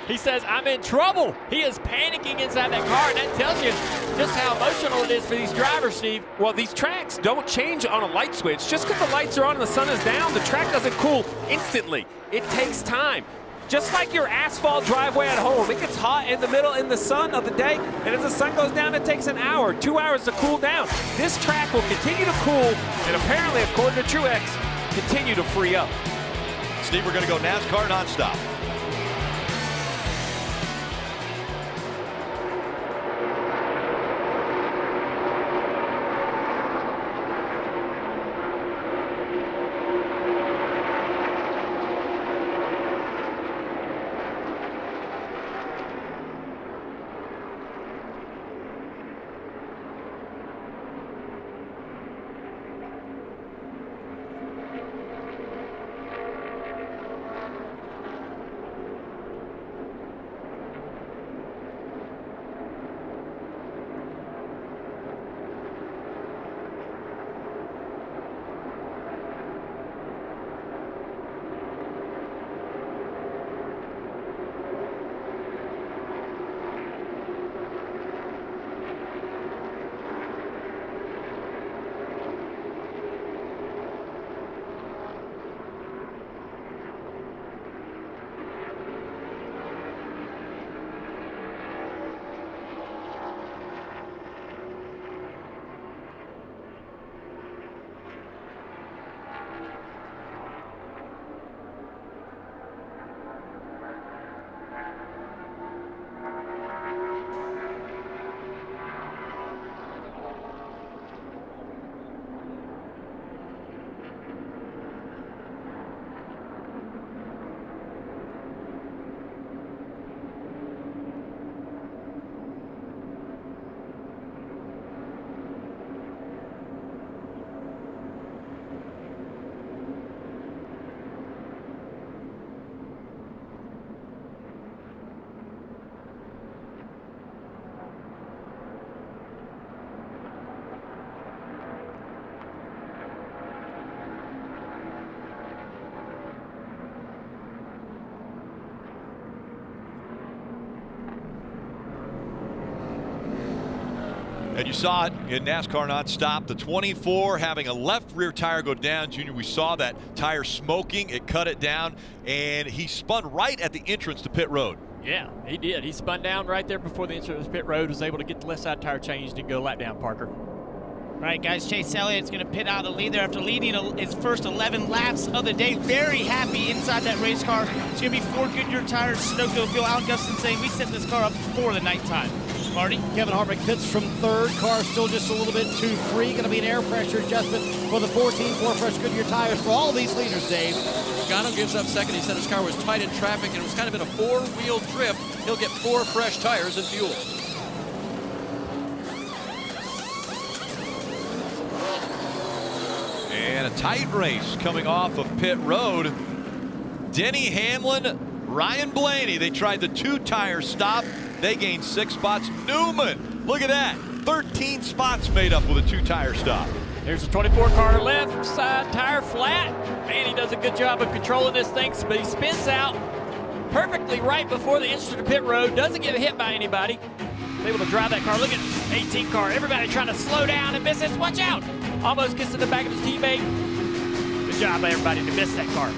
He says, I'm in trouble. He is panicking inside that car, and that tells you just how emotional it is for these drivers, Steve. Well, these tracks don't change on a light switch. Just because the lights are on and the sun is down, the track doesn't cool instantly. It takes time. Just like your asphalt driveway at home, it gets hot in the middle in the sun of the day, and as the sun goes down, it takes an hour, 2 hours to cool down. This track will continue to cool, and apparently, according to Truex, continue to free up. Steve, we're going to go NASCAR nonstop. And you saw it, in NASCAR nonstop. The 24 having a left rear tire go down. Junior, we saw that tire smoking. It cut it down, and he spun right at the entrance to pit road. Yeah, he did. He spun down right there before the entrance to pit road, was able to get the left side tire changed and go lap down, Parker. All right, guys, Chase Elliott's going to pit out of the lead there after leading his first 11 laps of the day. Very happy inside that race car. It's going to be 4 Goodyear tires, Sunoco fuel. Alan Gustafson saying we set this car up for the nighttime. Marty? Kevin Harvick pits from third. Car still just a little bit too free. Going to be an air pressure adjustment for the 4 fresh Goodyear tires for all these leaders, Dave. Logano gives up second. He said his car was tight in traffic, and it was kind of in a 4-wheel drift. He'll get 4 fresh tires and fuel. And a tight race coming off of pit road. Denny Hamlin, Ryan Blaney, they tried the 2-tire stop. They gained 6 spots. Newman, look at that. 13 spots made up with a 2-tire stop. There's a 24 car left side tire flat. Man, he does a good job of controlling this thing, but he spins out perfectly right before the entrance to pit road. Doesn't get hit by anybody. He's able to drive that car. Look at 18 car. Everybody trying to slow down and miss this. Watch out. Almost gets to the back of his teammate. Good job by everybody to miss that car.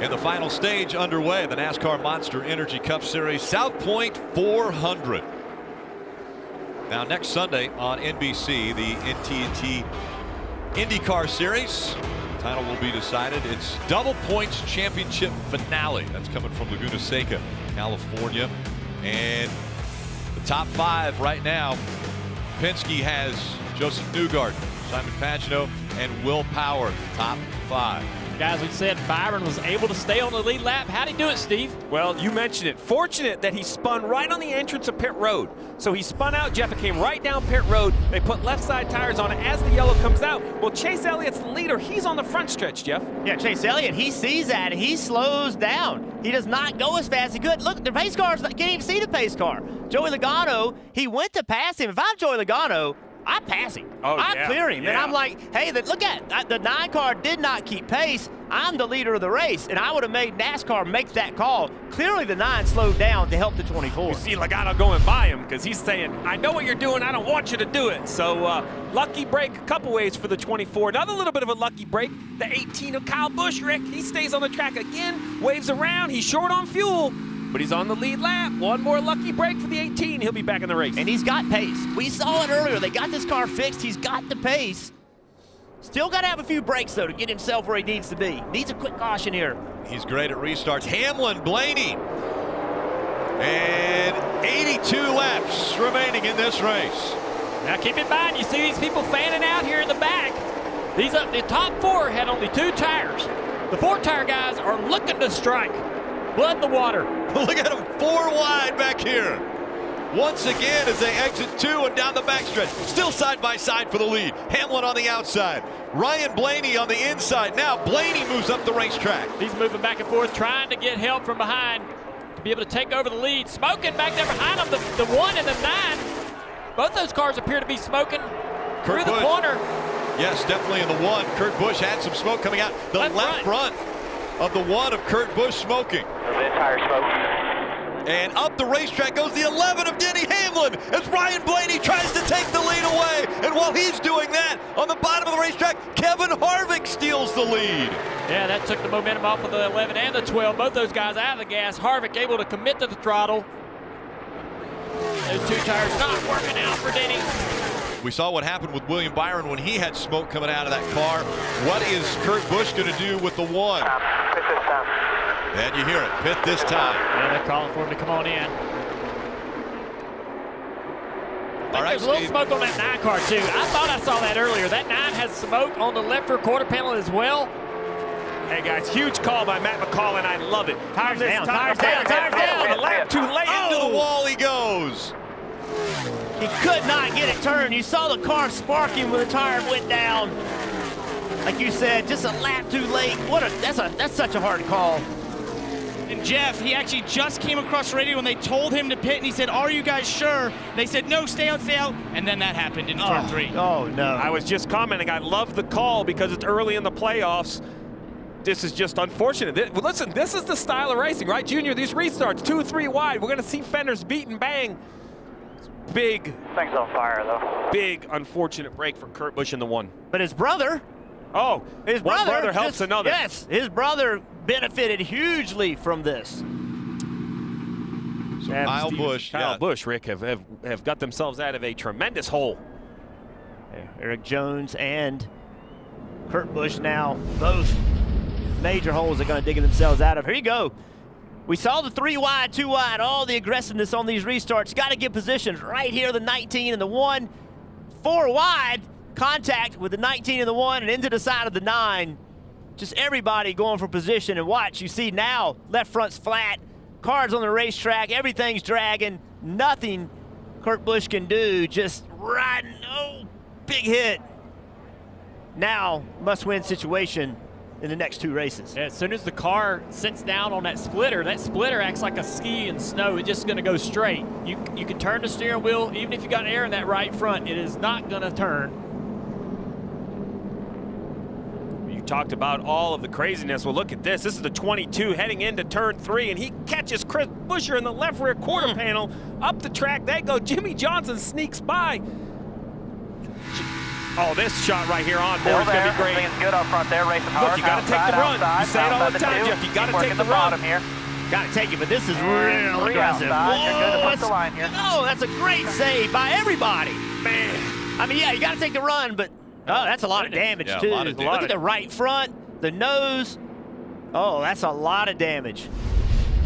And the final stage underway, the NASCAR Monster Energy Cup Series South Point 400. Now next Sunday on NBC, the NTT IndyCar Series. Title will be decided. It's double points championship finale. That's coming from Laguna Seca, California. And the top 5 right now, Penske has Joseph Newgarden, Simon Pagenaud, and Will Power, top 5. Guys, we said Byron was able to stay on the lead lap. How'd he do it, Steve? Well, you mentioned it. Fortunate that he spun right on the entrance of pit road. So he spun out, Jeff, and came right down pit road. They put left side tires on it as the yellow comes out. Well, Chase Elliott's the leader. He's on the front stretch, Jeff. Yeah, Chase Elliott, he sees that, and he slows down. He does not go as fast as he could. Look, the pace car can't even see the pace car. Joey Logano, he went to pass him. If I'm Joey Logano, I pass him. Oh, I clear him. And I'm like, hey, look at the 9 car did not keep pace. I'm the leader of the race, and I would have made NASCAR make that call. Clearly, the 9 slowed down to help the 24. You see Logano going by him because he's saying, I know what you're doing. I don't want you to do it. So lucky break a couple ways for the 24. Another little bit of a lucky break. The 18 of Kyle Busch, Rick. He stays on the track again, waves around. He's short on fuel, but he's on the lead lap. One more lucky break for the 18. He'll be back in the race. And he's got pace. We saw it earlier. They got this car fixed. He's got the pace. Still got to have a few breaks, though, to get himself where he needs to be. Needs a quick caution here. He's great at restarts. Hamlin, Blaney. And 82 laps remaining in this race. Now keep in mind, you see these people fanning out here in the back. The top 4 had only 2 tires. The 4-tire guys are looking to strike. Blood in the water. Look at them, 4 wide back here. Once again as they exit 2 and down the backstretch. Still side by side for the lead. Hamlin on the outside. Ryan Blaney on the inside. Now Blaney moves up the racetrack. He's moving back and forth, trying to get help from behind to be able to take over the lead. Smoking back there behind him, the 1 and the 9. Both those cars appear to be smoking through the corner. Yes, definitely in the 1. Kurt Busch had some smoke coming out. The left front of the 1 of Kurt Busch smoking. Tire smoke. And up the racetrack goes the 11 of Denny Hamlin as Ryan Blaney tries to take the lead away. And while he's doing that, on the bottom of the racetrack, Kevin Harvick steals the lead. Yeah, that took the momentum off of the 11 and the 12. Both those guys out of the gas. Harvick able to commit to the throttle. Those 2 tires not working out for Denny. We saw what happened with William Byron when he had smoke coming out of that car. What is Kurt Busch going to do with the 1? And you hear it, pit this time. Yeah, they're calling for him to come on in. All right, there's a little smoke on that 9 car too. I thought I saw that earlier. That 9 has smoke on the left rear quarter panel as well. Hey guys, huge call by Matt McCall, and I love it. Tires down, tires down. The lap too late. Into the wall he goes. He could not get it turned. You saw the car sparking when the tire went down. Like you said, just a lap too late. That's such a hard call. And Jeff, he actually just came across the radio when they told him to pit, and he said, are you guys sure? They said, no, stay out. And then that happened in turn 3. Oh, no. I was just commenting, I love the call because it's early in the playoffs. This is just unfortunate. Listen, this is the style of racing, right, Junior? These restarts, 2, 3 wide. We're going to see fenders beat and bang. Big. Thing's on fire, though. Big, unfortunate break for Kurt Busch in the 1. But his brother. Oh, his one brother helps another. Yes, his brother benefited hugely from this. So Kyle Busch, Rick, have got themselves out of a tremendous hole. Eric Jones and Kurt Busch now both major holes they're going to dig themselves out of. Here you go. We saw the 3 wide, 2 wide, all the aggressiveness on these restarts. Got to get positions right here, the 19 and the 1. 4 wide, contact with the 19 and the 1 and into the side of the 9. Just everybody going for position, and watch, you see now left front's flat, cars on the racetrack, everything's dragging, nothing Kurt Busch can do, just riding. Oh, big hit. Now must-win situation in the next 2 races. Yeah, as soon as the car sits down on that splitter acts like a ski in snow. It's just going to go straight. You can turn the steering wheel, even if you got air in that right front, it is not going to turn. You talked about all of the craziness. Well, look at this. This is the 22 heading into turn 3, and he catches Chris Buescher in the left rear quarter panel. Up the track they go. Jimmy Johnson sneaks by. Oh, this shot right here on board is going to be great. Things good up front there, racing hard. Look, you got to take the run. You say it all the time, Jeff. You got to take the run. Here. Got to take it, but this is real aggressive. You're good to push the line here. No, that's a great save by everybody. Man. I mean, yeah, you got to take the run, but that's a lot of damage, too. Look at the right front, the nose. Oh, that's a lot of damage.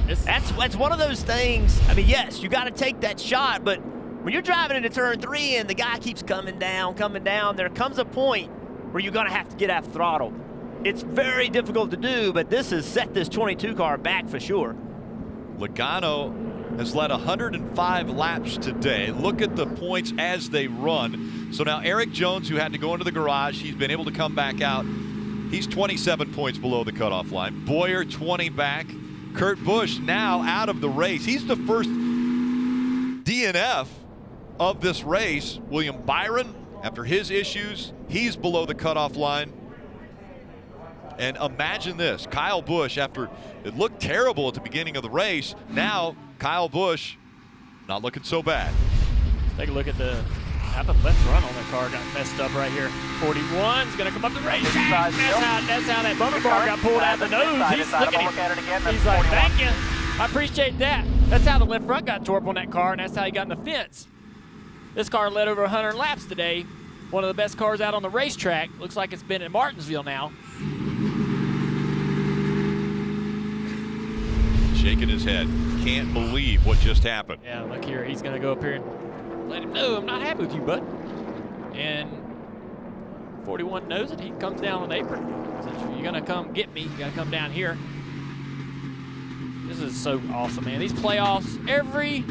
That's one of those things. I mean, yes, you got to take that shot, but when you're driving into turn 3 and the guy keeps coming down, there comes a point where you're going to have to get off the throttle. It's very difficult to do, but this has set this 22 car back for sure. Logano has led 105 laps today. Look at the points as they run. So now Eric Jones, who had to go into the garage, he's been able to come back out. He's 27 points below the cutoff line. Boyer 20 back. Kurt Busch now out of the race. He's the first DNF of this race. William Byron After his issues, he's below the cutoff line. And imagine this, Kyle Busch, after it looked terrible at the beginning of the race, now Kyle Busch not looking so bad. Let's take a look at how the left front on the car got messed up right here. 41's going to come up the racetrack. That's how that bumper bar got pulled out of the nose. He's like, thank you. I appreciate that. That's how the left front got tore up on that car, and that's how he got in the fence. This car led over 100 laps today. One of the best cars out on the racetrack. Looks like it's been in Martinsville now. Shaking his head. Can't believe what just happened. Yeah, look here. He's going to go up here and let him know I'm not happy with you, bud. And 41 knows it. He comes down on the apron. Says, if you're going to come get me, you got to come down here. This is so awesome, man. These playoffs, every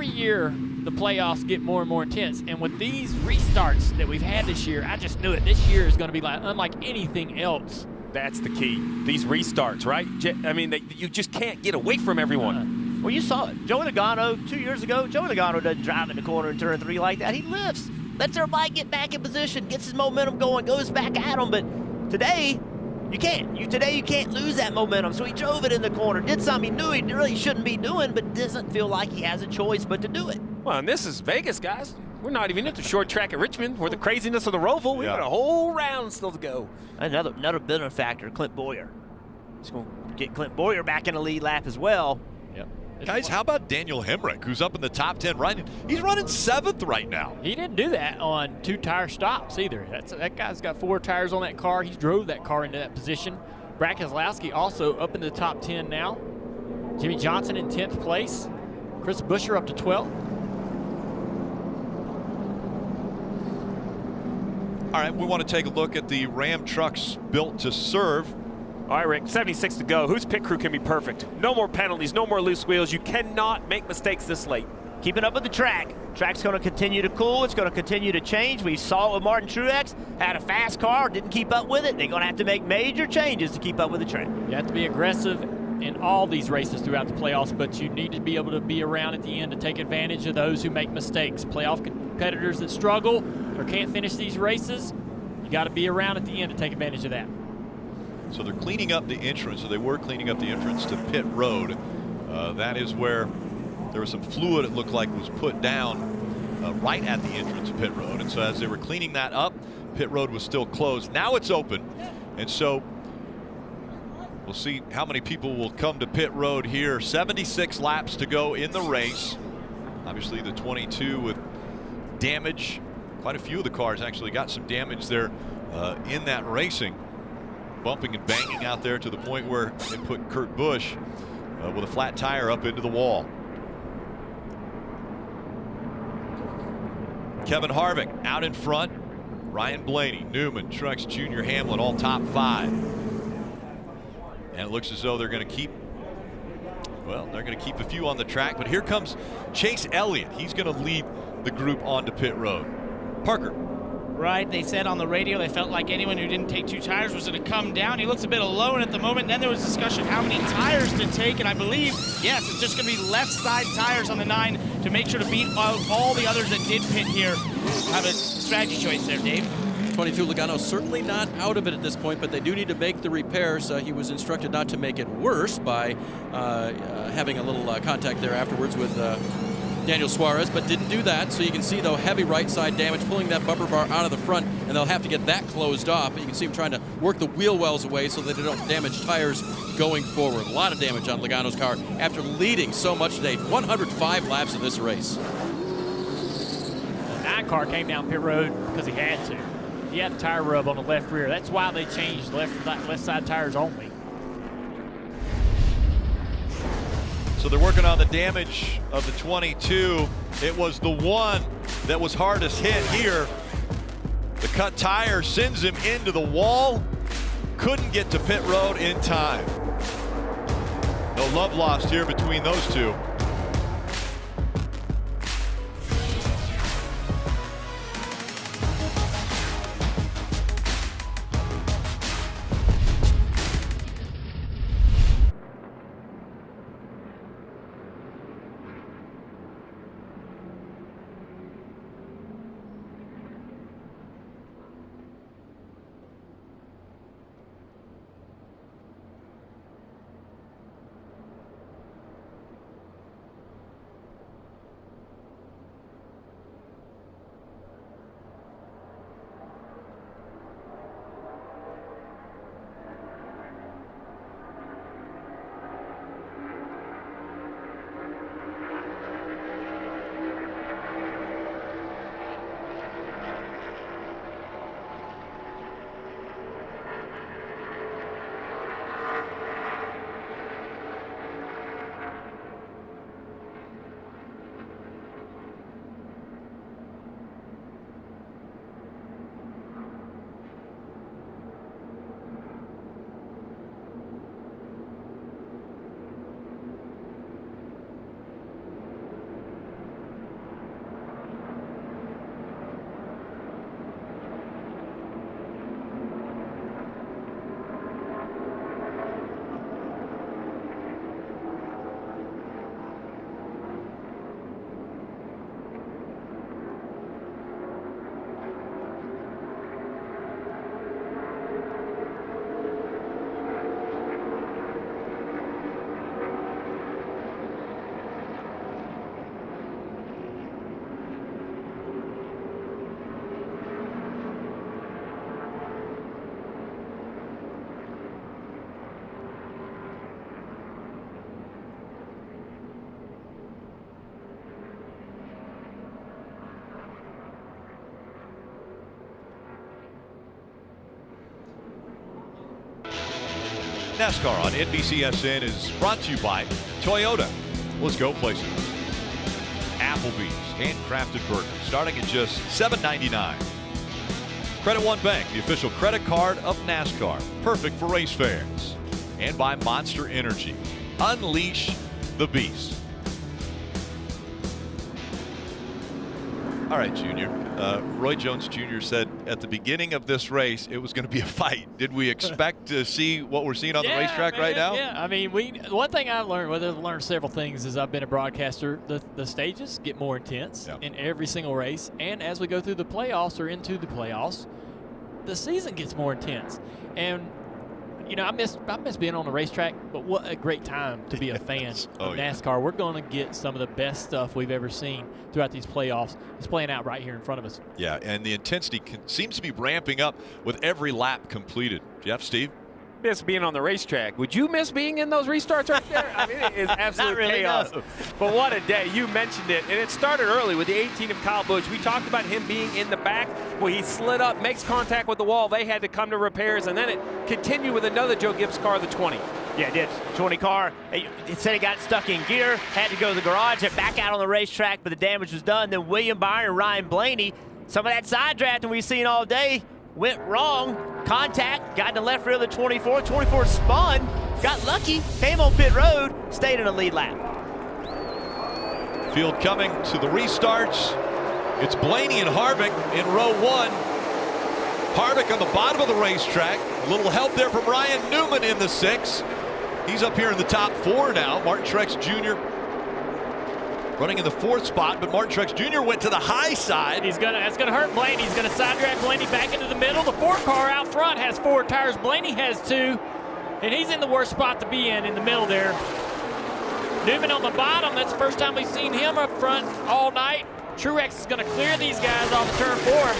year, the playoffs get more and more intense. And with these restarts that we've had this year, I just knew it. This year is going to be like unlike anything else. That's the key. These restarts, right? I mean, you just can't get away from everyone. Well, you saw it. Joey Logano 2 years ago. Joey Logano doesn't drive in the corner in turn 3 like that. He lifts, lets everybody get back in position, gets his momentum going, goes back at him. But today, you can't. Today you can't lose that momentum. So he drove it in the corner, did something he knew he really shouldn't be doing, but doesn't feel like he has a choice but to do it. Well, and this is Vegas, guys. We're not even at the short track at Richmond where the craziness of the Roval. We've got a whole round still to go. Another benefactor, Clint Boyer. It's going to get Clint Boyer back in the lead lap as well. Yep. Guys, how about Daniel Hemrick, who's up in the top 10 running? He's running 7th right now. He didn't do that on 2 tire stops either. That guy's got 4 tires on that car. He drove that car into that position. Brad Keselowski also up in the top 10 now. Jimmy Johnson in 10th place. Chris Buescher up to 12th. All right, we want to take a look at the Ram trucks built to serve. All right, Rick, 76 to go. Whose pit crew can be perfect? No more penalties, no more loose wheels. You cannot make mistakes this late. Keeping up with the track. Track's going to continue to cool. It's going to continue to change. We saw it with Martin Truex. Had a fast car, didn't keep up with it. They're going to have to make major changes to keep up with the track. You have to be aggressive in all these races throughout the playoffs, but you need to be able to be around at the end to take advantage of those who make mistakes. Playoff competitors that struggle or can't finish these races, you got to be around at the end to take advantage of that. So they're cleaning up the entrance, or they were cleaning up the entrance to pit road. That is where there was some fluid it looked like was put down right at the entrance of pit road. And so as they were cleaning that up, pit road was still closed. Now it's open. And so we'll see how many people will come to pit road here. 76 laps to go in the race. Obviously the 22 with damage. Quite a few of the cars actually got some damage there in that racing. Bumping and banging out there to the point where it put Kurt Busch with a flat tire up into the wall. Kevin Harvick out in front. Ryan Blaney, Newman, Truex Jr., Hamlin, all top 5. And it looks as though they're going to keep, well, they're going to keep a few on the track. But here comes Chase Elliott. He's going to lead the group onto pit road. Parker. Right, they said on the radio they felt like anyone who didn't take 2 tires was going to come down. He looks a bit alone at the moment. Then there was discussion how many tires to take, and I believe, yes, it's just going to be left side tires on the 9 to make sure to beat all the others that did pit here. Have a strategy choice there, Dave. 22 Logano certainly not out of it at this point, but they do need to make the repairs. He was instructed not to make it worse by having a little contact there afterwards with Daniel Suarez, but didn't do that. So you can see, though, heavy right side damage, pulling that bumper bar out of the front, and they'll have to get that closed off. But you can see him trying to work the wheel wells away so that they don't damage tires going forward. A lot of damage on Logano's car after leading so much today. 105 laps of this race. The 9 car came down pit road because he had to. He had a tire rub on the left rear. That's why they changed left side tires only. So they're working on the damage of the 22. It was the one that was hardest hit here. The cut tire sends him into the wall. Couldn't get to pit road in time. No love lost here between those two. NASCAR on NBCSN is brought to you by Toyota. Let's go places. Applebee's handcrafted burger starting at just $7.99. Credit One Bank, the official credit card of NASCAR, perfect for race fans. And by Monster Energy, unleash the beast. All right, Junior. Roy Jones Jr. said at the beginning of this race it was going to be a fight. Did we expect to see what we're seeing on the racetrack right now? Yeah, I mean, one thing I've learned, well, I've learned several things as I've been a broadcaster, the stages get more intense in every single race. And as we go through the playoffs or into the playoffs, the season gets more intense. And you know, I miss being on the racetrack, but what a great time to be a fan of NASCAR. We're going to get some of the best stuff we've ever seen throughout these playoffs. It's playing out right here in front of us. Yeah, and the intensity seems to be ramping up with every lap completed. Jeff, Steve? Miss being on the racetrack. Would you miss being in those restarts right there? I mean, it is absolute chaos. But what a day. You mentioned it. And it started early with the 18 of Kyle Busch. We talked about him being in the back where he slid up, makes contact with the wall. They had to come to repairs. And then it continued with another Joe Gibbs car, the 20. Yeah, it did. 20 car. It said it got stuck in gear, had to go to the garage and back out on the racetrack, but the damage was done. Then William Byron and Ryan Blaney, some of that side drafting we've seen all day went wrong. Contact, got in the left rear of the 24. 24 spun, got lucky, came on pit road, stayed in a lead lap. Field coming to the restarts. It's Blaney and Harvick in row one. Harvick on the bottom of the racetrack. A little help there from Ryan Newman in the 6. He's up here in the top 4 now. Martin Truex Jr. running in the 4th spot, but Martin Truex Jr. went to the high side. That's gonna hurt Blaney. He's gonna side drag Blaney back into the middle. The 4 car out front has 4 tires. Blaney has 2, and he's in the worst spot to be in the middle there. Newman on the bottom. That's the first time we've seen him up front all night. Truex is gonna clear these guys off of turn 4.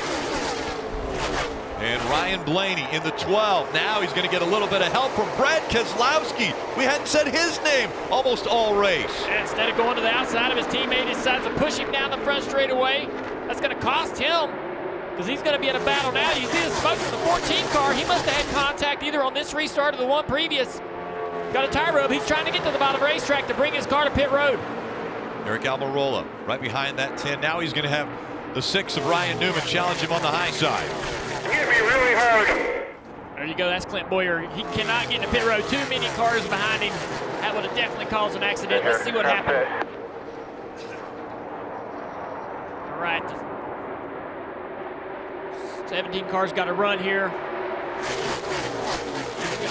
And Ryan Blaney in the 12. Now he's going to get a little bit of help from Brad Keselowski. We hadn't said his name almost all race. And instead of going to the outside of his teammate, he decides to push him down the front straightaway. That's going to cost him because he's going to be in a battle now. You see the smoke from the 14 car. He must have had contact either on this restart or the one previous. Got a tire rub. He's trying to get to the bottom racetrack to bring his car to pit road. Eric Almirola right behind that 10. Now he's going to have the 6 of Ryan Newman challenge him on the high side. Hit me really hard. There you go. That's Clint Boyer. He cannot get in the pit road. Too many cars behind him. That would have definitely caused an accident. Let's see what happened. All right. 17 cars got to run here.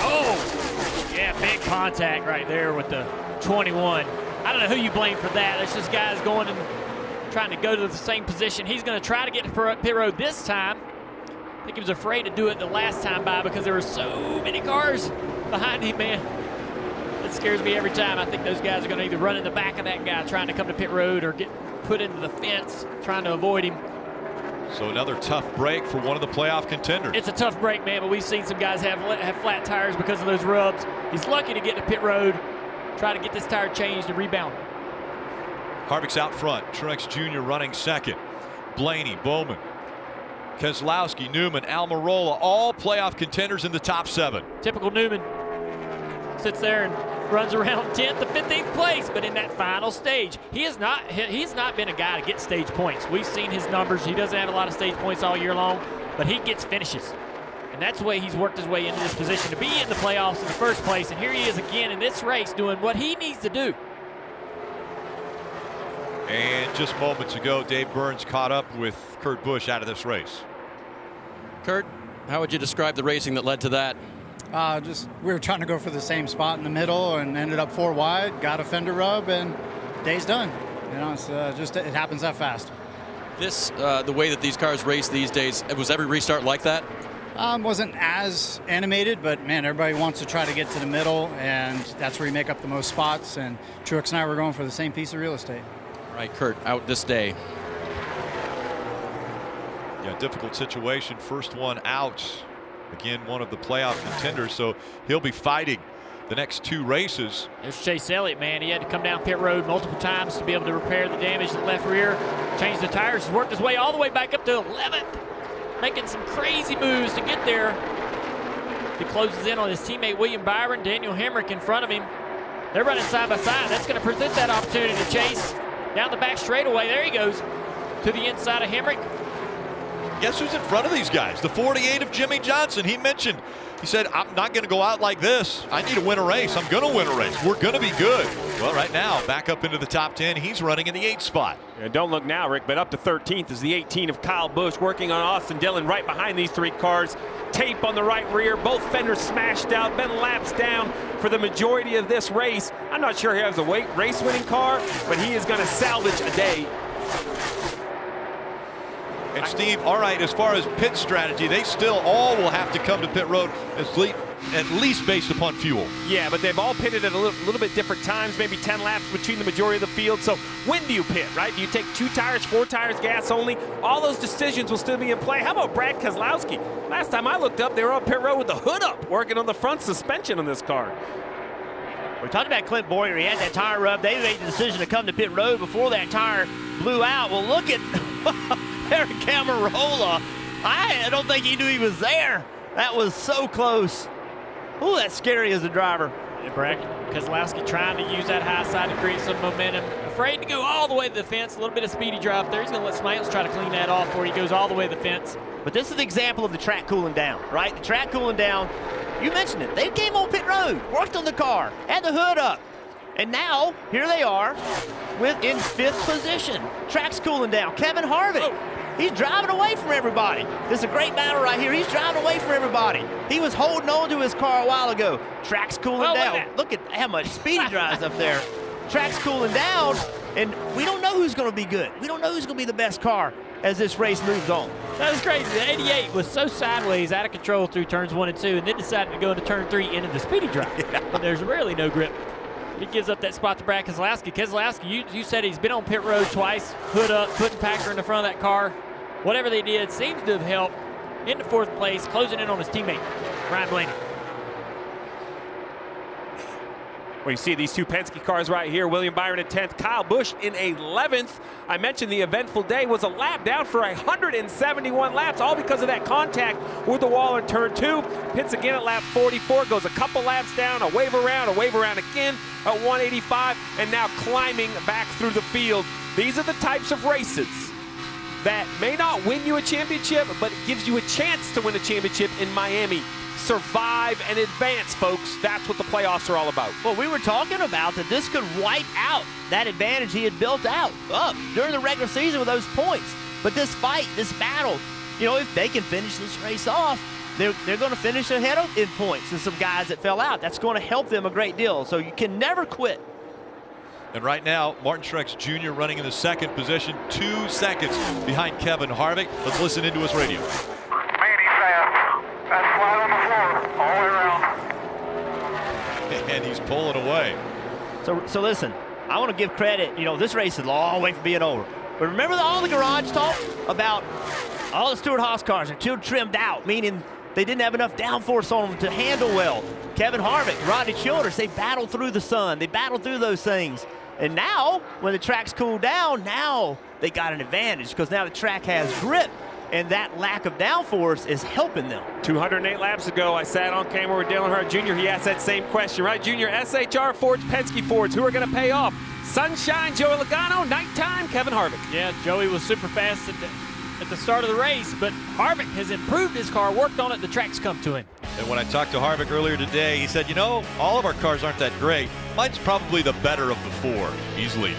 Oh! Yeah, big contact right there with the 21. I don't know who you blame for that. There's just guys going and trying to go to the same position. He's going to try to get to pit road this time. I think he was afraid to do it the last time by because there were so many cars behind him, man. It scares me every time. I think those guys are going to either run in the back of that guy trying to come to pit road or get put into the fence trying to avoid him. So another tough break for one of the playoff contenders. It's a tough break, man, but we've seen some guys have flat tires because of those rubs. He's lucky to get to pit road, try to get this tire changed and rebound. Harvick's out front. Truex Jr. running second. Blaney, Bowman, Keselowski, Newman, Almirola, all playoff contenders in the top 7. Typical Newman. Sits there and runs around 10th to 15th place, but in that final stage, he's not been a guy to get stage points. We've seen his numbers. He doesn't have a lot of stage points all year long, but he gets finishes. And that's the way he's worked his way into this position to be in the playoffs in the first place. And here he is again in this race doing what he needs to do. And just moments ago, Dave Burns caught up with Kurt Busch out of this race. Kurt, how would you describe the racing that led to that? We were trying to go for the same spot in the middle and ended up 4 wide, got a fender rub, and day's done. You know, it's it happens that fast. This, the way that these cars race these days, was every restart like that? Wasn't as animated, but man, everybody wants to try to get to the middle, and that's where you make up the most spots. And Truex and I were going for the same piece of real estate. All right, Kurt, out this day. Yeah, difficult situation. First one out. Again, one of the playoff contenders, so he'll be fighting the next 2 races. There's Chase Elliott, man. He had to come down pit road multiple times to be able to repair the damage to the left rear, change the tires, worked his way all the way back up to 11th, making some crazy moves to get there. He closes in on his teammate William Byron, Daniel Hemrick in front of him. They're running side by side. That's going to present that opportunity to Chase down the back straightaway. There he goes to the inside of Hemrick. Guess who's in front of these guys? The 48 of Jimmy Johnson. He said, I'm not going to go out like this. I need to win a race. I'm going to win a race. We're going to be good. Well, right now, back up into the top 10. He's running in the 8th spot. And don't look now, Rick, but up to 13th is the 18 of Kyle Busch, working on Austin Dillon right behind these 3 cars. Tape on the right rear, both fenders smashed out, been laps down for the majority of this race. I'm not sure he has a race-winning car, but he is going to salvage a day. And Steve, all right, as far as pit strategy, they still all will have to come to pit road at least based upon fuel. Yeah, but they've all pitted at a little bit different times, maybe 10 laps between the majority of the field. So when do you pit, right? Do you take 2 tires, 4 tires, gas only? All those decisions will still be in play. How about Brad Keselowski? Last time I looked up, they were on pit road with the hood up, working on the front suspension on this car. We talked about Clint Boyer. He had that tire rub. They made the decision to come to pit road before that tire blew out. Well, look at Eric Camarola. I don't think he knew he was there. That was so close. Ooh, that's scary as a driver. And Brad Keselowski trying to use that high side to create some momentum. Afraid to go all the way to the fence. A little bit of speedy drop there. He's going to let somebody else try to clean that off before he goes all the way to the fence. But this is an example of the track cooling down, right? The track cooling down. You mentioned it. They came on pit road, worked on the car, had the hood up. And now, here they are in 5th position. Track's cooling down. Kevin Harvick. He's driving away from everybody. This is a great battle right here. He's driving away from everybody. He was holding on to his car a while ago. Track's cooling down. Look at how much speed he drives up there. Track's cooling down, and we don't know who's going to be good. We don't know who's going to be the best car as this race moves on. That was crazy. The 88 was so sideways, out of control through turns 1 and 2, and then decided to go into turn 3 into the speedy drop. But there's really no grip. He gives up that spot to Brad Keselowski. Keselowski, you said he's been on pit road twice, hood up, putting Packer in the front of that car. Whatever they did seems to have helped. Into 4th place, closing in on his teammate, Ryan Blaney. Well, you see these 2 Penske cars right here. William Byron in 10th, Kyle Busch in 11th. I mentioned the eventful day was a lap down for 171 laps, all because of that contact with the wall in turn 2. Pits again at lap 44, goes a couple laps down, a wave around again at 185, and now climbing back through the field. These are the types of races that may not win you a championship, but it gives you a chance to win a championship in Miami. Survive and advance, folks. That's what the playoffs are all about. Well, we were talking about that this could wipe out that advantage he had built up during the regular season with those points. But this fight, this battle, if they can finish this race off, they're going to finish ahead in points and some guys that fell out. That's going to help them a great deal. So you can never quit. And right now, Martin Truex Jr. running in the 2nd position, 2 seconds behind Kevin Harvick. Let's listen into his radio. That's flat on the floor all the way around. And he's pulling away. So listen, I want to give credit. This race is a long way from being over. But remember all the garage talk about all the Stewart-Haas cars are too trimmed out, meaning they didn't have enough downforce on them to handle well. Kevin Harvick, Rodney Childers, they battled through the sun. They battled through those things. And now, when the track's cooled down, now they got an advantage because now the track has grip. And that lack of downforce is helping them. 208 laps ago, I sat on camera with Dale Earnhardt Jr. He asked that same question, right? Junior, SHR Fords, Penske Fords, who are going to pay off? Sunshine, Joey Logano, nighttime, Kevin Harvick. Yeah, Joey was super fast at the start of the race, but Harvick has improved his car, worked on it, the track's come to him. And when I talked to Harvick earlier today, he said, all of our cars aren't that great. Mine's probably the better of the 4. He's leading.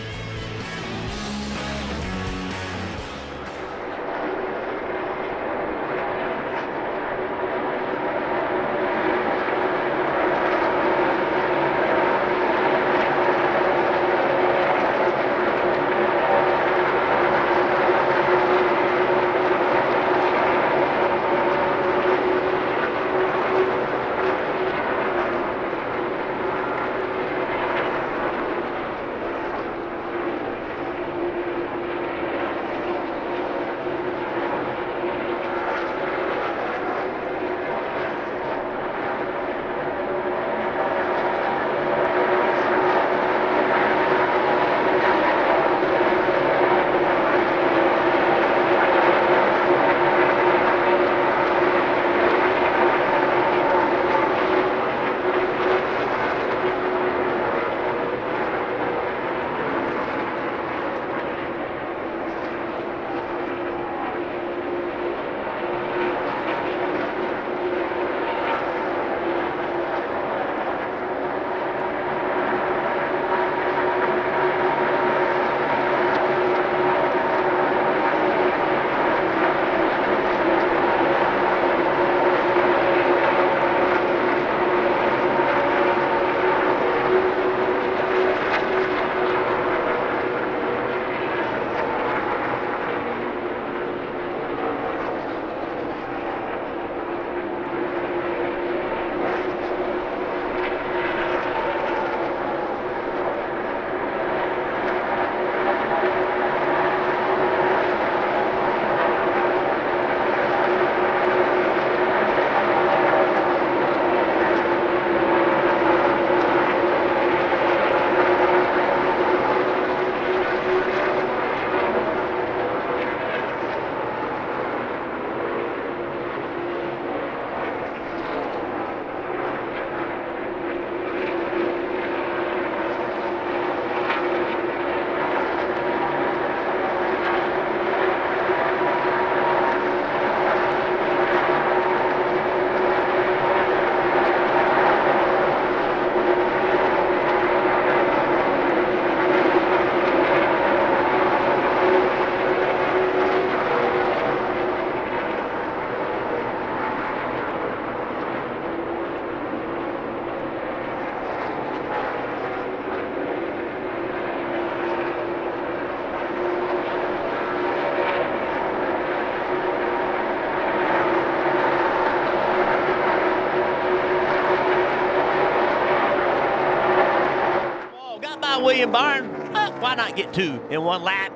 why not get 2 in one lap?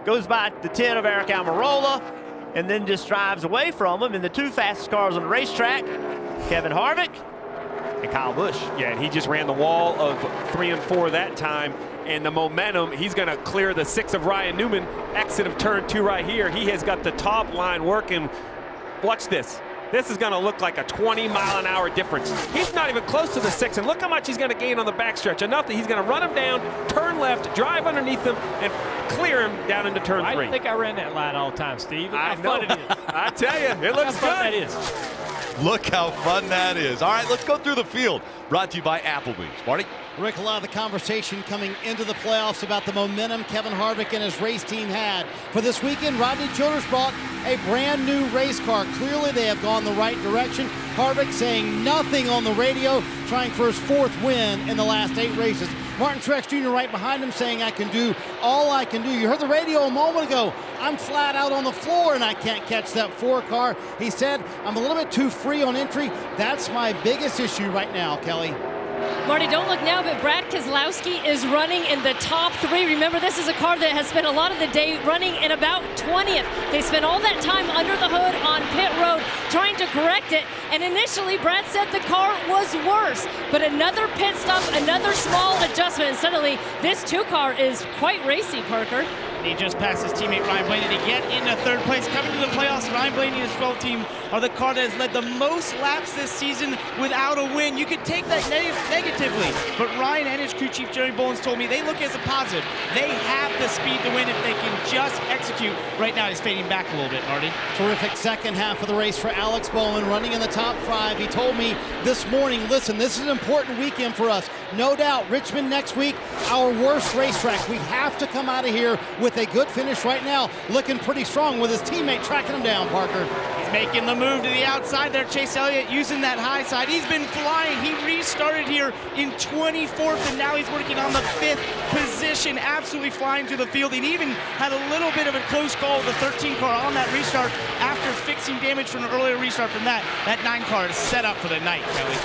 Goes by the 10 of Eric Almirola, and then just drives away from him. And the 2 fastest cars on the racetrack, Kevin Harvick and Kyle Busch. Yeah, and he just ran the wall of 3 and 4 that time. And the momentum, he's going to clear the 6 of Ryan Newman. Exit of turn 2 right here. He has got the top line working. Watch this. This is going to look like a 20-mile-an-hour difference. He's not even close to the 6, and look how much he's going to gain on the backstretch. Enough that he's going to run him down, turn left, drive underneath him, and clear him down into turn 3. I think I ran that line all the time, Steve. I know. How fun it is. I tell you, it looks good. That is. Look how fun that is. All right, let's go through the field. Brought to you by Applebee's. Marty? Rick, a lot of the conversation coming into the playoffs about the momentum Kevin Harvick and his race team had. For this weekend, Rodney Childers brought a brand new race car. Clearly, they have gone the right direction. Harvick saying nothing on the radio, trying for his 4th win in the last 8 races. Martin Truex Jr. right behind him saying, I can do all I can do. You heard the radio a moment ago. I'm flat out on the floor and I can't catch that 4 car. He said, I'm a little bit too free on entry. That's my biggest issue right now, Kelly. Marty, don't look now, but Brad Keselowski is running in the top 3. Remember, this is a car that has spent a lot of the day running in about 20th. They spent all that time under the hood on pit road trying to correct it, and initially Brad said the car was worse, but another pit stop, another small adjustment, and suddenly this 2 car is quite racy, Parker. He just passed his teammate Ryan Blaney to get into 3rd place. Coming to the playoffs, Ryan Blaney and his 12 team are the car that has led the most laps this season without a win. You could take that negatively, but Ryan and his crew chief Jerry Bowens told me they look as a positive. They have the speed to win if they can just execute. Right now he's fading back a little bit, Marty. Terrific second half of the race for Alex Bowman, running in the top 5. He told me this morning, listen, this is an important weekend for us. No doubt, Richmond next week, our worst racetrack. We have to come out of here with a good finish right now, looking pretty strong with his teammate tracking him down, Parker. He's making the move to the outside there. Chase Elliott using that high side. He's been flying. He restarted here in 24th, and now he's working on the 5th position, absolutely flying through the field. He even had a little bit of a close call with the 13 car on that restart after fixing damage from an earlier restart from that. That 9 car is set up for the night, Kelly.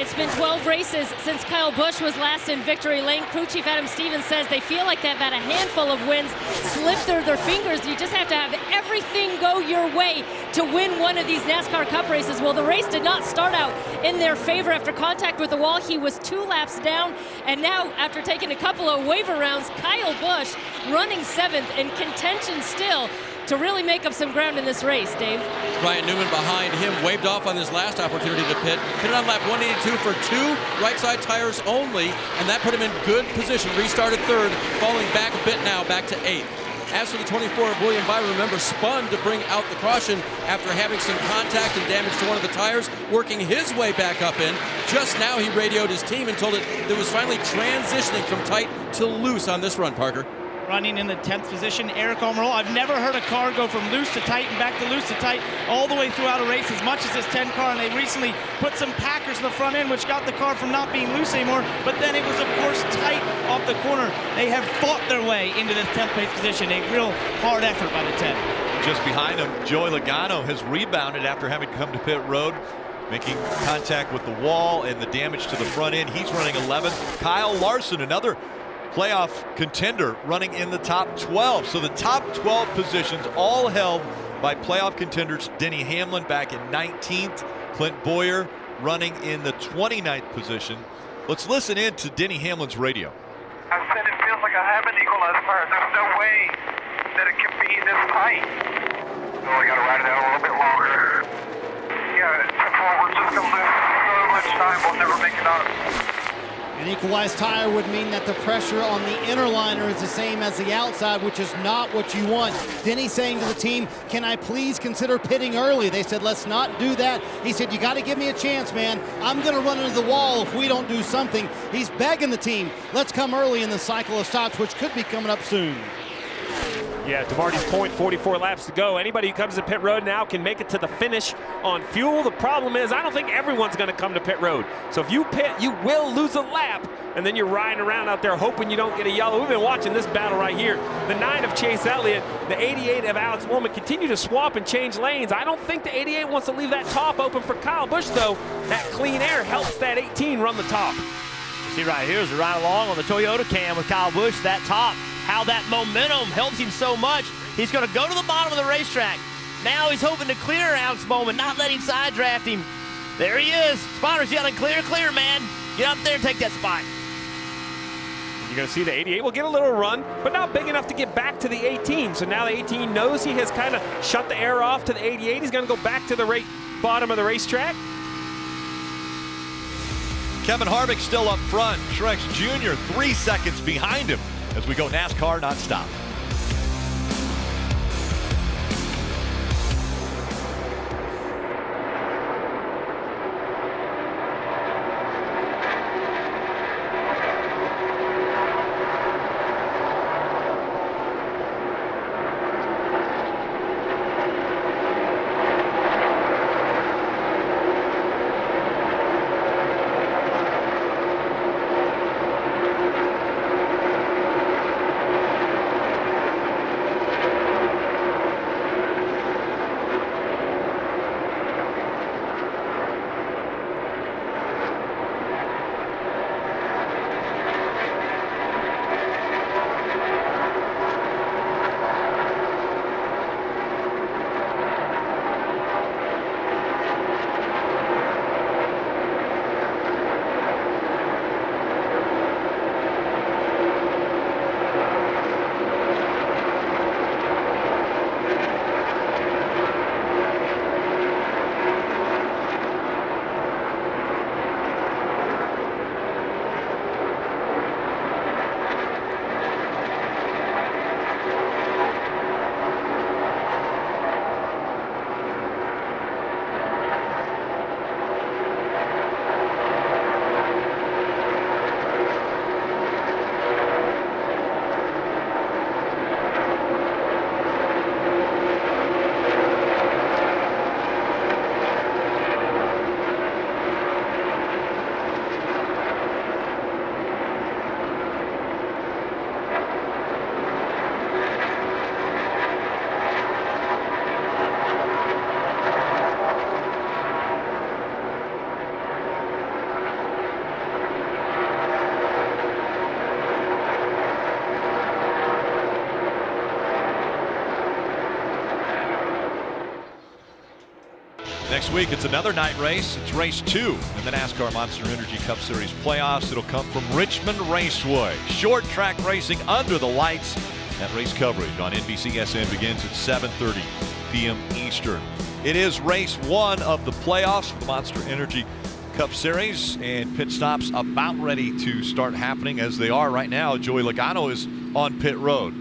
It's been 12 races since Kyle Busch was last in victory lane. Crew chief Adam Stevens says they feel like they've had a handful of wins slip through their fingers. You just have to have everything go your way to win one of these NASCAR Cup races. Well, the race did not start out in their favor. After contact with the wall, he was 2 laps down, and now after taking a couple of waiver rounds, Kyle Busch running 7th in contention still to really make up some ground in this race, Dave. Ryan Newman behind him waved off on his last opportunity to pit. Pitted on lap 182 for 2 right side tires only, and that put him in good position. Restarted 3rd, falling back a bit now, back to 8th. As for the 24 of William Byron, remember, spun to bring out the caution after having some contact and damage to one of the tires, working his way back up in. Just now he radioed his team and told it that was finally transitioning from tight to loose on this run, Parker. Running in the 10th position, Eric Almirola. I've never heard a car go from loose to tight and back to loose to tight all the way throughout a race as much as this 10 car, and they recently put some Packers in the front end, which got the car from not being loose anymore, but then it was, of course, tight off the corner. They have fought their way into this 10th place position, a real hard effort by the 10. Just behind him, Joey Logano has rebounded after having come to pit road, making contact with the wall and the damage to the front end. He's running 11th. Kyle Larson, another playoff contender, running in the top 12. So the top 12 positions all held by playoff contenders. Denny Hamlin back in 19th. Clint Boyer running in the 29th position. Let's listen in to Denny Hamlin's radio. I said it feels like I have an equalized fire. There's no way that it can be this tight. So we got to ride it out a little bit longer. Yeah, we're just going to lose so much time. We'll never make it up. An equalized tire would mean that the pressure on the inner liner is the same as the outside, which is not what you want. Denny saying to the team, can I please consider pitting early? They said, let's not do that. He said, you got to give me a chance, man. I'm going to run into the wall if we don't do something. He's begging the team, let's come early in the cycle of stops, which could be coming up soon. Yeah, to Marty's point, 44 laps to go. Anybody who comes to pit road now can make it to the finish on fuel. The problem is, I don't think everyone's going to come to pit road. So if you pit, you will lose a lap, and then you're riding around out there hoping you don't get a yellow. We've been watching this battle right here. The 9 of Chase Elliott, the 88 of Alex Bowman continue to swap and change lanes. I don't think the 88 wants to leave that top open for Kyle Busch, though. That clean air helps that 18 run the top. You see right here as we ride along on the Toyota cam with Kyle Busch, that top how that momentum helps him so much. He's going to go to the bottom of the racetrack. Now he's hoping to clear Alex Bowman, not let him side draft him. There he is. Spotters yelling, clear, clear, man. Get up there and take that spot. You're going to see the 88 will get a little run, but not big enough to get back to the 18. So now the 18 knows he has kind of shut the air off to the 88. He's going to go back to the bottom of the racetrack. Kevin Harvick still up front. Truex Jr. 3 seconds behind him as we go NASCAR nonstop. Next week, it's another night race. It's race 2 in the NASCAR Monster Energy Cup Series playoffs. It'll come from Richmond Raceway. Short track racing under the lights. That race coverage on NBCSN begins at 7:30 p.m. Eastern. It is race 1 of the playoffs for the Monster Energy Cup Series, and pit stops about ready to start happening as they are right now. Joey Logano is on pit road.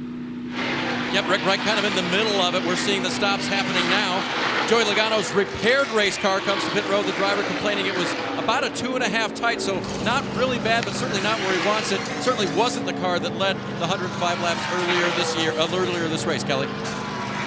Yep, Rick, right kind of in the middle of it. We're seeing the stops happening now. Joey Logano's repaired race car comes to pit road. The driver complaining it was about a 2.5 tight, so not really bad, but certainly not where he wants it. Certainly wasn't the car that led the 105 laps earlier this race, Kelly.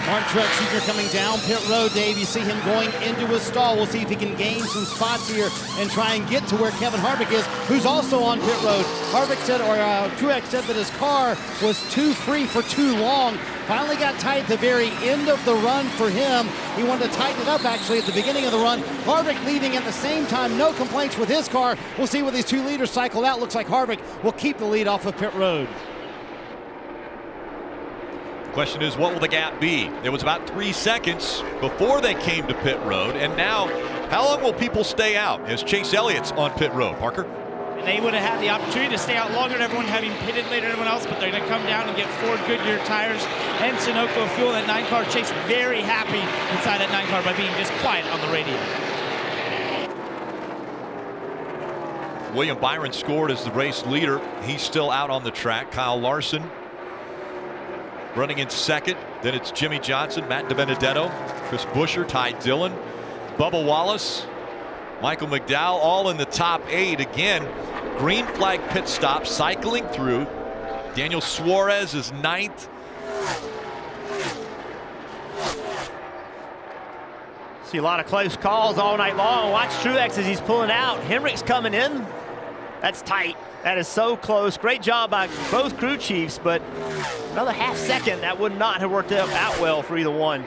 Mark Truex Jr. coming down pit road, Dave. You see him going into his stall. We'll see if he can gain some spots here and try and get to where Kevin Harvick is, who's also on pit road. Harvick said, or Truex said that his car was too free for too long. Finally got tight at the very end of the run for him. He wanted to tighten it up actually at the beginning of the run. Harvick leading at the same time. No complaints with his car. We'll see where these 2 leaders cycle out. Looks like Harvick will keep the lead off of pit road. Question is, what will the gap be? It was about 3 seconds before they came to pit road, and now how long will people stay out as Chase Elliott's on pit road? Parker? And they would have had the opportunity to stay out longer than everyone, having pitted later than everyone else, but they're going to come down and get Ford Goodyear tires and Sunoco fuel. That 9 car. Chase very happy inside that 9 car by being just quiet on the radio. William Byron scored as the race leader. He's still out on the track. Kyle Larson running in second. Then it's Jimmy Johnson, Matt DiBenedetto, Chris Buescher, Ty Dillon, Bubba Wallace, Michael McDowell, all in the top 8. Again, green flag pit stop cycling through. Daniel Suarez is 9th. See a lot of close calls all night long. Watch Truex as he's pulling out. Hemrick's coming in. That's tight. That is so close. Great job by both crew chiefs, but another half second, that would not have worked out well for either one.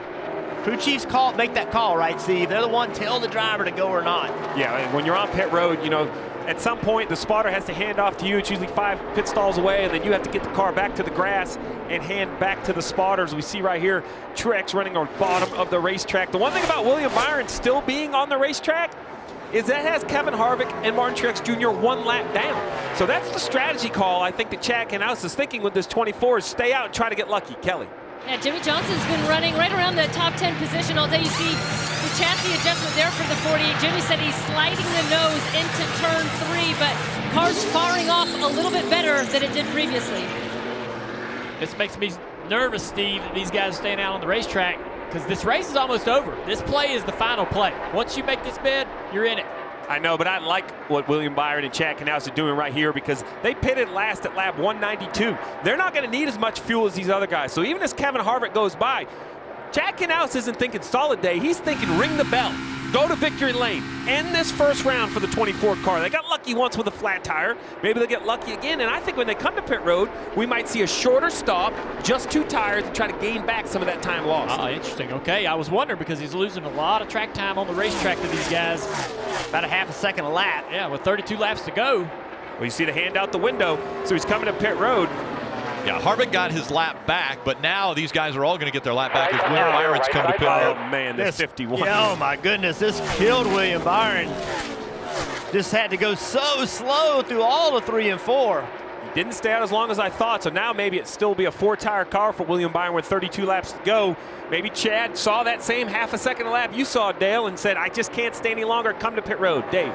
Crew chiefs make that call, right, Steve? They're the one tell the driver to go or not. Yeah, when you're on pit road, you know, at some point the spotter has to hand off to you. It's usually 5 pit stalls away, and then you have to get the car back to the grass and hand back to the spotters. We see right here Truex running on the bottom of the racetrack. The one thing about William Byron still being on the racetrack is that has Kevin Harvick and Martin Truex Jr. 1 lap down. So that's the strategy call I think that Chad Knaus is thinking with this 24 is stay out and try to get lucky. Kelly. Yeah, Jimmy Johnson's been running right around the top 10 position all day. You see the chassis adjustment there for the 48. Jimmy said he's sliding the nose into turn 3, but car's firing off a little bit better than it did previously. This makes me nervous, Steve, that these guys are staying out on the racetrack, because this race is almost over. This play is the final play. Once you make this bid, you're in it. I know, but I like what William Byron and Chad Knaus are doing right here because they pitted last at lap 192. They're not going to need as much fuel as these other guys. So even as Kevin Harvick goes by, Chad Knaus isn't thinking solid day. He's thinking ring the bell. Go to victory lane. End this first round for the 24 car. They got lucky once with a flat tire. Maybe they'll get lucky again. And I think when they come to pit road, we might see a shorter stop, just 2 tires, to try to gain back some of that time lost. Interesting. Okay, I was wondering because he's losing a lot of track time on the racetrack to these guys. About a half a second a lap. Yeah, with 32 laps to go. Well, you see the hand out the window, so he's coming to pit road. Yeah, Harvick got his lap back, but now these guys are all going to get their lap back as William Byron's coming to pit road. Oh, man, this 51. Yeah, oh, my goodness, this killed William Byron. Just had to go so slow through all the 3 and 4. He didn't stay out as long as I thought, so now maybe it still be a 4-tire car for William Byron with 32 laps to go. Maybe Chad saw that same half a second a lap you saw, Dale, and said, I just can't stay any longer, come to pit road. Dave.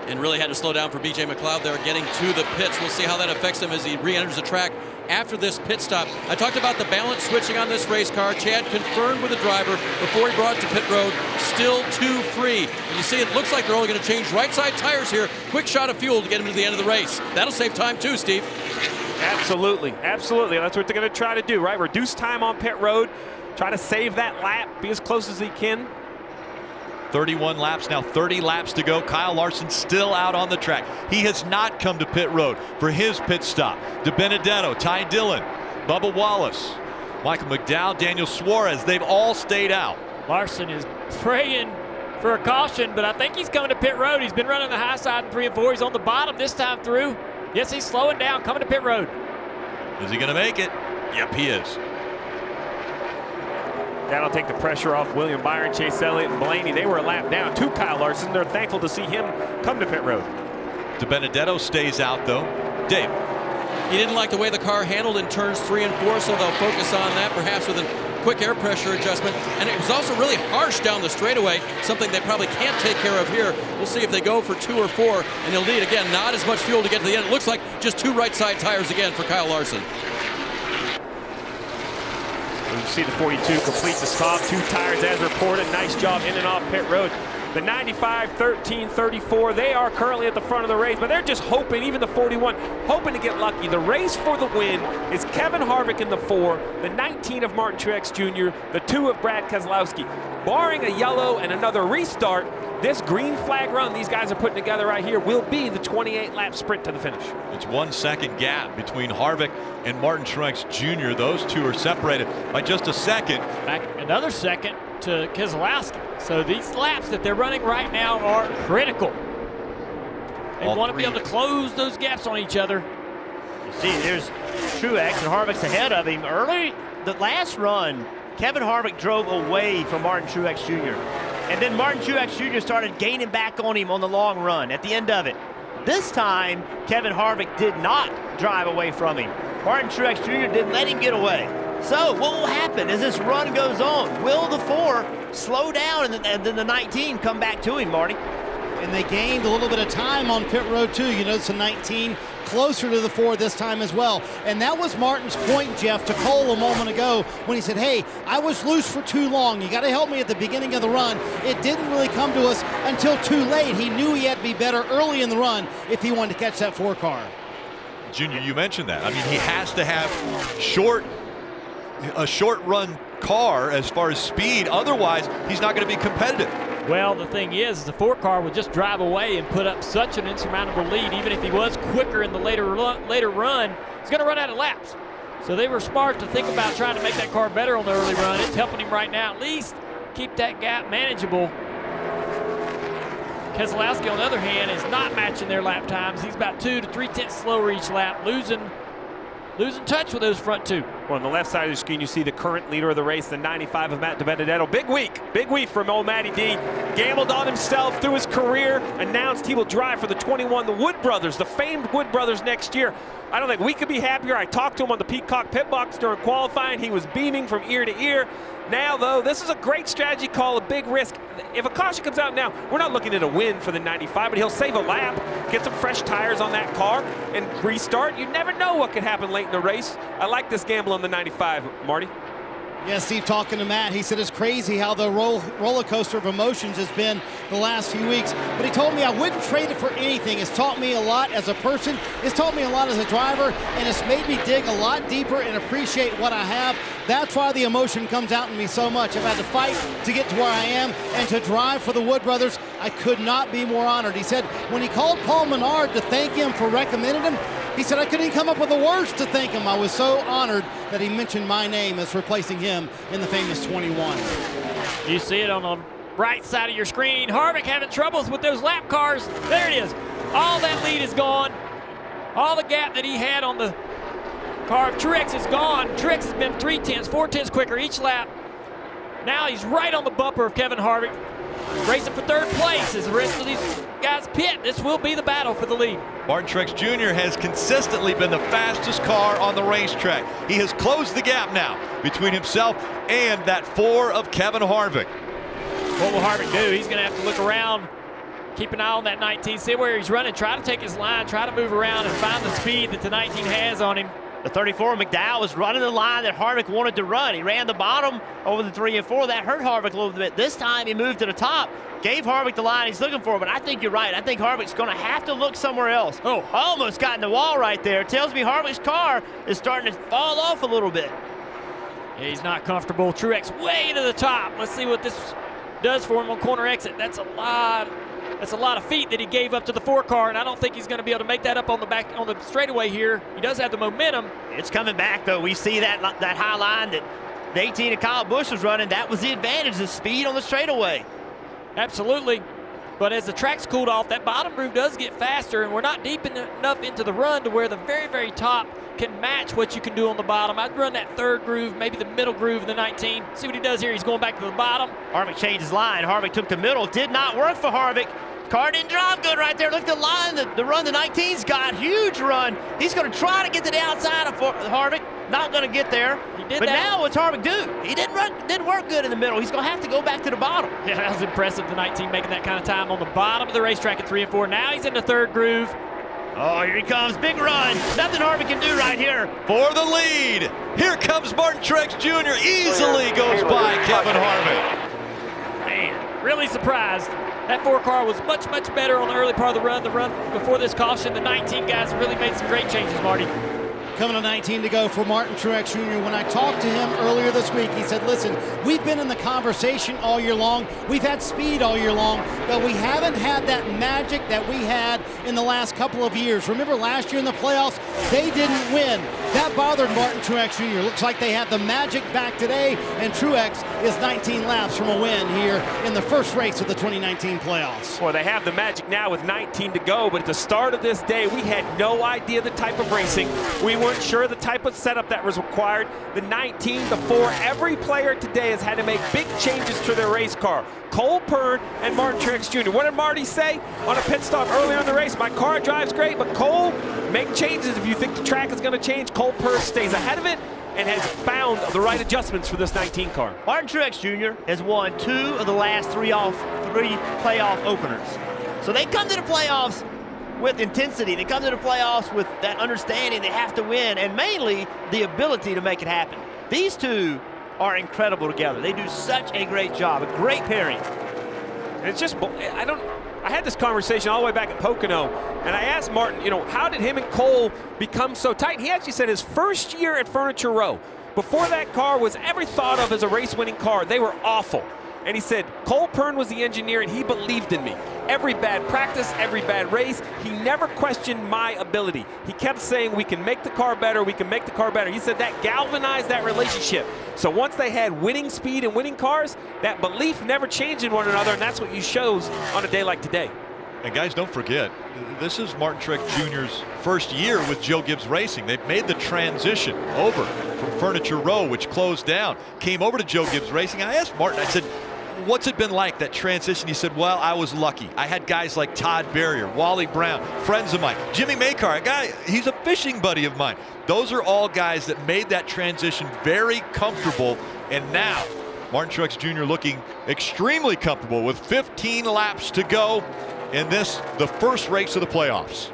And really had to slow down for B.J. McLeod there getting to the pits. We'll see how that affects him as he re-enters the track after this pit stop. I talked about the balance switching on this race car. Chad confirmed with the driver before he brought it to pit road, still 2 free. And you see it looks like they're only going to change right side tires here. Quick shot of fuel to get him to the end of the race. That'll save time too, Steve. Absolutely, absolutely. That's what they're going to try to do, right? Reduce time on pit road, try to save that lap, be as close as he can. 31 laps now, 30 laps to go. Kyle Larson still out on the track. He has not come to pit road for his pit stop. DiBenedetto, Ty Dillon, Bubba Wallace, Michael McDowell, Daniel Suarez, they've all stayed out. Larson is praying for a caution, but I think he's coming to pit road. He's been running the high side in 3 and 4. He's on the bottom this time through. Yes, he's slowing down, coming to pit road. Is he going to make it? Yep, he is. That'll take the pressure off William Byron, Chase Elliott, and Blaney. They were a lap down to Kyle Larson. They're thankful to see him come to pit road. DiBenedetto stays out, though. Dave. He didn't like the way the car handled in turns 3 and 4, so they'll focus on that, perhaps with a quick air pressure adjustment. And it was also really harsh down the straightaway, something they probably can't take care of here. We'll see if they go for 2 or 4, and they'll need, again, not as much fuel to get to the end. It looks like just 2 right side tires again for Kyle Larson. You see the 42 complete the stop, 2 tires as reported. Nice job in and off pit road. The 95, 13, 34, they are currently at the front of the race, but they're just hoping, even the 41, hoping to get lucky. The race for the win is Kevin Harvick in the 4, the 19 of Martin Truex Jr., the 2 of Brad Keselowski. Barring a yellow and another restart, this green flag run these guys are putting together right here will be the 28-lap sprint to the finish. It's 1 second gap between Harvick and Martin Truex Jr. Those 2 are separated by just a second. Back another second to Keselowski. So these laps that they're running right now are critical. They want to be able to close those gaps on each other. You see, there's Truex and Harvick's ahead of him. Early, the last run, Kevin Harvick drove away from Martin Truex Jr. And then Martin Truex Jr. started gaining back on him on the long run at the end of it. This time, Kevin Harvick did not drive away from him. Martin Truex Jr. didn't let him get away. So what will happen as this run goes on? Will the 4 slow down and then the 19 come back to him, Marty? And they gained a little bit of time on pit road too. You notice the 19 closer to the 4 this time as well. And that was Martin's point, Jeff, to Cole a moment ago when he said, hey, I was loose for too long. You got to help me at the beginning of the run. It didn't really come to us until too late. He knew he had to be better early in the run if he wanted to catch that 4 car. Junior, you mentioned that. I mean, he has to have a short run car as far as speed. Otherwise, he's not going to be competitive. Well, the thing is the 4 car would just drive away and put up such an insurmountable lead. Even if he was quicker in the later run, he's going to run out of laps. So they were smart to think about trying to make that car better on the early run. It's helping him right now, at least keep that gap manageable. We'll see if the 42 completes the stop. 2 tires as reported. Nice job in and off pit road. The 95, 13, 34, they are currently at the front of the race. It's 1 second gap between Harvick and Martin Truex Jr. The 2 of Brad Keselowski. Barring a yellow and another restart, this green flag run these guys are putting together right here will be the 28-lap sprint to the finish. It's 1 second gap between Harvick and Martin Truex Jr. The 2 of Brad Keselowski. See, there's Truex and Harvick's ahead of him. Early, the last run, Kevin Harvick drove away from Martin Truex Jr. And then Martin Truex Jr. started gaining back on him on the long run at the end of it. Keselowski, on the other hand, is not matching their lap times. He's about 2 to 3/10 slower each lap, losing touch with those front two. Well, on the left side of the screen, you see the current leader of the race, the 95 of Matt DiBenedetto. Big week from old Matty D. Gambled on himself through his career, announced he will drive for the 21, the Wood Brothers, the famed Wood Brothers next year. I don't think we could be happier. I talked to him on the Peacock Pit Box during qualifying. He was beaming from ear to ear. Now, though, this is a great strategy call, a big risk. If a caution comes out now, we're not looking at a win for the 95, but he'll save a lap, get some fresh tires on that car, and restart. You never know what could happen late in the race. I like this gamble on the 95, Marty. Yeah, Steve, talking to Matt, he said it's crazy how the roller coaster of emotions has been the last few weeks. But he told me I wouldn't trade it for anything. It's taught me a lot as a person. It's taught me a lot as a driver, and it's made me dig a lot deeper and appreciate what I have. That's why the emotion comes out in me so much. I've had to fight to get to where I am, and to drive for the Wood Brothers, I could not be more honored. He said when he called Paul Menard to thank him for recommending him, he said, I couldn't even come up with the words to thank him. I was so honored that he mentioned my name as replacing him in the famous 21. You see it on the right side of your screen. Harvick having troubles with those lap cars. There it is. All that lead is gone. All the gap that he had on the car of Truex is gone. Truex has been 3/10, 4/10 quicker each lap. Now he's right on the bumper of Kevin Harvick. Racing for third place as the rest of these guys pit. This will be the battle for the lead. Martin Truex Jr. has consistently been the fastest car on the racetrack. He has closed the gap now between himself and that 4 of Kevin Harvick. What will Harvick do? He's going to have to look around, keep an eye on that 19, see where he's running, try to take his line, try to move around and find the speed that the 19 has on him. The 34, McDowell, was running the line that Harvick wanted to run. He ran the bottom over the 3 and 4. That hurt Harvick a little bit. This time he moved to the top, gave Harvick the line he's looking for, but I think you're right. I think Harvick's going to have to look somewhere else. Oh, almost got in the wall right there. Tells me Harvick's car is starting to fall off a little bit. Yeah, he's not comfortable. Truex way to the top. Let's see what this does for him on corner exit. That's a lot of feet that he gave up to the 4 car, and I don't think he's going to be able to make that up on the straightaway here. He does have the momentum. It's coming back, though. We see that high line that the 18 of Kyle Busch was running. That was the advantage, the speed on the straightaway. Absolutely. But as the track's cooled off, that bottom groove does get faster, and we're not deep enough into the run to where the very, very top can match what you can do on the bottom. I'd run that 3rd groove, maybe the middle groove of the 19. See what he does here. He's going back to the bottom. Harvick changed his line. Harvick took the middle. Did not work for Harvick. Car didn't drive good right there. Look at the line, the run the 19's got. Huge run. He's going to try to get to the outside of Harvick. Not going to get there. But now what's Harvick do? He didn't work good in the middle. He's going to have to go back to the bottom. Yeah, that was impressive, the 19 making that kind of time on the bottom of the racetrack at 3 and 4. Now he's in the 3rd groove. Oh, here he comes. Big run. Nothing Harvick can do right here. For the lead. Here comes Martin Truex Jr. Easily goes by Kevin Harvick. Man, really surprised. That 4 car was much, much better on the early part of the run. The run before this caution, the 19 guys really made some great changes, Marty. Coming to 19 to go for Martin Truex Jr. When I talked to him earlier this week, he said, listen, we've been in the conversation all year long. We've had speed all year long, but we haven't had that magic that we had in the last couple of years. Remember last year in the playoffs, they didn't win. That bothered Martin Truex Jr. Looks like they have the magic back today, and Truex is 19 laps from a win here in the first race of the 2019 playoffs. Well, they have the magic now with 19 to go, but at the start of this day, we had no idea the type of racing. We weren't sure the type of setup that was required. The 19, the 4, every player today has had to make big changes to their race car. Cole Pern and Martin Truex Jr. What did Marty say on a pit stop earlier in the race? My car drives great, but Cole, make changes if you think the track is going to change. Cole Pern stays ahead of it and has found the right adjustments for this 19 car. Martin Truex Jr. has won 2 of the last 3 playoff openers. So they come to the playoffs with intensity. They come to the playoffs with that understanding they have to win, and mainly the ability to make it happen. These two are incredible together. They do such a great job, a great pairing. It's just, I had this conversation all the way back at Pocono, and I asked Martin, how did him and Cole become so tight? And he actually said his first year at Furniture Row, before that car was ever thought of as a race-winning car, they were awful. And he said, Cole Pern was the engineer, and he believed in me. Every bad practice, every bad race, he never questioned my ability. He kept saying, we can make the car better, we can make the car better. He said that galvanized that relationship. So once they had winning speed and winning cars, that belief never changed in one another, and that's what you shows on a day like today. And guys, don't forget, this is Martin Truex Jr.'s first year with Joe Gibbs Racing. They've made the transition over from Furniture Row, which closed down, came over to Joe Gibbs Racing. I asked Martin, I said, what's it been like, that transition? He said, well, I was lucky. I had guys like Todd Berrier, Wally Brown, friends of mine, Jimmy Makar, a guy, he's a fishing buddy of mine. Those are all guys that made that transition very comfortable. And now, Martin Truex Jr. looking extremely comfortable with 15 laps to go in this, the first race of the playoffs.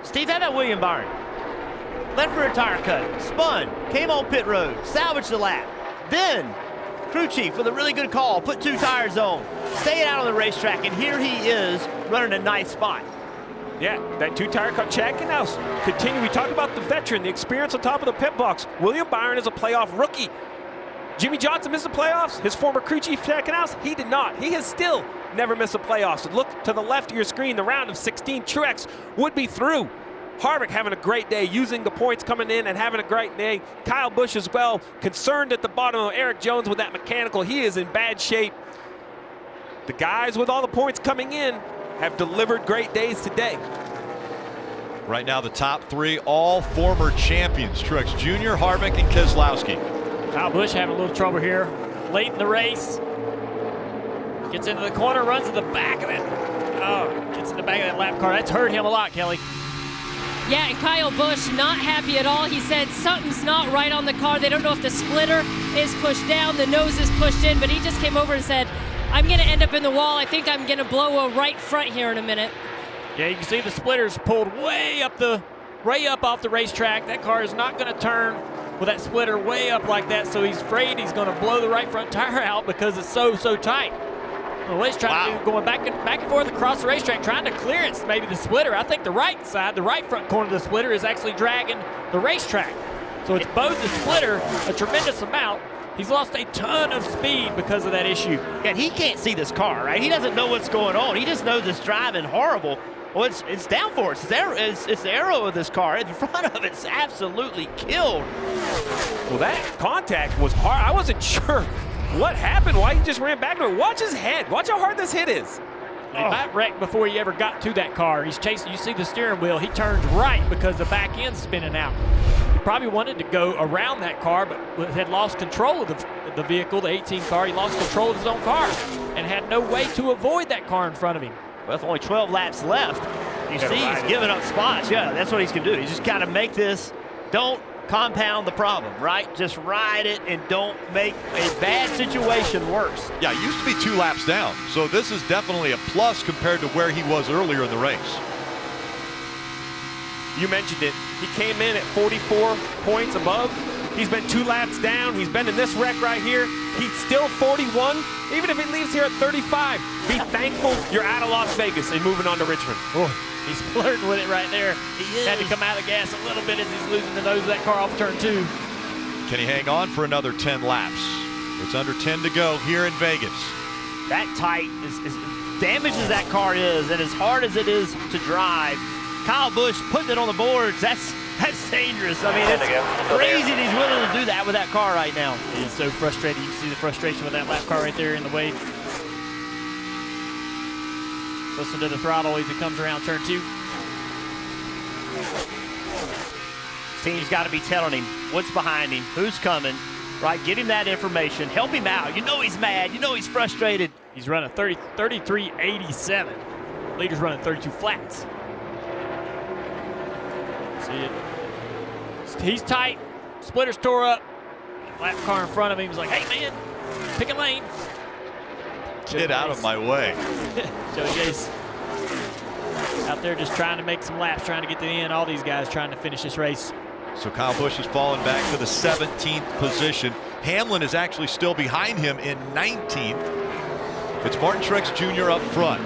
Steve, had that William Byron. Left for a tire cut, spun, came on pit road, salvaged the lap. Then, crew chief with a really good call, put 2 tires on, staying out on the racetrack, and here he is running a nice spot. Yeah, that 2-tire cut check, and now continue. We talk about the veteran, the experience on top of the pit box. William Byron is a playoff rookie. Jimmy Johnson missed the playoffs. His former crew chief checking out, he did not. He has still never missed a playoffs. So look to the left of your screen, the round of 16. Truex would be through. Harvick having a great day, using the points coming in and having a great day. Kyle Busch as well, concerned at the bottom of Eric Jones with that mechanical. He is in bad shape. The guys with all the points coming in have delivered great days today. Right now, the top 3, all former champions. Truex Jr., Harvick, and Keselowski. Kyle Busch having a little trouble here. Late in the race. Gets into the corner, runs to the back of it. Oh, gets in the back of that lap car. That's hurt him a lot, Kelly. Yeah, and Kyle Busch not happy at all. He said something's not right on the car. They don't know if the splitter is pushed down, the nose is pushed in, but he just came over and said, I'm going to end up in the wall. I think I'm going to blow a right front here in a minute. Yeah, you can see the splitter's pulled way up off the racetrack. That car is not going to turn with that splitter way up like that, so he's afraid he's going to blow the right front tire out because it's so tight. Well, he's trying to going back and forth across the racetrack, trying to clearance maybe the splitter. I think the right side, the right front corner of the splitter is actually dragging the racetrack. So it's bowed the splitter a tremendous amount. He's lost a ton of speed because of that issue. And he can't see this car, right? He doesn't know what's going on. He just knows it's driving horrible. Well, it's downforce. It's the aero of this car. In front of it's absolutely killed. Well, that contact was hard. I wasn't sure what happened, why he just ran back to it. Watch his head. Watch how hard this hit is. He might wreck before he ever got to that car. He's chasing. You see the steering wheel. He turned right because the back end's spinning out. He probably wanted to go around that car, but had lost control of the vehicle, the 18 car. He lost control of his own car and had no way to avoid that car in front of him. Well, with only 12 laps left, you see he's giving up spots. Yeah, that's what he's going to do. He's just got to make this, don't compound the problem, right? Just ride it and don't make a bad situation worse. Yeah, it used to be 2 laps down, so this is definitely a plus compared to where he was earlier in the race. You mentioned it. He came in at 44 points above. He's been 2 laps down. He's been in this wreck right here. He's still 41. Even if he leaves here at 35, be thankful you're out of Las Vegas and moving on to Richmond. Oh, he's flirting with it right there. He had to come out of the gas a little bit as he's losing the nose of that car off turn 2. Can he hang on for another 10 laps? It's under 10 to go here in Vegas. That tight, as damaged as that car is, and as hard as it is to drive, Kyle Busch putting it on the boards, that's dangerous. I mean, it's crazy that he's willing to do that with that car right now. He's so frustrated. You can see the frustration with that lap car right there in the way. Listen to the throttle as he comes around turn 2. Team's got to be telling him what's behind him, who's coming, right? Get him that information. Help him out. You know he's mad. You know he's frustrated. He's running 33.87. Leader's running 32 flats. See it. He's tight. Splitter's tore up. Lap car in front of him was like, hey, man, pick a lane. Get out of my way. Joey Gase out there just trying to make some laps, trying to get to the end. All these guys trying to finish this race. So Kyle Busch has fallen back to the 17th position. Hamlin is actually still behind him in 19th. It's Martin Truex Jr. up front.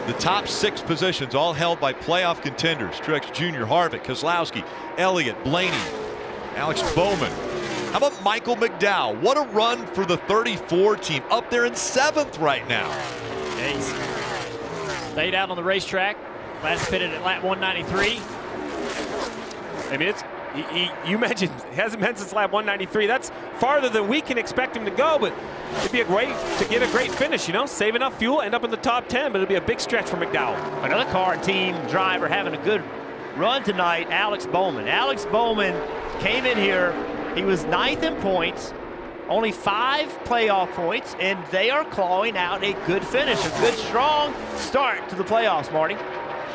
The top 6 positions all held by playoff contenders. Truex Jr., Harvick, Keselowski, Elliott, Blaney, Alex Bowman. How about Michael McDowell? What a run for the 34 team, up there in 7th right now. Yeah, he's stayed out on the racetrack. Last pitted at lap 193. I mean, You mentioned he hasn't been since lap 193. That's farther than we can expect him to go, but it'd be a great to get a great finish, you know, save enough fuel, end up in the top 10, but it'll be a big stretch for McDowell. Another car team driver having a good run tonight, Alex Bowman. Alex Bowman came in here, he was 9th in points, only 5 playoff points, and they are clawing out a good finish, a good strong start to the playoffs, Marty.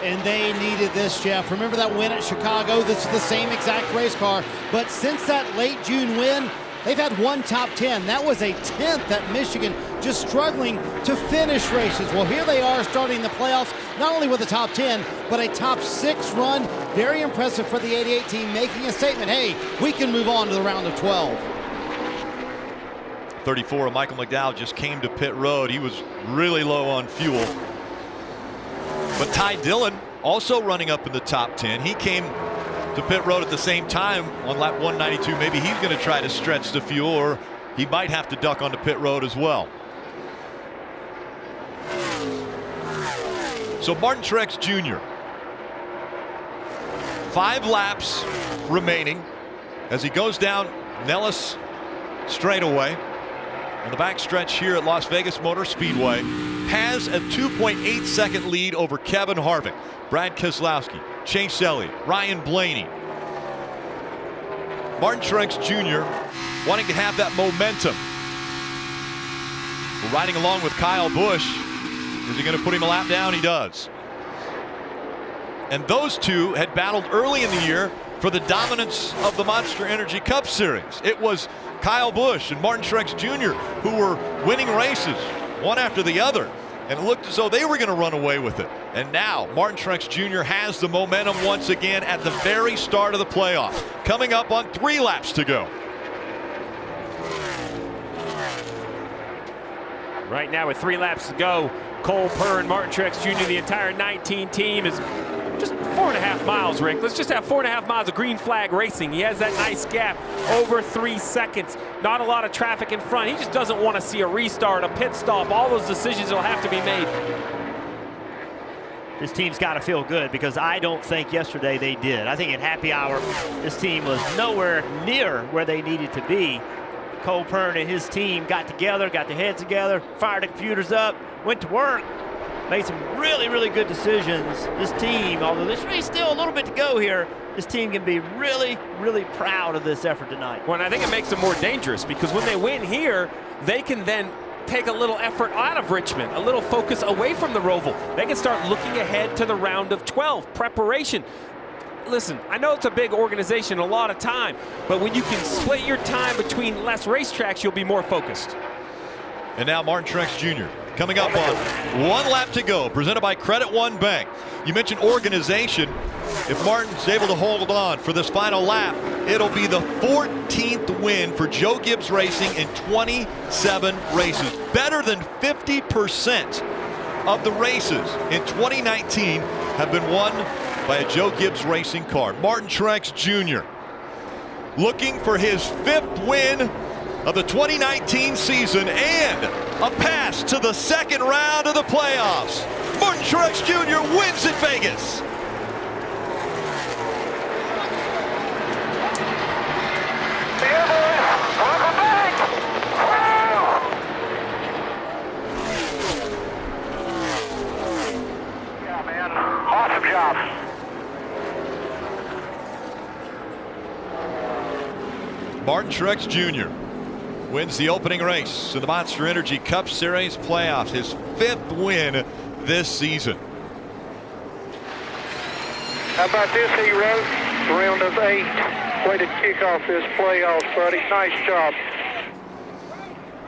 And they needed this, Jeff. Remember that win at Chicago? This is the same exact race car, but since that late June win, they've had one top 10. That was a 10th at Michigan, just struggling to finish races. Well, here they are starting the playoffs, not only with a top 10, but a top 6 run. Very impressive for the 88 team, making a statement, hey, we can move on to the round of 12. 34 of Michael McDowell just came to pit road. He was really low on fuel. But Ty Dillon also running up in the top 10. He came to pit road at the same time on lap 192. Maybe he's going to try to stretch the fuel, or he might have to duck onto pit road as well. So Martin Truex Jr. 5 laps remaining as he goes down Nellis straightaway on the backstretch here at Las Vegas Motor Speedway. Has a 2.8 second lead over Kevin Harvick, Brad Keselowski, Chase Elliott, Ryan Blaney. Martin Truex Jr. wanting to have that momentum. We're riding along with Kyle Busch. Is he going to put him a lap down? He does. And those two had battled early in the year for the dominance of the Monster Energy Cup Series. It was Kyle Busch and Martin Truex Jr. who were winning races one after the other, and it looked as though they were going to run away with it. And now Martin Truex Jr. has the momentum once again at the very start of the playoff, coming up on 3 laps to go. Right now with 3 laps to go, Cole Purr and Martin Truex Jr., the entire 19 team is just 4.5 miles, Rick. Let's just have 4.5 miles of green flag racing. He has that nice gap, over 3 seconds. Not a lot of traffic in front. He just doesn't want to see a restart, a pit stop. All those decisions will have to be made. This team's got to feel good, because I don't think yesterday they did. I think at happy hour, this team was nowhere near where they needed to be. Cole Purn and his team got together, got their heads together, fired the computers up, went to work, made some really, really good decisions. This team, although this race still a little bit to go here, this team can be really, really proud of this effort tonight. Well, and I think it makes them more dangerous, because when they win here, they can then take a little effort out of Richmond, a little focus away from the Roval. They can start looking ahead to the round of 12, preparation. Listen, I know it's a big organization, a lot of time, but when you can split your time between less racetracks, you'll be more focused. And now Martin Truex Jr. coming up on 1 lap to go, presented by Credit One Bank. You mentioned organization. If Martin's able to hold on for this final lap, it'll be the 14th win for Joe Gibbs Racing in 27 races. Better than 50% of the races in 2019 have been won by a Joe Gibbs Racing car. Martin Truex Jr. looking for his 5th win of the 2019 season and a pass to the 2nd round of the playoffs. Martin Truex Jr. wins at Vegas. Yeah, man. Awesome job. Martin Truex Jr. wins the opening race in the Monster Energy Cup Series playoffs, his 5th win this season. How about this, hero? Round of 8. Way to kick off this playoff, buddy. Nice job.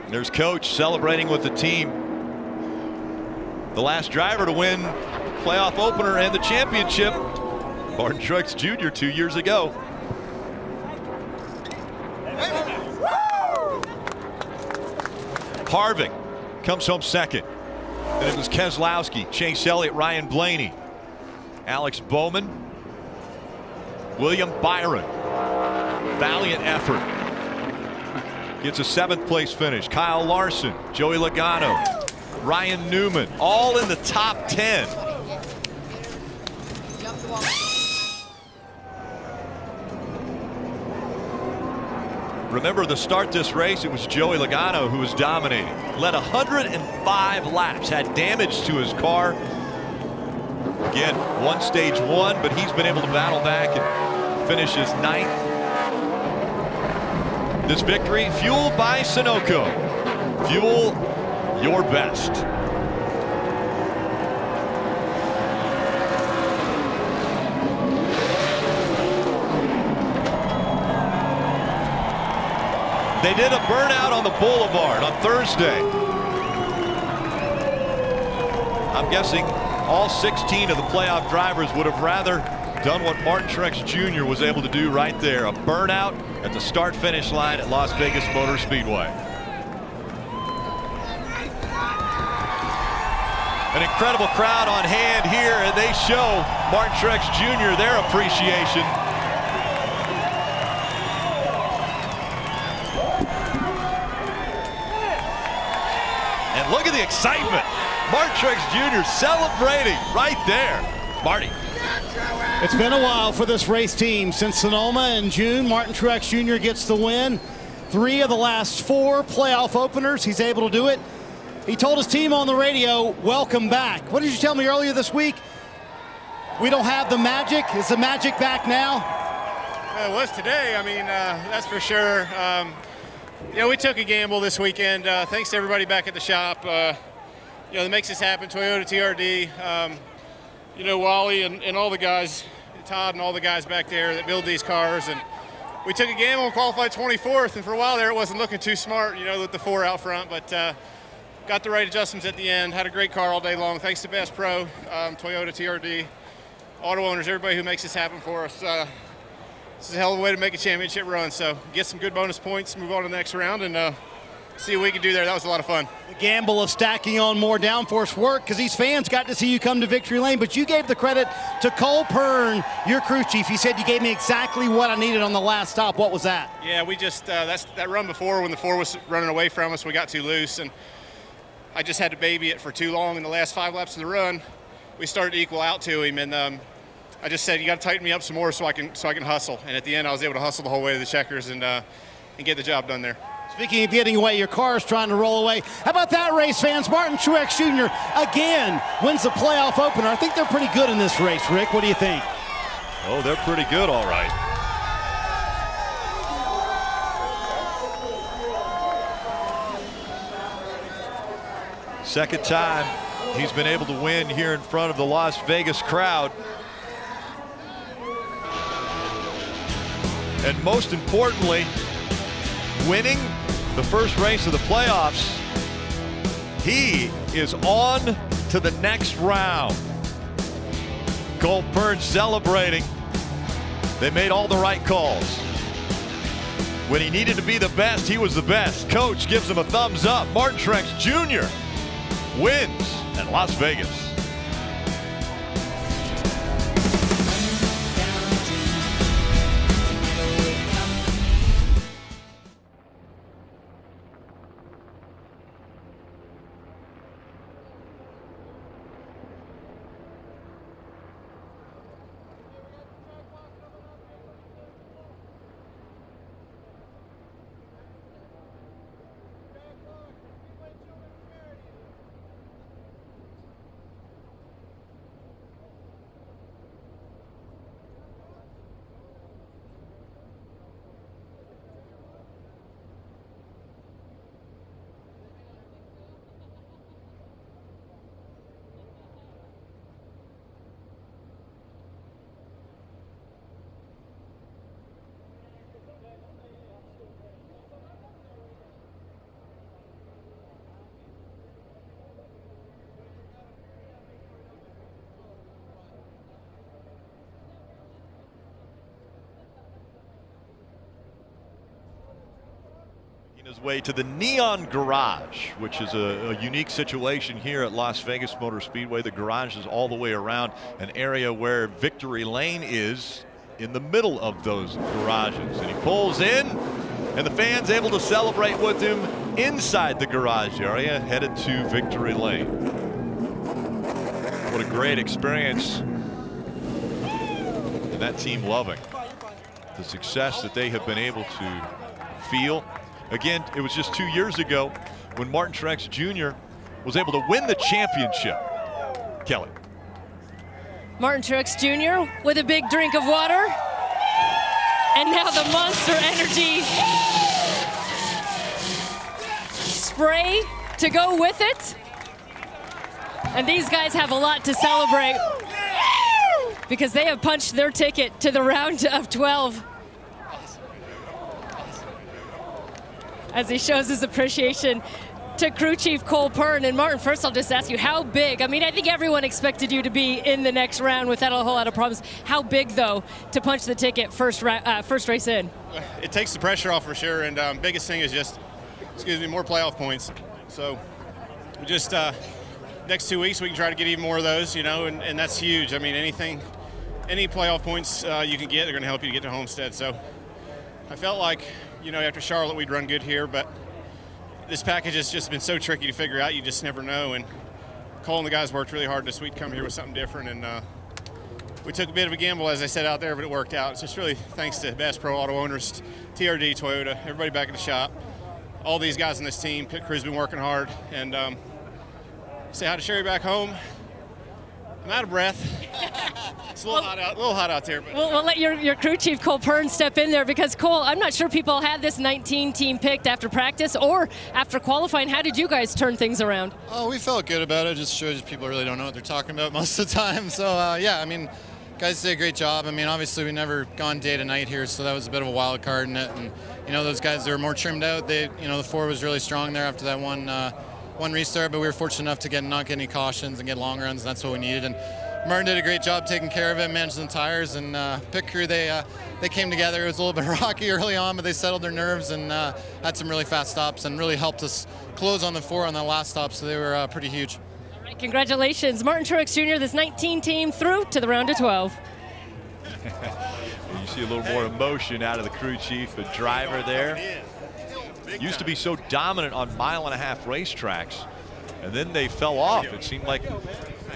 There's Coach celebrating with the team. The last driver to win playoff opener and the championship, Martin Truex Jr. 2 years ago. Harvick comes home 2nd. Then it was Keselowski, Chase Elliott, Ryan Blaney, Alex Bowman, William Byron. Valiant effort. Gets a 7th place finish. Kyle Larson, Joey Logano, Ryan Newman, all in the top 10. Remember, the start this race, it was Joey Logano who was dominating. Led 105 laps, had damage to his car. Again, won stage 1, but he's been able to battle back and finish his 9th. This victory fueled by Sunoco. Fuel your best. They did a burnout on the boulevard on Thursday. I'm guessing all 16 of the playoff drivers would have rather done what Martin Truex Jr. was able to do right there, a burnout at the start-finish line at Las Vegas Motor Speedway. An incredible crowd on hand here, and they show Martin Truex Jr. their appreciation. And look at the excitement. Martin Truex Jr. celebrating right there. Marty. It's been a while for this race team. Since Sonoma in June, Martin Truex Jr. gets the win. 3 of the last 4 playoff openers, he's able to do it. He told his team on the radio, welcome back. What did you tell me earlier this week? We don't have the magic. Is the magic back now? It was today. I mean, that's for sure. You know, we took a gamble this weekend. Thanks to everybody back at the shop. You know, that makes this happen. Toyota TRD. You know, Wally and all the guys, Todd and all the guys back there that build these cars. And we took a gamble and qualified 24th. And for a while there, it wasn't looking too smart, you know, with the 4 out front. But got the right adjustments at the end. Had a great car all day long. Thanks to Best Pro, Toyota TRD, auto owners, everybody who makes this happen for us. This is a hell of a way to make a championship run. So get some good bonus points, move on to the next round, and see what we can do there. That was a lot of fun. The gamble of stacking on more downforce work, because these fans got to see you come to victory lane, but you gave the credit to Cole Pern, your crew chief. He said you gave me exactly what I needed on the last stop. What was that? Yeah, we just, that's that run before when the 4 was running away from us, we got too loose, and I just had to baby it for too long. In the last 5 laps of the run, we started to equal out to him, and I just said, you got to tighten me up some more so I can hustle. And at the end, I was able to hustle the whole way to the checkers and get the job done there. Speaking of getting away, your car is trying to roll away. How about that, race fans? Martin Truex Jr. again wins the playoff opener. I think they're pretty good in this race, Rick. What do you think? Oh, they're pretty good, all right. Second time he's been able to win here in front of the Las Vegas crowd. And most importantly, winning the first race of the playoffs. He is on to the next round. Cole Pern celebrating. They made all the right calls. When he needed to be the best, he was the best. Coach gives him a thumbs up. Martin Truex Jr. wins at Las Vegas. His way to the Neon Garage, which is a unique situation here at Las Vegas Motor Speedway. The garage is all the way around an area where victory lane is in the middle of those garages. And he pulls in, and the fans able to celebrate with him inside the garage area, headed to victory lane. What a great experience. And that team loving the success that they have been able to feel. Again, it was just 2 years ago when Martin Truex Jr. was able to win the championship. Kelly. Martin Truex Jr. with a big drink of water. And now the Monster Energy spray to go with it. And these guys have a lot to celebrate because they have punched their ticket to the round of 12. As he shows his appreciation to crew chief Cole Pern. And Martin, first I'll just ask you, how big? I mean, I think everyone expected you to be in the next round without a whole lot of problems. How big, though, to punch the ticket first race in? It takes the pressure off for sure, and biggest thing is just, more playoff points. So just next 2 weeks we can try to get even more of those, and that's huge. I mean, any playoff points you can get are going to help you to get to Homestead. So I felt like, after Charlotte we'd run good here, but this package has just been so tricky to figure out. You just never know. And Cole and the guys worked really hard this week to come here with something different. And we took a bit of a gamble, as I said out there, but it worked out. It's just really thanks to Bass Pro Auto owners, TRD, Toyota, everybody back in the shop. All these guys on this team, pit crew's been working hard. And say hi to Sherry back home. I'm out of breath. It's a little hot out there. But We'll let your crew chief, Cole Pern, step in there because, Cole, I'm not sure people had this 19 team picked after practice or after qualifying. How did you guys turn things around? Oh, we felt good about it. Just shows people really don't know what they're talking about most of the time. So, yeah, I mean, guys did a great job. I mean, obviously we never gone day to night here, so that was a bit of a wild card in it. And, those guys that were more trimmed out, the 4 was really strong there after that one restart, but we were fortunate enough to not get any cautions and get long runs, and that's what we needed. And Martin did a great job taking care of it, managing the tires, and pit crew, they came together. It was a little bit rocky early on, but they settled their nerves and had some really fast stops and really helped us close on the 4 on that last stop, so they were pretty huge. All right, congratulations. Martin Truex Jr., this 19 team through to the round of 12. You see a little more emotion out of the crew chief, the driver there. Used to be so dominant on mile-and-a-half racetracks, and then they fell off. It seemed like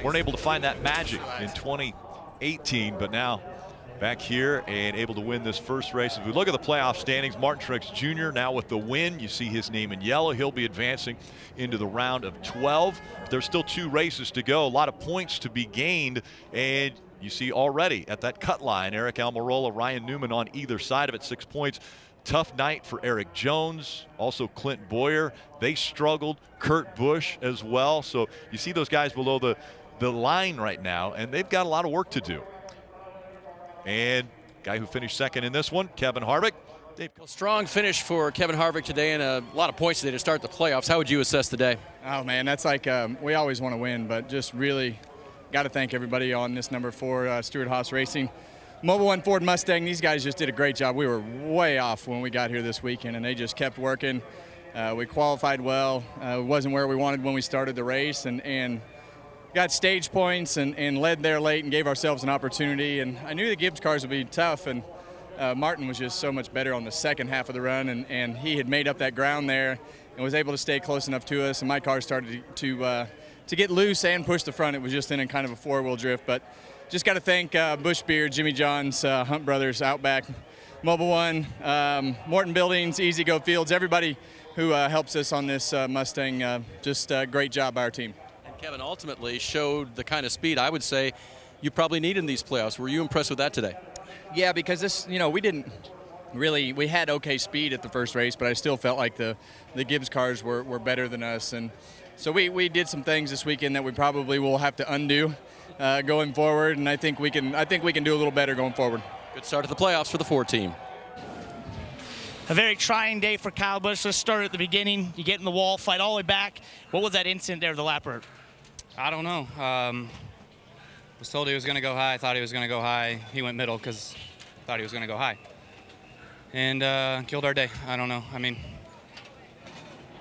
weren't able to find that magic in 2018, but now back here and able to win this first race. As we look at the playoff standings, Martin Truex Jr. now with the win. You see his name in yellow. He'll be advancing into the round of 12. There's still 2 races to go, a lot of points to be gained, and you see already at that cut line, Eric Almirola, Ryan Newman on either side of it, 6 points. Tough night for Eric Jones, also Clint Boyer. They struggled. Kurt Busch as well. So you see those guys below the line right now, and they've got a lot of work to do. And guy who finished second in this one, Kevin Harvick. Strong finish for Kevin Harvick today, and a lot of points today to start the playoffs. How would you assess the day? Oh, man, that's like we always want to win, but just really got to thank everybody on this number 4 Stewart Haas Racing. Mobil 1 Ford Mustang, these guys just did a great job. We were way off when we got here this weekend, and they just kept working. We qualified well. It wasn't where we wanted when we started the race, and got stage points and led there late and gave ourselves an opportunity. And I knew the Gibbs cars would be tough, and Martin was just so much better on the second half of the run, and he had made up that ground there and was able to stay close enough to us, and my car started to get loose and push the front. It was just in a kind of a 4-wheel drift, but just got to thank Busch Beard, Jimmy John's, Hunt Brothers, Outback, Mobil 1, Morton Buildings, Easy Go Fields, everybody who helps us on this Mustang. Just a great job by our team. And Kevin ultimately showed the kind of speed I would say you probably need in these playoffs. Were you impressed with that today? Yeah, because this, we had okay speed at the first race, but I still felt like the Gibbs cars were better than us. And so we did some things this weekend that we probably will have to undo going forward, and I think we can do a little better going forward. Good start at the playoffs for the 4 team. A very trying day for Kyle Busch. Let's start at the beginning. You get in the wall, fight all the way back. What was that incident there, the lapper? I don't know. Was told he was going to go high. Thought he was going to go high. He went middle because thought he was going to go high. And killed our day. I don't know. I mean,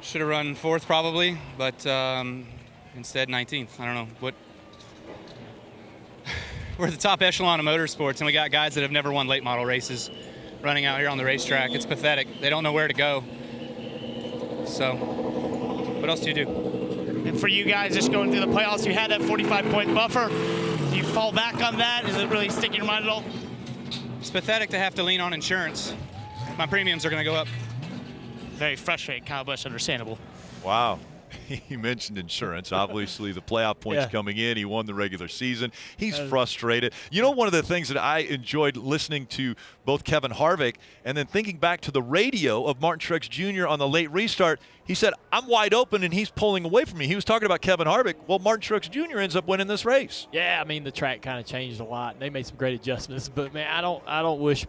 should have run 4th probably, but instead 19th. I don't know. What? We're the top echelon of motorsports, and we got guys that have never won late model races running out here on the racetrack. It's pathetic. They don't know where to go. So, what else do you do? And for you guys just going through the playoffs, you had that 45-point buffer. Do you fall back on that? Is it really sticking your mind at all? It's pathetic to have to lean on insurance. My premiums are going to go up. very frustrated. Kyle Busch, understandable. Wow. He mentioned insurance. Obviously, the playoff points coming in. He won the regular season. He's frustrated. You know, one of the things that I enjoyed listening to both Kevin Harvick and then thinking back to the radio of Martin Truex Jr. on the late restart, he said, I'm wide open and he's pulling away from me. He was talking about Kevin Harvick. Well, Martin Truex Jr. ends up winning this race. Yeah, I mean, the track kind of changed a lot. They made some great adjustments. But, man, I don't wish,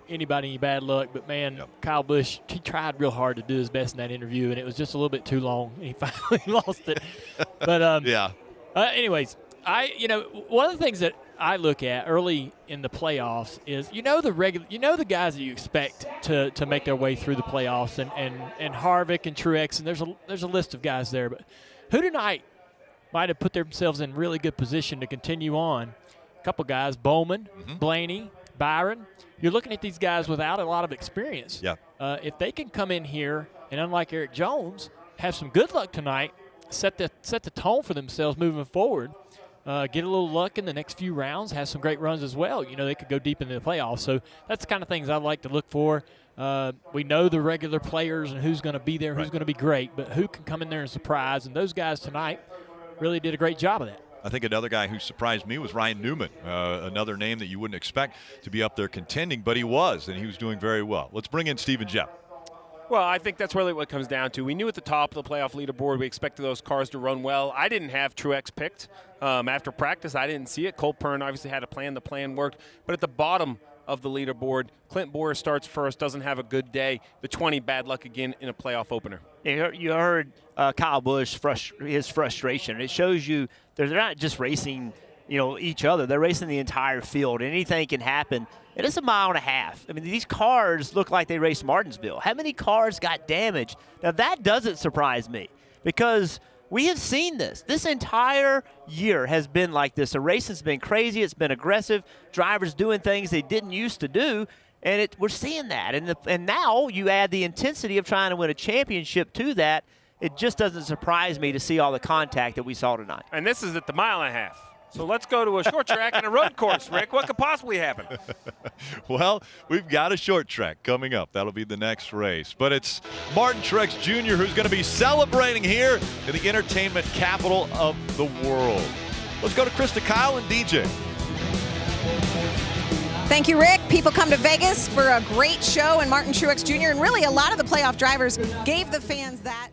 anybody any bad luck, but man, Kyle Busch, he tried real hard to do his best in that interview, and it was just a little bit too long, and he finally lost it. But anyways, one of the things that I look at early in the playoffs is the guys that you expect to make their way through the playoffs, and Harvick and Truex, and there's a list of guys there, but who tonight might have put themselves in really good position to continue on? A couple guys, Bowman, Blaney, Byron. You're looking at these guys without a lot of experience. Yeah. If they can come in here and, unlike Eric Jones, have some good luck tonight, set the tone for themselves moving forward, get a little luck in the next few rounds, have some great runs as well. They could go deep into the playoffs. So that's the kind of things I like to look for. We know the regular players and who's going to be there, who's going to be great, but who can come in there and surprise. And those guys tonight really did a great job of that. I think another guy who surprised me was Ryan Newman, another name that you wouldn't expect to be up there contending, but he was, and he was doing very well. Let's bring in Steve and Jeff. Well, I think that's really what it comes down to. We knew at the top of the playoff leaderboard we expected those cars to run well. I didn't have Truex picked. After practice, I didn't see it. Cole Pern obviously had a plan. The plan worked. But at the bottom of the leaderboard, Clint Boyer starts first, doesn't have a good day. The 20, bad luck again in a playoff opener. You heard Kyle Busch, his frustration. It shows you they're not just racing, each other. They're racing the entire field. Anything can happen. It is a mile and a half. I mean, these cars look like they raced Martinsville. How many cars got damaged? Now, that doesn't surprise me because we have seen this. This entire year has been like this. The race has been crazy. It's been aggressive. Drivers doing things they didn't used to do, and we're seeing that. And now you add the intensity of trying to win a championship to that. It just doesn't surprise me to see all the contact that we saw tonight. And this is at the mile and a half. So let's go to a short track and a road course, Rick. What could possibly happen? Well, we've got a short track coming up. That'll be the next race. But it's Martin Truex Jr. who's going to be celebrating here in the entertainment capital of the world. Let's go to Krista, Kyle, and DJ. Thank you, Rick. People come to Vegas for a great show, and Martin Truex Jr. and really a lot of the playoff drivers gave the fans that.